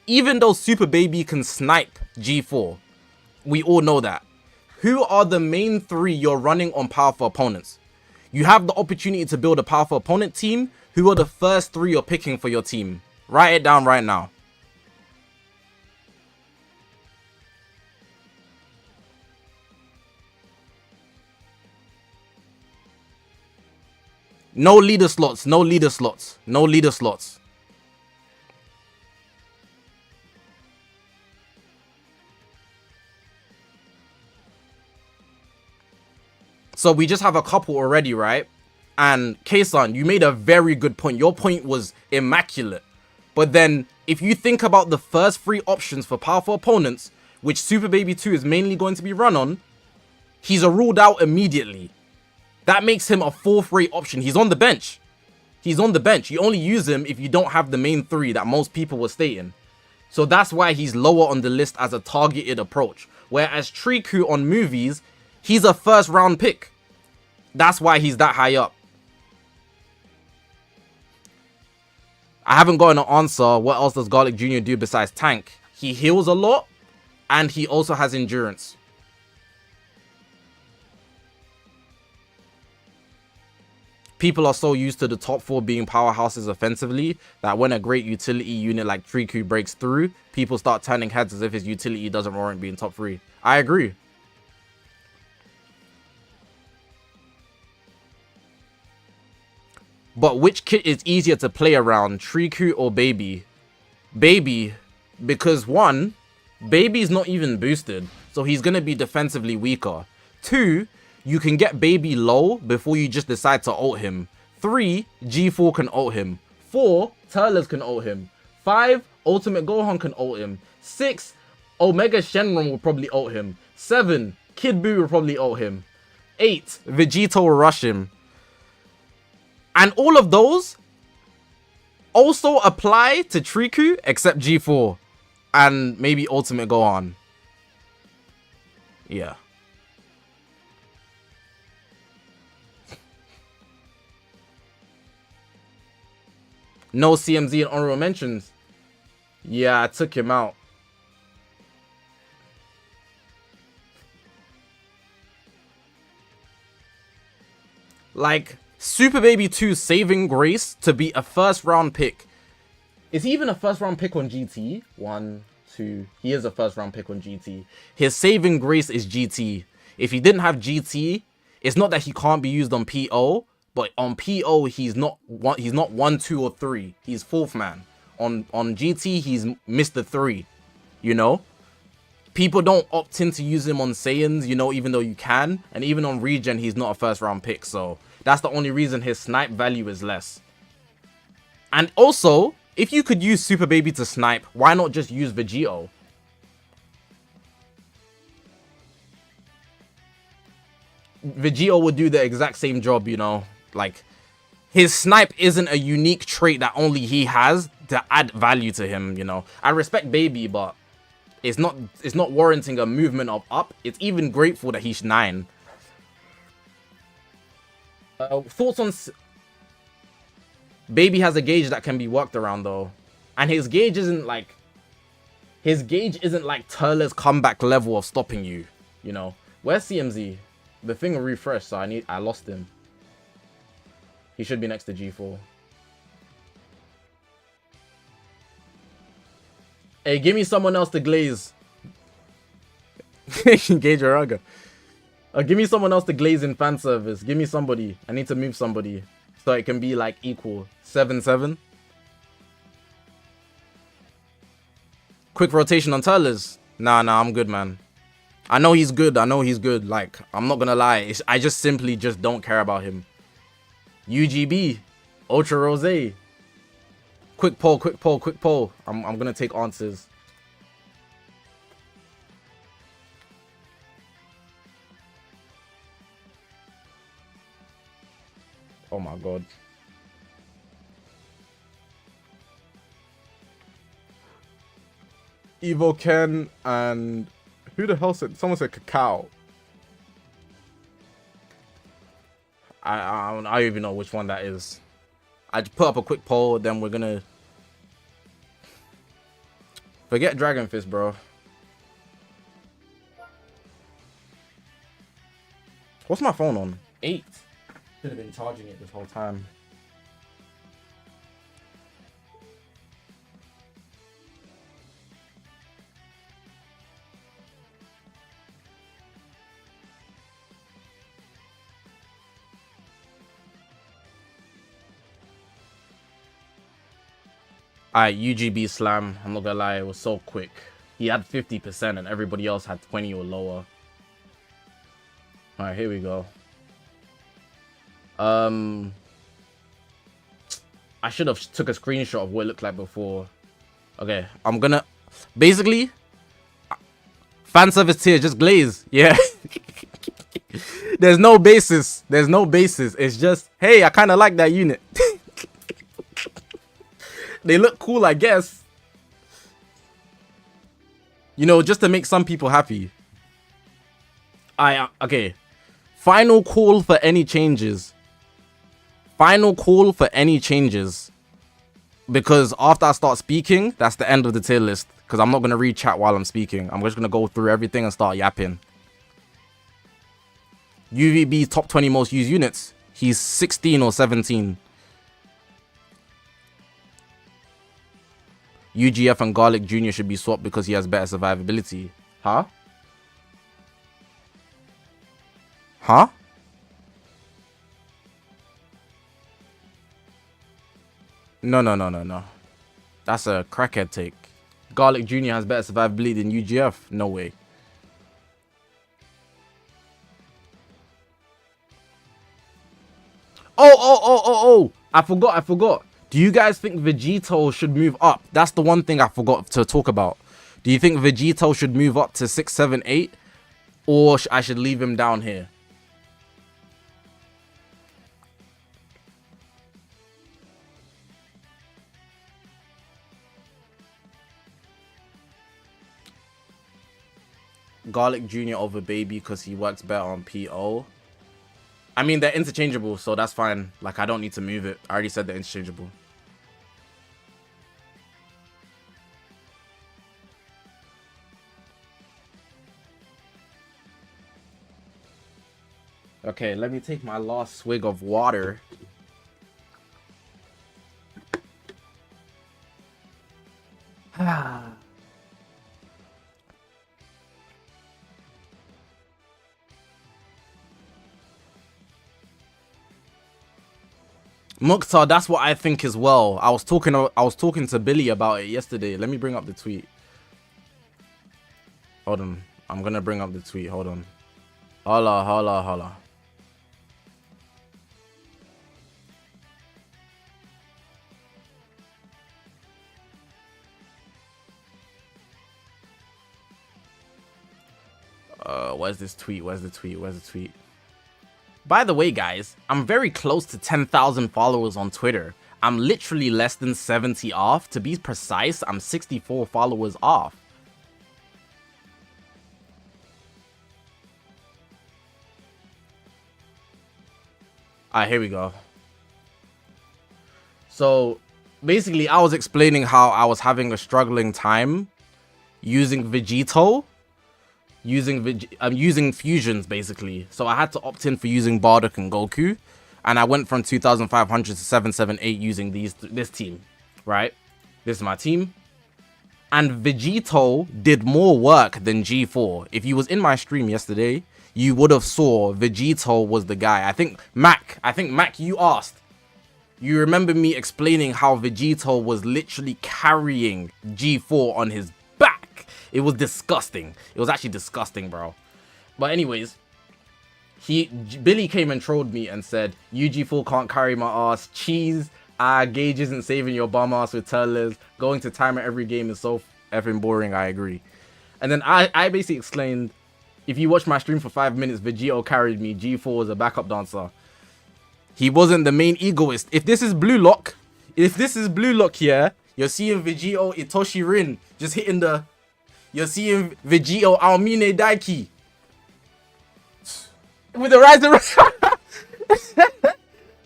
Even though Super Baby can snipe G4, we all know that. Who are the main 3 you're running on powerful opponents? You have the opportunity to build a powerful opponent team. Who are the first 3 you're picking for your team? Write it down right now. No leader slots, no leader slots, no leader slots. So we just have a couple already, right? And Kaysan, you made a very good point. Your point was immaculate. But then, if you think about the first 3 options for powerful opponents, which Super Baby 2 is mainly going to be run on, he's a ruled out immediately. That makes him a 4th-rate option. He's on the bench. He's on the bench. You only use him if you don't have the main 3 that most people were stating. So that's why he's lower on the list as a targeted approach. Whereas Triku on movies, he's a 1st-round pick. That's why he's that high up. I haven't gotten an answer. What else does Garlic Jr. do besides tank? He heals a lot, and he also has endurance. People are so used to the top 4 being powerhouses offensively that when a great utility unit like Triku breaks through, people start turning heads as if his utility doesn't warrant being top 3. I agree. But which kit is easier to play around, Triku or Baby? Baby, because 1, Baby's not even boosted, so he's going to be defensively weaker. 2, you can get Baby low before you just decide to ult him. 3, G4 can ult him. 4, TURLES can ult him. 5, Ultimate Gohan can ult him. 6, Omega Shenron will probably ult him. 7, Kid Buu will probably ult him. 8, Vegeta will rush him. And all of those also apply to Triku except G4 and maybe Ultimate Gohan. Yeah. No CMZ and honorable mentions. Yeah, I took him out. Like, Super Baby 2 saving grace to be a 1st-round pick. Is he even a 1st-round pick on GT? 1, 2. He is a 1st-round pick on GT. His saving grace is GT. If he didn't have GT, it's not that he can't be used on PO, but on PO he's not 1, 2, or 3. He's 4th man. On GT he's Mr. 3. You know? People don't opt in to use him on Saiyans, you know, even though you can. And even on Regen he's not a 1st-round pick, so that's the only reason his snipe value is less. And also, if you could use Super Baby to snipe, why not just use Vegito? Vegito would do the exact same job, you know. Like, his snipe isn't a unique trait that only he has to add value to him, you know. I respect Baby, but it's not warranting a movement of up. It's even grateful that he's 9. Thoughts on... Baby has a gauge that can be worked around, though. And his gauge isn't like... His gauge isn't like TURLES comeback level of stopping you, you know. Where's CMZ? The thing will refresh, so I lost him. He should be next to G4. Hey, give me someone else to glaze. Gauge Araga. Give me someone else to glaze in fan service. Give me somebody. I need to move somebody. So it can be like equal. 7-7. Quick rotation on TURLES. Nah, I'm good, man. I know he's good. Like, I'm not gonna lie. I just simply just don't care about him. UGB. Ultra Rose. Quick poll. I'm gonna take answers. Oh my god. Evo Ken and who the hell said? Someone said Cacao. I don't even know which one that is. I just put up a quick poll, then we're gonna forget Dragon Fist, bro. What's my phone on? 8. Should have been charging it this whole time. Alright, UGB slam. I'm not gonna lie, it was so quick. He had 50% and everybody else had 20 or lower. Alright, here we go. I should have took a screenshot of what it looked like before. Okay, I'm gonna basically fan service tier, just glaze. Yeah. There's no basis. There's no basis. It's just, hey, I kind of like that unit. They look cool, I guess. You know, just to make some people happy. Okay. Final call for any changes. Final call for any changes. Because after I start speaking, that's the end of the tier list. Because I'm not going to read chat while I'm speaking. I'm just going to go through everything and start yapping. UVB top 20 most used units. He's 16 or 17. UGF and Garlic Jr. should be swapped because he has better survivability. Huh? Huh? No. That's a crackhead take. Garlic Jr. has better survivability than UGF. No way. Oh. I forgot. Do you guys think Vegito should move up? That's the one thing I forgot to talk about. Do you think Vegito should move up to 6, 7, 8? Or I should leave him down here? Garlic Jr. over Baby because he works better on PO. I mean, they're interchangeable, so that's fine. Like, I don't need to move it. I already said they're interchangeable. Okay, let me take my last swig of water. Mukhtar, that's what I think as well. I was talking to Billy about it yesterday. Let me bring up the tweet. Hold on. I'm gonna bring up the tweet. Hold on. Holla. Where's this tweet? Where's the tweet? By the way, guys, I'm very close to 10,000 followers on Twitter. I'm literally less than 70 off. To be precise, I'm 64 followers off. Alright, here we go. So, basically, I was explaining how I was having a struggling time using Vegito. Using fusions basically, so I had to opt in for using Bardock and Goku, and I went from 2,500 to 778 using this team, right? This is my team, and Vegito did more work than G4. If you was in my stream yesterday, you would have saw Vegito was the guy. I think Mac, you asked. You remember me explaining how Vegito was literally carrying G4 on his back. It was disgusting. It was actually disgusting, bro. But anyways, Billy came and trolled me and said, UG4 can't carry my ass. Cheese. Gage isn't saving your bum ass with TURLES. Going to timer every game is so effing boring. I agree. And then I basically explained, if you watch my stream for 5 minutes, Vegito carried me. G4 was a backup dancer. He wasn't the main egoist. If this is Blue Lock here, you're seeing Vegito Itoshi Rin just hitting the... You're seeing Vegito Aomine Daiki with the rise of...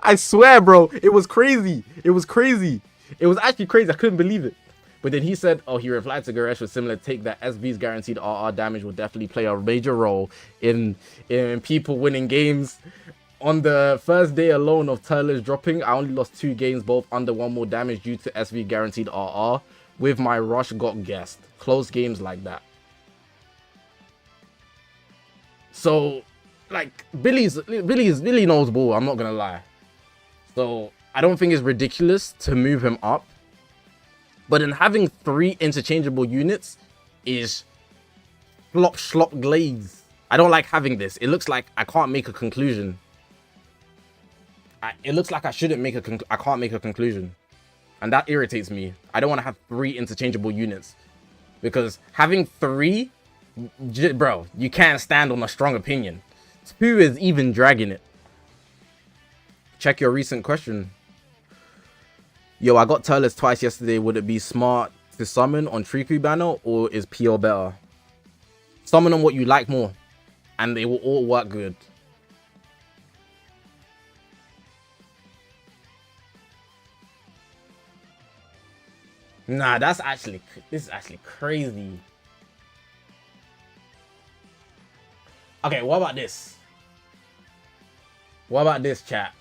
I swear, bro, it was crazy. It was actually crazy. I couldn't believe it. But then he said, oh, he replied to Garesh with similar take that SV's guaranteed RR damage will definitely play a major role in people winning games. On the first day alone of TURLES dropping, I only lost 2 games, both under 1 more damage due to SV guaranteed RR. With my rush got guessed. Close games like that. So, like, Billy knows ball, I'm not gonna lie. So, I don't think it's ridiculous to move him up. But in having 3 interchangeable units is flop schlop glaze. I don't like having this. It looks like I can't make a conclusion. it looks like I shouldn't make I can't make a conclusion. And that irritates me. I don't want to have 3 interchangeable units. Because having 3, bro, you can't stand on a strong opinion. 2 is even dragging it. Check your recent question. Yo, I got TURLES twice yesterday. Would it be smart to summon on Triku banner, or is PO better? Summon on what you like more, and they will all work good. Nah, this is actually crazy. Okay, what about this? What about this, chat?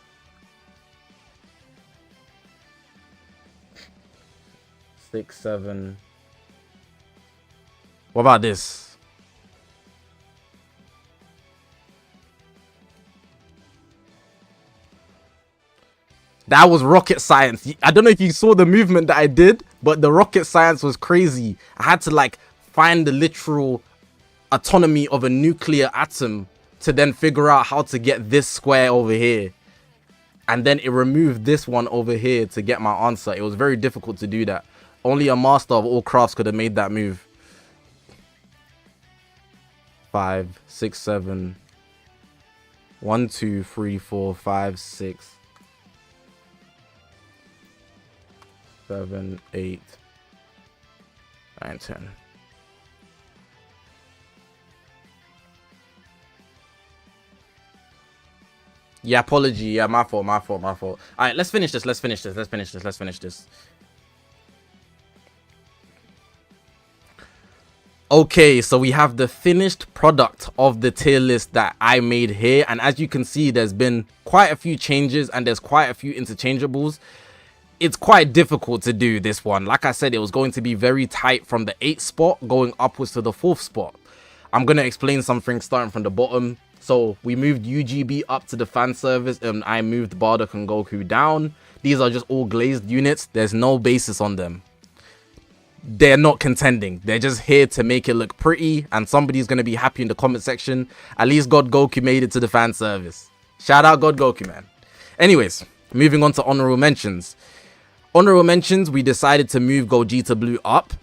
Six, 7. What about this? That was rocket science. I don't know if you saw the movement that I did, but the rocket science was crazy. I had to like find the literal autonomy of a nuclear atom to then figure out how to get this square over here. And then it removed this one over here to get my answer. It was very difficult to do that. Only a master of all crafts could have made that move. 5, 6, 7. 1, 2, 3, 4, 5, 6. 7, 8, 9, 10. Yeah, apology. Yeah, my fault. All right, let's finish this. Let's finish this. Okay, so we have the finished product of the tier list that I made here. And as you can see, there's been quite a few changes and there's quite a few interchangeables. It's quite difficult to do this one. Like I said, it was going to be very tight from the 8th spot going upwards to the 4th spot. I'm going to explain something starting from the bottom. So we moved UGB up to the fan service and I moved Bardock and Goku down. These are just all glazed units. There's no basis on them. They're not contending. They're just here to make it look pretty, and somebody's going to be happy in the comment section. At least God Goku made it to the fan service. Shout out God Goku, man. Anyways, moving on to honorable mentions. Honorable mentions, we decided to move Gogeta Blue up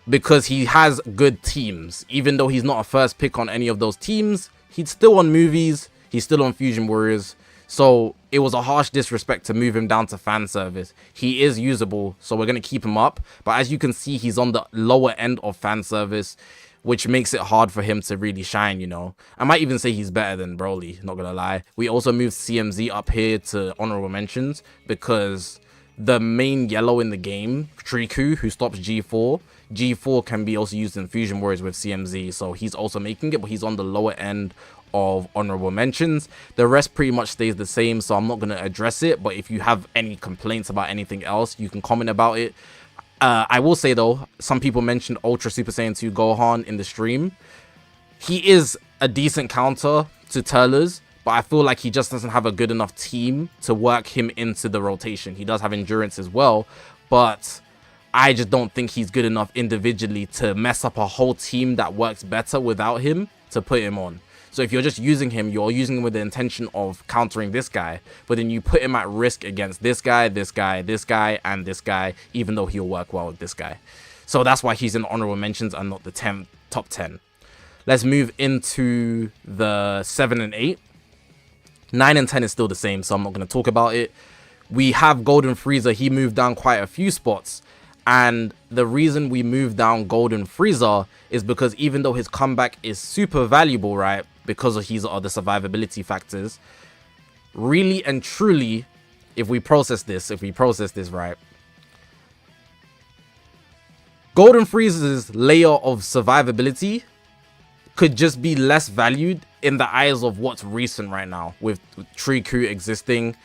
because he has good teams. Even though he's not a first pick on any of those teams, he's still on movies, he's still on Fusion Warriors. So it was a harsh disrespect to move him down to fan service. He is usable, so we're going to keep him up. But as you can see, he's on the lower end of fan service, which makes it hard for him to really shine, you know. I might even say he's better than Broly, not going to lie. We also moved CMZ up here to honorable mentions because the main yellow in the game, Triku, who stops G4 can be also used in Fusion Warriors with CMZ. So he's also making it, but he's on the lower end of honorable mentions. The rest pretty much stays the same, so I'm not going to address it. But if you have any complaints about anything else, you can comment about it. I will say though, some people mentioned Ultra Super Saiyan 2 Gohan in the stream. He is a decent counter to TURLES, but I feel like he just doesn't have a good enough team to work him into the rotation. He does have endurance as well, but I just don't think he's good enough individually to mess up a whole team that works better without him to put him on. So if you're just using him, you're using him with the intention of countering this guy, but then you put him at risk against this guy, this guy, this guy, and this guy, even though he'll work well with this guy. So that's why he's in honorable mentions and not the top 10. Let's move into the 7 and 8. 9 and 10 is still the same, so I'm not going to talk about it. We have Golden Frieza. He moved down quite a few spots. And the reason we moved down Golden Frieza is because even though his comeback is super valuable, right, because of his other survivability factors, really and truly, if we process this right, Golden Frieza's layer of survivability could just be less valued in the eyes of what's recent right now with Triku existing.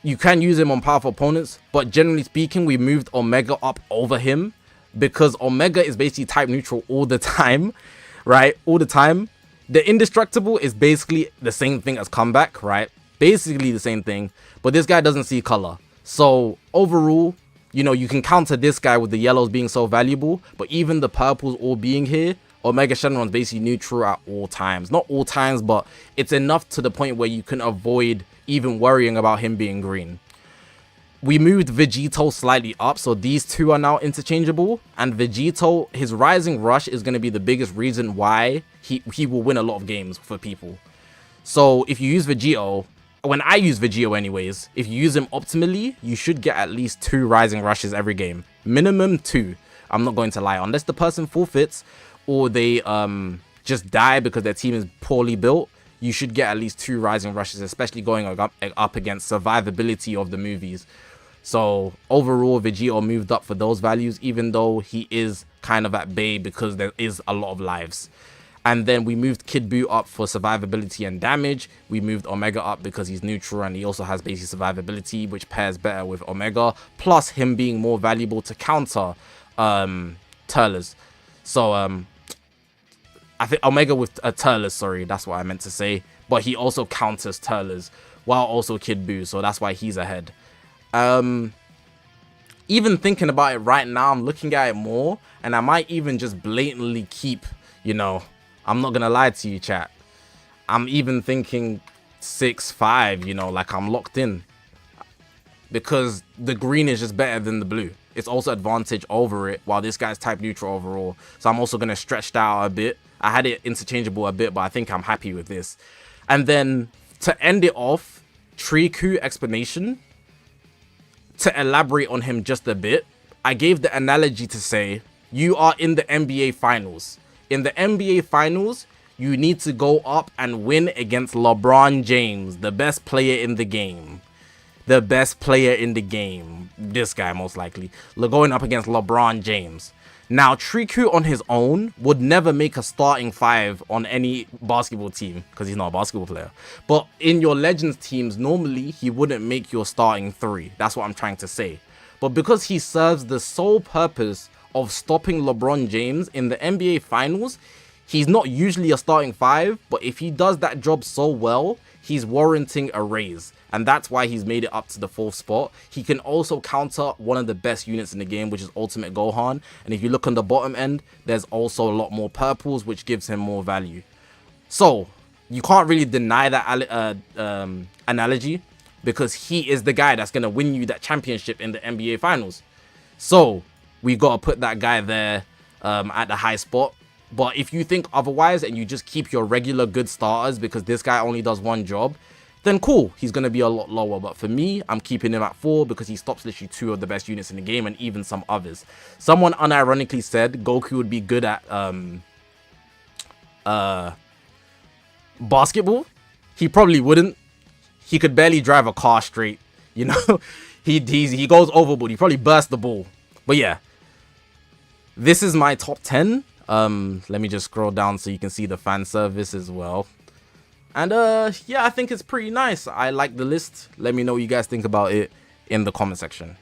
You can use him on powerful opponents, but generally speaking, we moved Omega up over him because Omega is basically type neutral all the time, right? All the time. The Indestructible is basically the same thing as Comeback, right? Basically the same thing, but this guy doesn't see color. So overall, you know, you can counter this guy with the yellows being so valuable, but even the purples all being here Omega Shenron's basically neutral at all times. Not all times, but it's enough to the point where you can avoid even worrying about him being green. We moved Vegito slightly up, so these two are now interchangeable. And Vegito, his Rising Rush is going to be the biggest reason why he will win a lot of games for people. So if you use Vegito, when I use Vegito anyways, if you use him optimally, you should get at least 2 Rising Rushes every game. Minimum 2. I'm not going to lie. Unless the person forfeits or they just die because their team is poorly built, you should get at least 2 Rising Rushes, especially going up against survivability of the movies. So overall, Vegito moved up for those values, even though he is kind of at bay because there is a lot of lives. And then we moved Kid Buu up for survivability and damage. We moved Omega up because he's neutral and he also has basic survivability, which pairs better with Omega, plus him being more valuable to counter TURLES. So I think Omega with TURLES, sorry, that's what I meant to say. But he also counters TURLES while also Kid Buu, so that's why he's ahead. Even thinking about it right now, I'm looking at it more, and I might even just blatantly keep, you know, I'm not gonna lie to you, chat. I'm even thinking 6-5, you know, like I'm locked in. Because the green is just better than the blue. It's also advantage over it, while this guy's type neutral overall. So I'm also gonna stretch that out a bit. I had it interchangeable a bit, but I think I'm happy with this. And then to end it off, Triku explanation. To elaborate on him just a bit, I gave the analogy to say, you are in the NBA Finals. In the NBA Finals, you need to go up and win against LeBron James, the best player in the game. The best player in the game. This guy, most likely. Going up against LeBron James. Now, Triku on his own would never make a starting 5 on any basketball team, because he's not a basketball player. But in your Legends teams, normally he wouldn't make your starting 3. That's what I'm trying to say. But because he serves the sole purpose of stopping LeBron James in the NBA Finals, he's not usually a starting 5, but if he does that job so well, he's warranting a raise. And that's why he's made it up to the 4th spot. He can also counter one of the best units in the game, which is Ultimate Gohan. And if you look on the bottom end, there's also a lot more purples, which gives him more value. So, you can't really deny that analogy, because he is the guy that's going to win you that championship in the NBA Finals. So, we got to put that guy there at the high spot. But if you think otherwise and you just keep your regular good starters because this guy only does one job, then cool, he's going to be a lot lower. But for me, I'm keeping him at 4 because he stops literally 2 of the best units in the game and even some others. Someone unironically said Goku would be good at basketball. He probably wouldn't. He could barely drive a car straight, you know. he goes overboard. He probably burst the ball. But yeah, this is my top 10. Let me just scroll down so you can see the fan service as well. And yeah, I think it's pretty nice. I like the list. Let me know what you guys think about it in the comment section.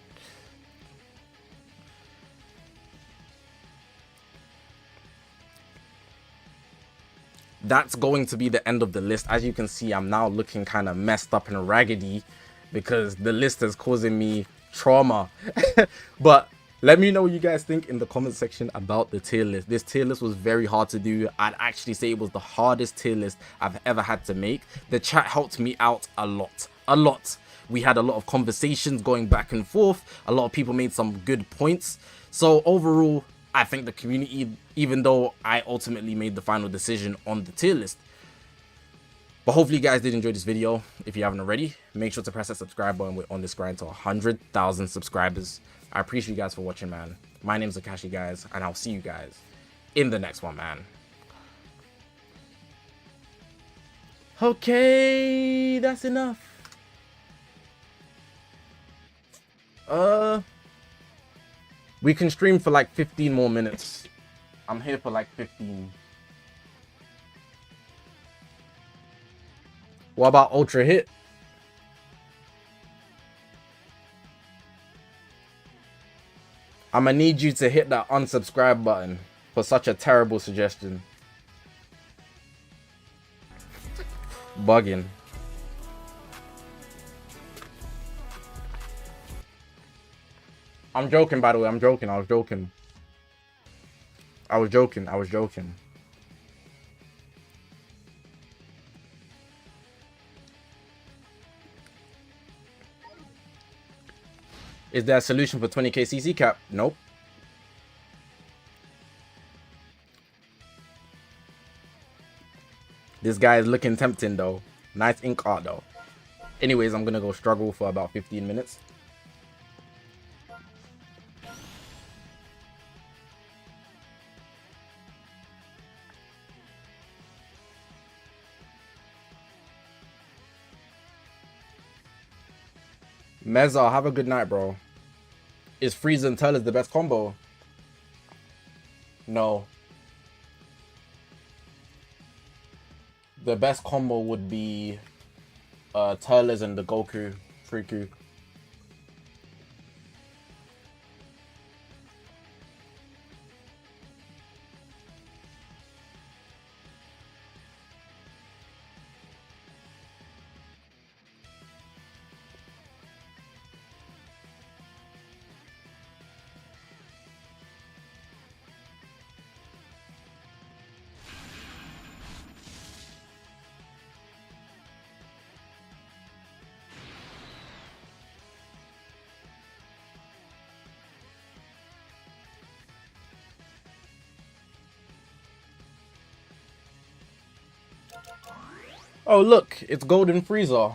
That's going to be the end of the list. As you can see, I'm now looking kind of messed up and raggedy because the list is causing me trauma. But let me know what you guys think in the comment section about the tier list. This tier list was very hard to do. I'd actually say it was the hardest tier list I've ever had to make. The chat helped me out a lot. We had a lot of conversations going back and forth. A lot of people made some good points. So overall, I think the community, even though I ultimately made the final decision on the tier list. But hopefully you guys did enjoy this video. If you haven't already, make sure to press that subscribe button. We're on this grind to 100,000 subscribers. I appreciate you guys for watching, man. My name's Zakashi, guys, and I'll see you guys in the next one, man. Okay, that's enough. We can stream for like 15 more minutes. I'm here for like 15. What about Ultra Hit? I'm gonna need you to hit that unsubscribe button for such a terrible suggestion. Bugging. I'm joking, by the way. I'm joking. I was joking. Is there a solution for 20k CC cap? Nope. This guy is looking tempting though. Nice ink art though. Anyways, I'm gonna go struggle for about 15 minutes. Mezza, have a good night, bro. Is Freeze and TURLES the best combo? No. The best combo would be TURLES and the Goku, Riku. Oh look, it's Golden Frieza.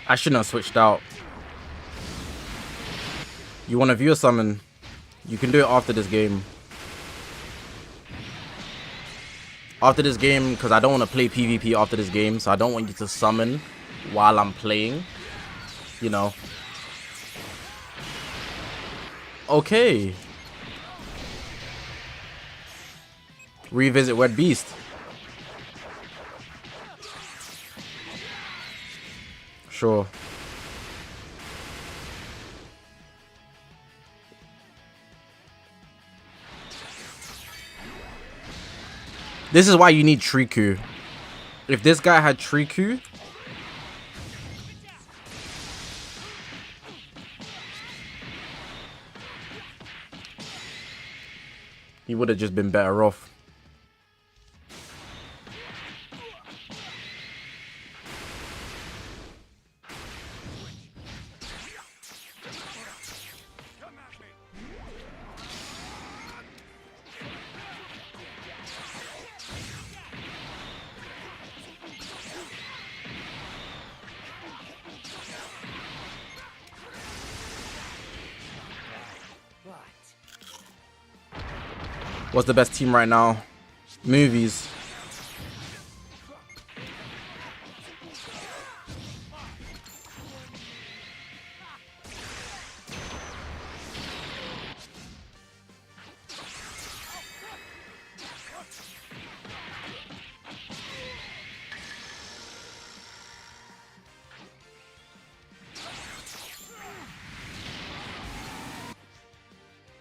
I shouldn't have switched out. You want to view a summon? You can do it after this game. After this game, because I don't want to play PvP after this game, so I don't want you to summon while I'm playing. You know. Okay. Revisit Wet Beast. Sure. This is why you need Triku. If this guy had Triku, he would have just been better off. What's the best team right now? Movies.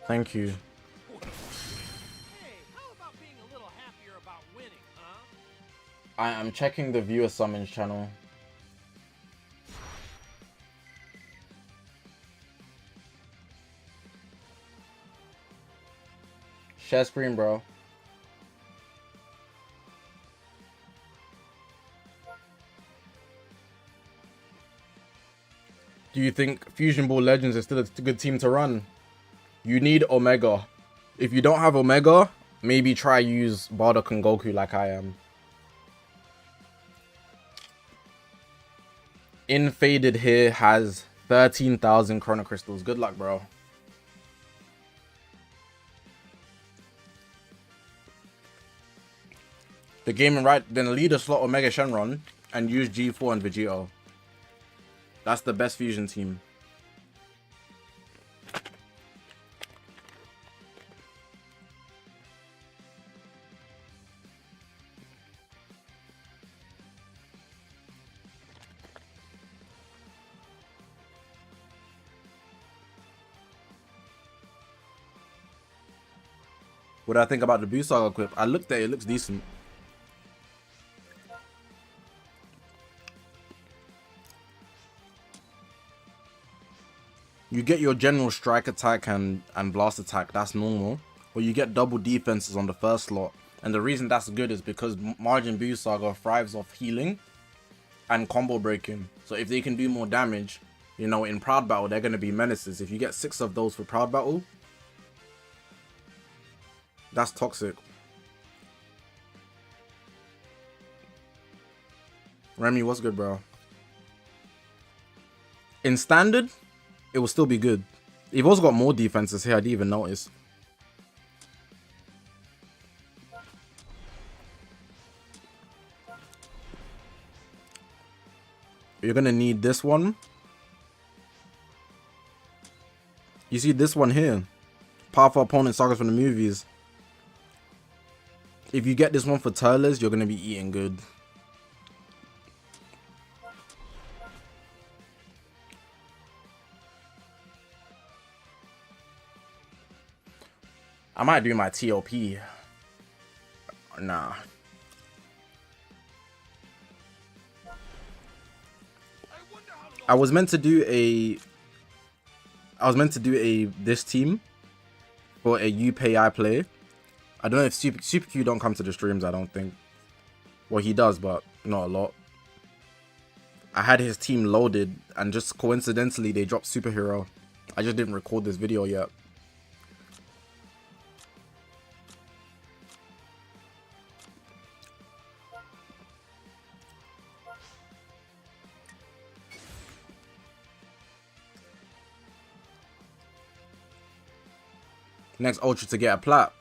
Thank you. I am checking the viewer summons channel. Share screen, bro. Do you think Fusion Ball Legends is still a good team to run? You need Omega. If you don't have Omega, maybe try use Bardock and Goku like I am. Infaded here has 13,000 Chrono Crystals. Good luck, bro. The game right then leader slot Omega Shenron and use G4 and Vegito. That's the best fusion team. What do I think about the Boost Saga equip? I looked at it, it looks decent. You get your general strike attack and blast attack, that's normal. Or you get double defenses on the first slot. And the reason that's good is because Margin Boost Saga thrives off healing and combo breaking. So if they can do more damage, you know, in Proud Battle, they're going to be menaces. If you get 6 of those for Proud Battle, that's toxic. Remy, what's good, bro? In Standard, it will still be good. You've also got more defenses here, I didn't even notice. You're gonna need this one. You see this one here. Powerful opponent sagas from the movies. If you get this one for TURLES, you're gonna be eating good. I might do my TOP. Nah. I was meant to do a this team for a you pay I play. I don't know if Super Q don't come to the streams, I don't think. Well, he does, but not a lot. I had his team loaded and just coincidentally they dropped Superhero. I just didn't record this video yet. Next Ultra to get a plat,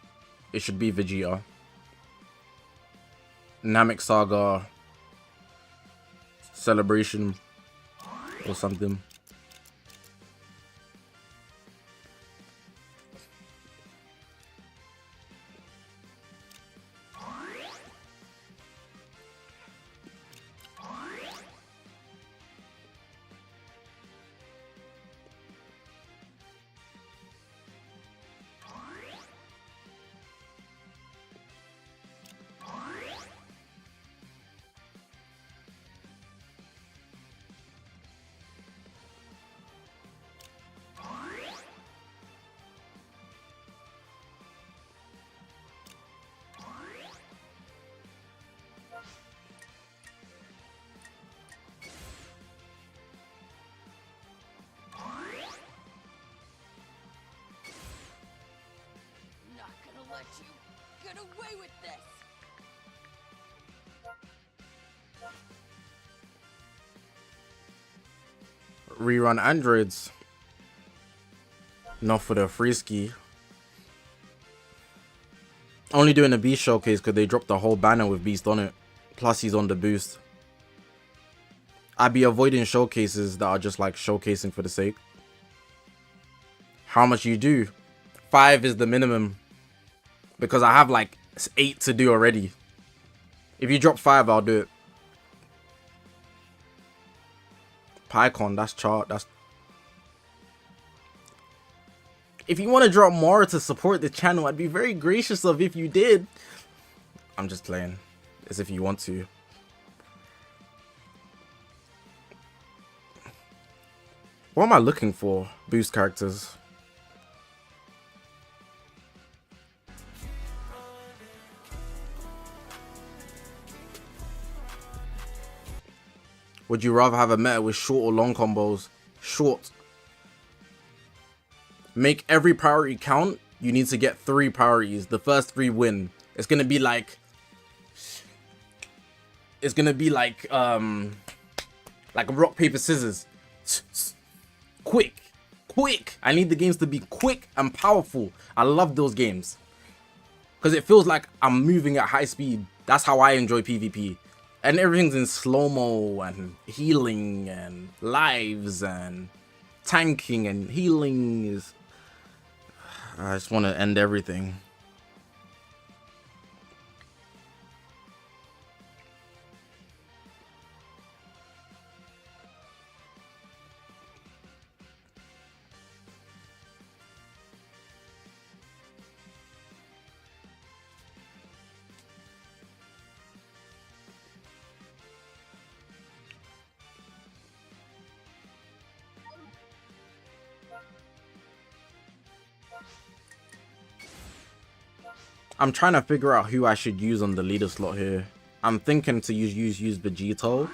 it should be Vegeta. Namek Saga Celebration or something. Let you get away with this. Rerun androids. Not for the free ski. Only doing a Beast showcase because they dropped the whole banner with Beast on it. Plus he's on the boost. I'd be avoiding showcases that are just like showcasing for the sake. How much you do? 5 is the minimum. Because I have like 8 to do already. If you drop 5, I'll do it. PyCon, that's chart. That's. If you want to drop more to support the channel, I'd be very gracious of if you did. I'm just playing. As if you want to. What am I looking for? Boost characters. Would you rather have a meta with short or long combos? Short. Make every priority count. You need to get 3 priorities. The first 3 win. It's gonna be like rock, paper, scissors. Quick. I need the games to be quick and powerful. I love those games. Because it feels like I'm moving at high speed. That's how I enjoy PvP. And everything's in slow-mo and healing and lives and tanking and healing is... I just want to end everything. I'm trying to figure out who I should use on the leader slot here. I'm thinking to use Vegito.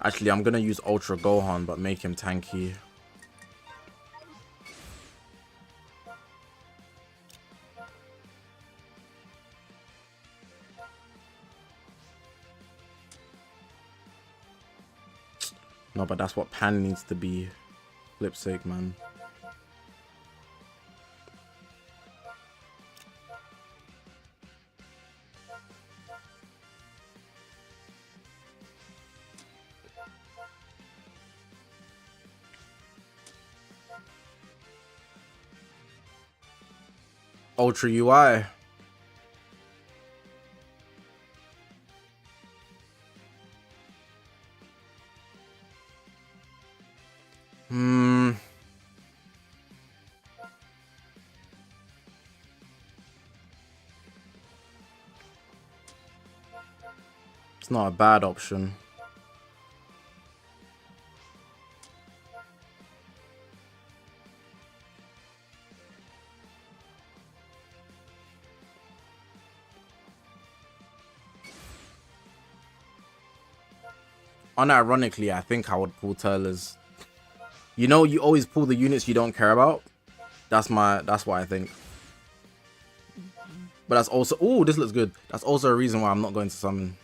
Actually, I'm gonna use Ultra Gohan, but make him tanky. No, but that's what Pan needs to be. Flip's sake, man. Ultra UI. It's not a bad option. Unironically, I think I would pull TURLES. You know, you always pull the units you don't care about. That's what I think. But that's also, oh, this looks good. That's also a reason why I'm not going to summon.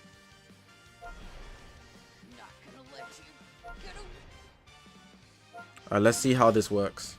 Not gonna let you get away. Alright, let's see how this works.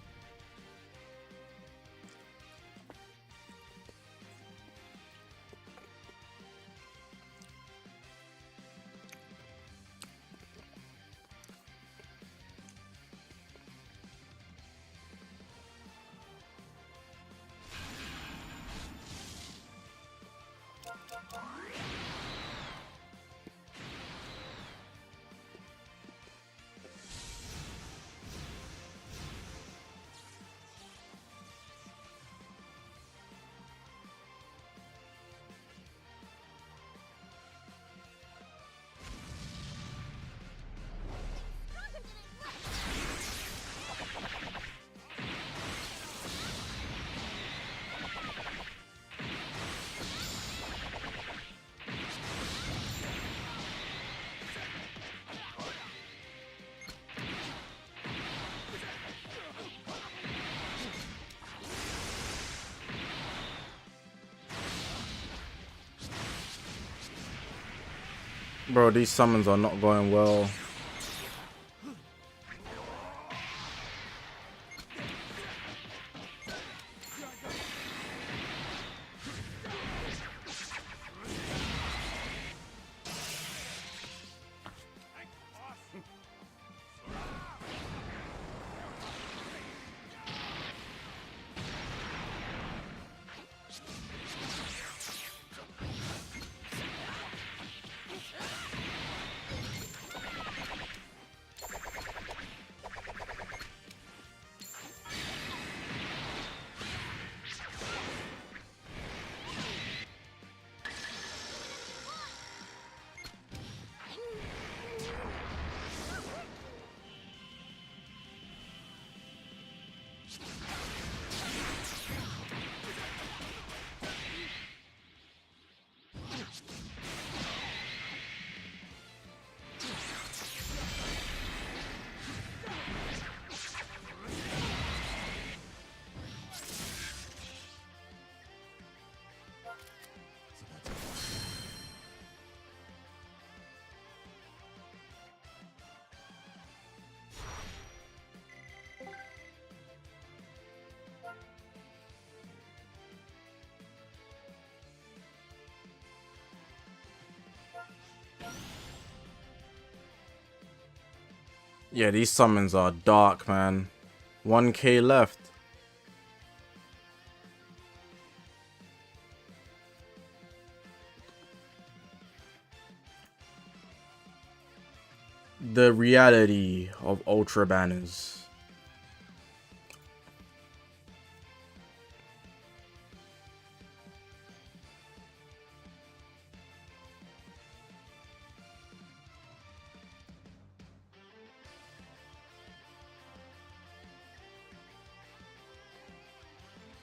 Bro, these summons are not going well. Yeah, these summons are dark, man. 1k left. The reality of Ultra Banners.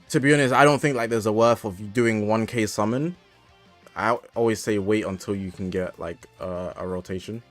To be honest, I don't think like there's a worth of doing 1k summon. I always say wait until you can get like a rotation.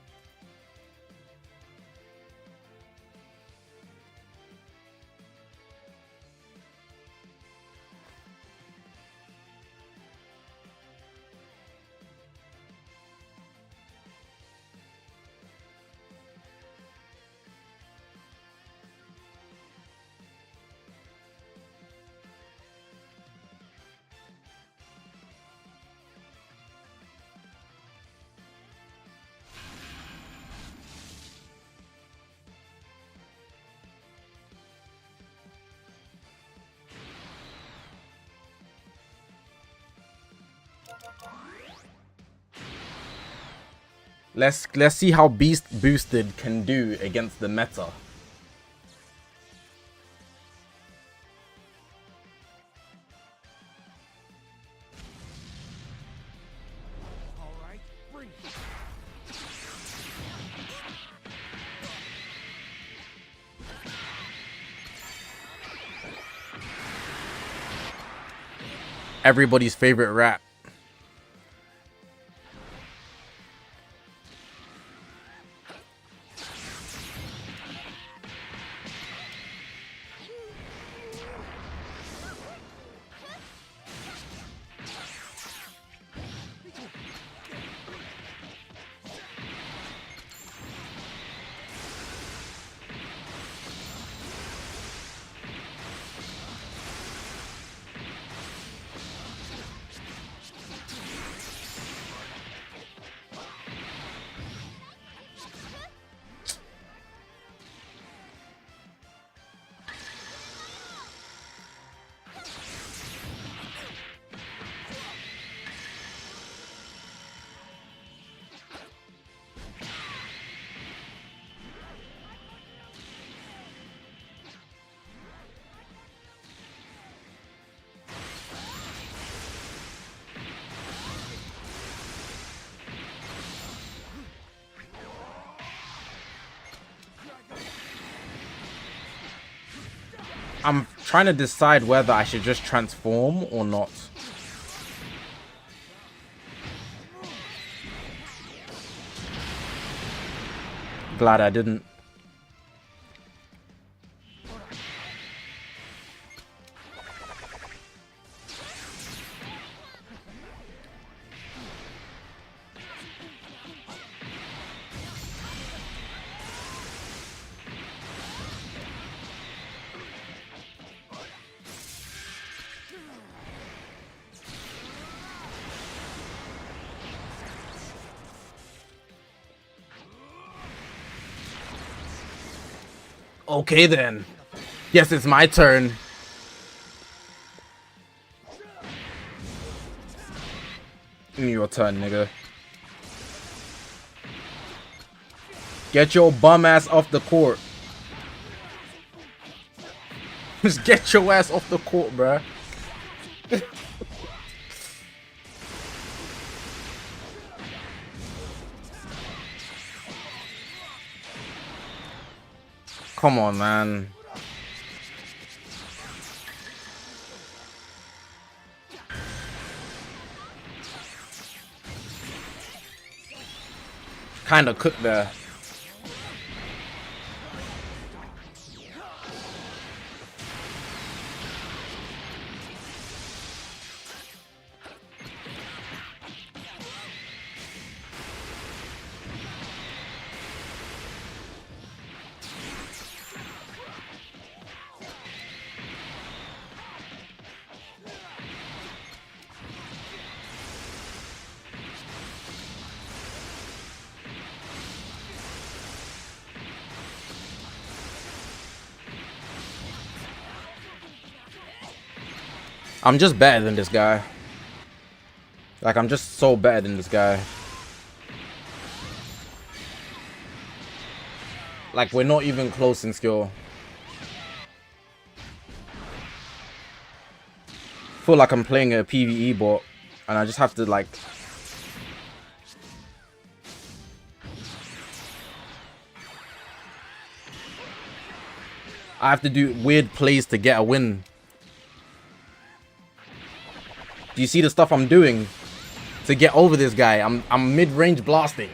Let's see how Beast Boosted can do against the meta. All right, bring it. Everybody's favorite rap. I'm trying to decide whether I should just transform or not. Glad I didn't. Okay then. Yes, it's my turn. Your turn, nigga. Get your bum ass off the court. Just get your ass off the court, bruh. Come on, man. Kinda cooked there. I'm just better than this guy. Like, I'm just so better than this guy. Like, we're not even close in skill. Feel like I'm playing a PvE bot, and I just have to, like... I have to do weird plays to get a win. Do you see the stuff I'm doing to get over this guy? I'm mid-range blasting.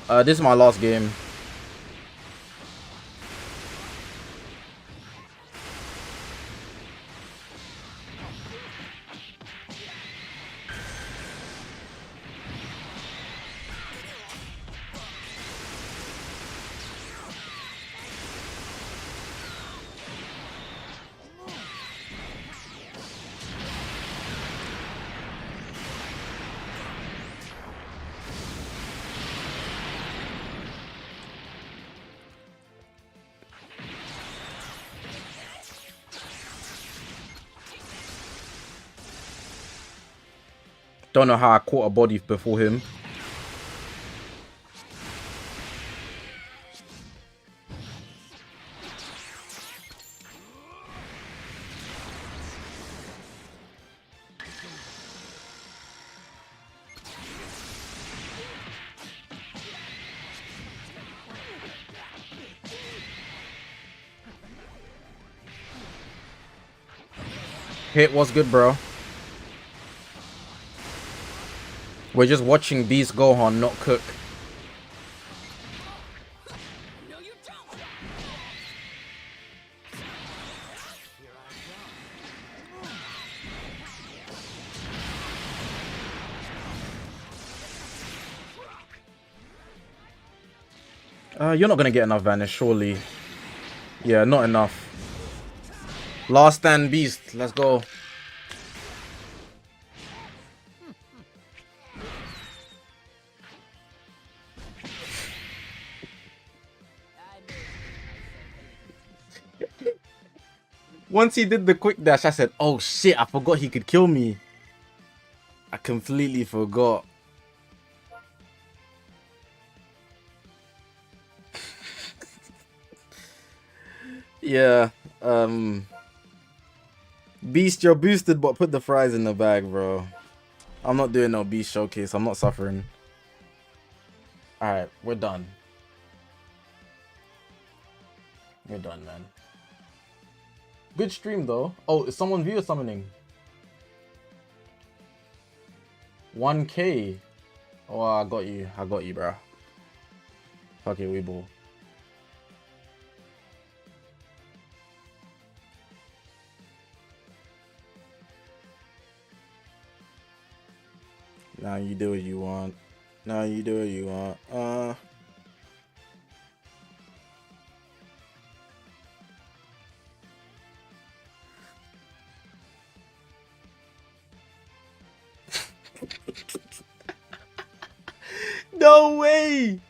This is my last game. Don't know how I caught a body before him. Hit was good, bro. We're just watching Beast Gohan not cook. No, you don't. You're not gonna get enough vanish, surely. Yeah, not enough. Last stand Beast, let's go. Once he did the quick dash, I said, oh shit, I forgot he could kill me. I completely forgot. Yeah, Beast, you're boosted, but put the fries in the bag, bro. I'm not doing no Beast showcase. I'm not suffering. Alright, we're done. We're done, man. Good stream, though. Oh, is someone viewer summoning? 1K. Oh, I got you. I got you, bro. Fuck it, we ball. Now you do what you want. Now you do what you want. No way!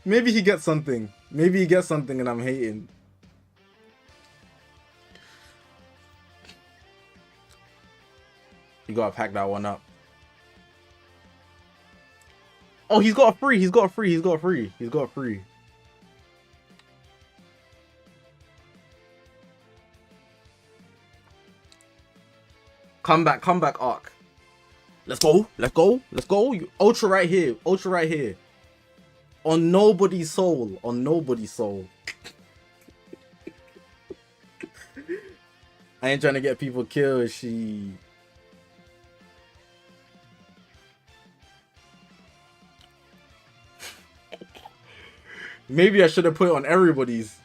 Maybe he gets something. Maybe he gets something and I'm hating. You gotta pack that one up. Oh, he's got a free. He's got a free. He's got a free. He's got a free. Come back, Arc. Let's go. Let's go. Let's go. Ultra right here. Ultra right here. On nobody's soul. On nobody's soul. I ain't trying to get people killed. She. Maybe I should have put it on everybody's.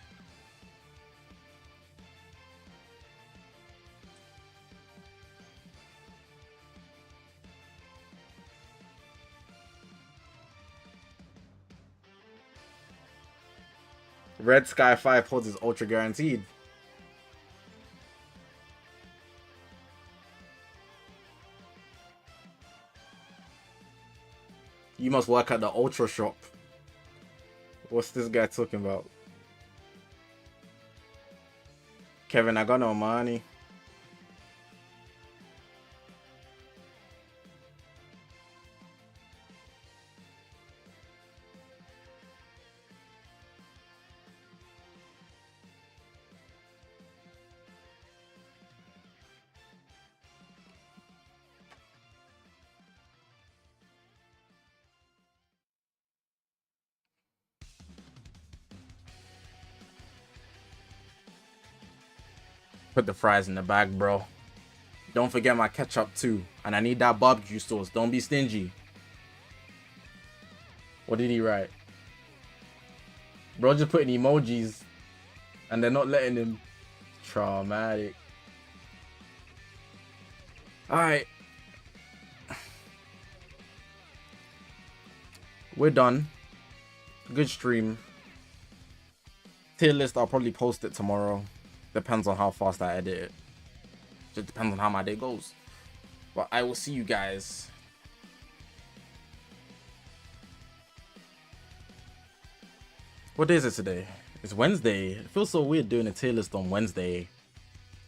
Red Sky 5 holds is ultra guaranteed. You must work at the ultra shop. What's this guy talking about? Kevin, I got no money. Put the fries in the bag, bro. Don't forget my ketchup too. And I need that barbecue sauce. Don't be stingy. What did he write? Bro just putting emojis. And they're not letting him. Traumatic. Alright. We're done. Good stream. Tier list, I'll probably post it tomorrow. Depends on how fast I edit it. Just depends on how my day goes. But I will see you guys. What day is it today? It's Wednesday. It feels so weird doing a tier list on Wednesday.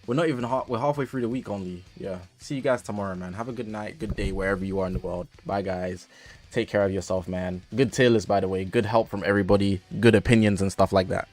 We're not even we're halfway through the week only. Yeah. See you guys tomorrow, man. Have a good night, good day, wherever you are in the world. Bye, guys. Take care of yourself, man. Good tier list, by the way. Good help from everybody. Good opinions and stuff like that.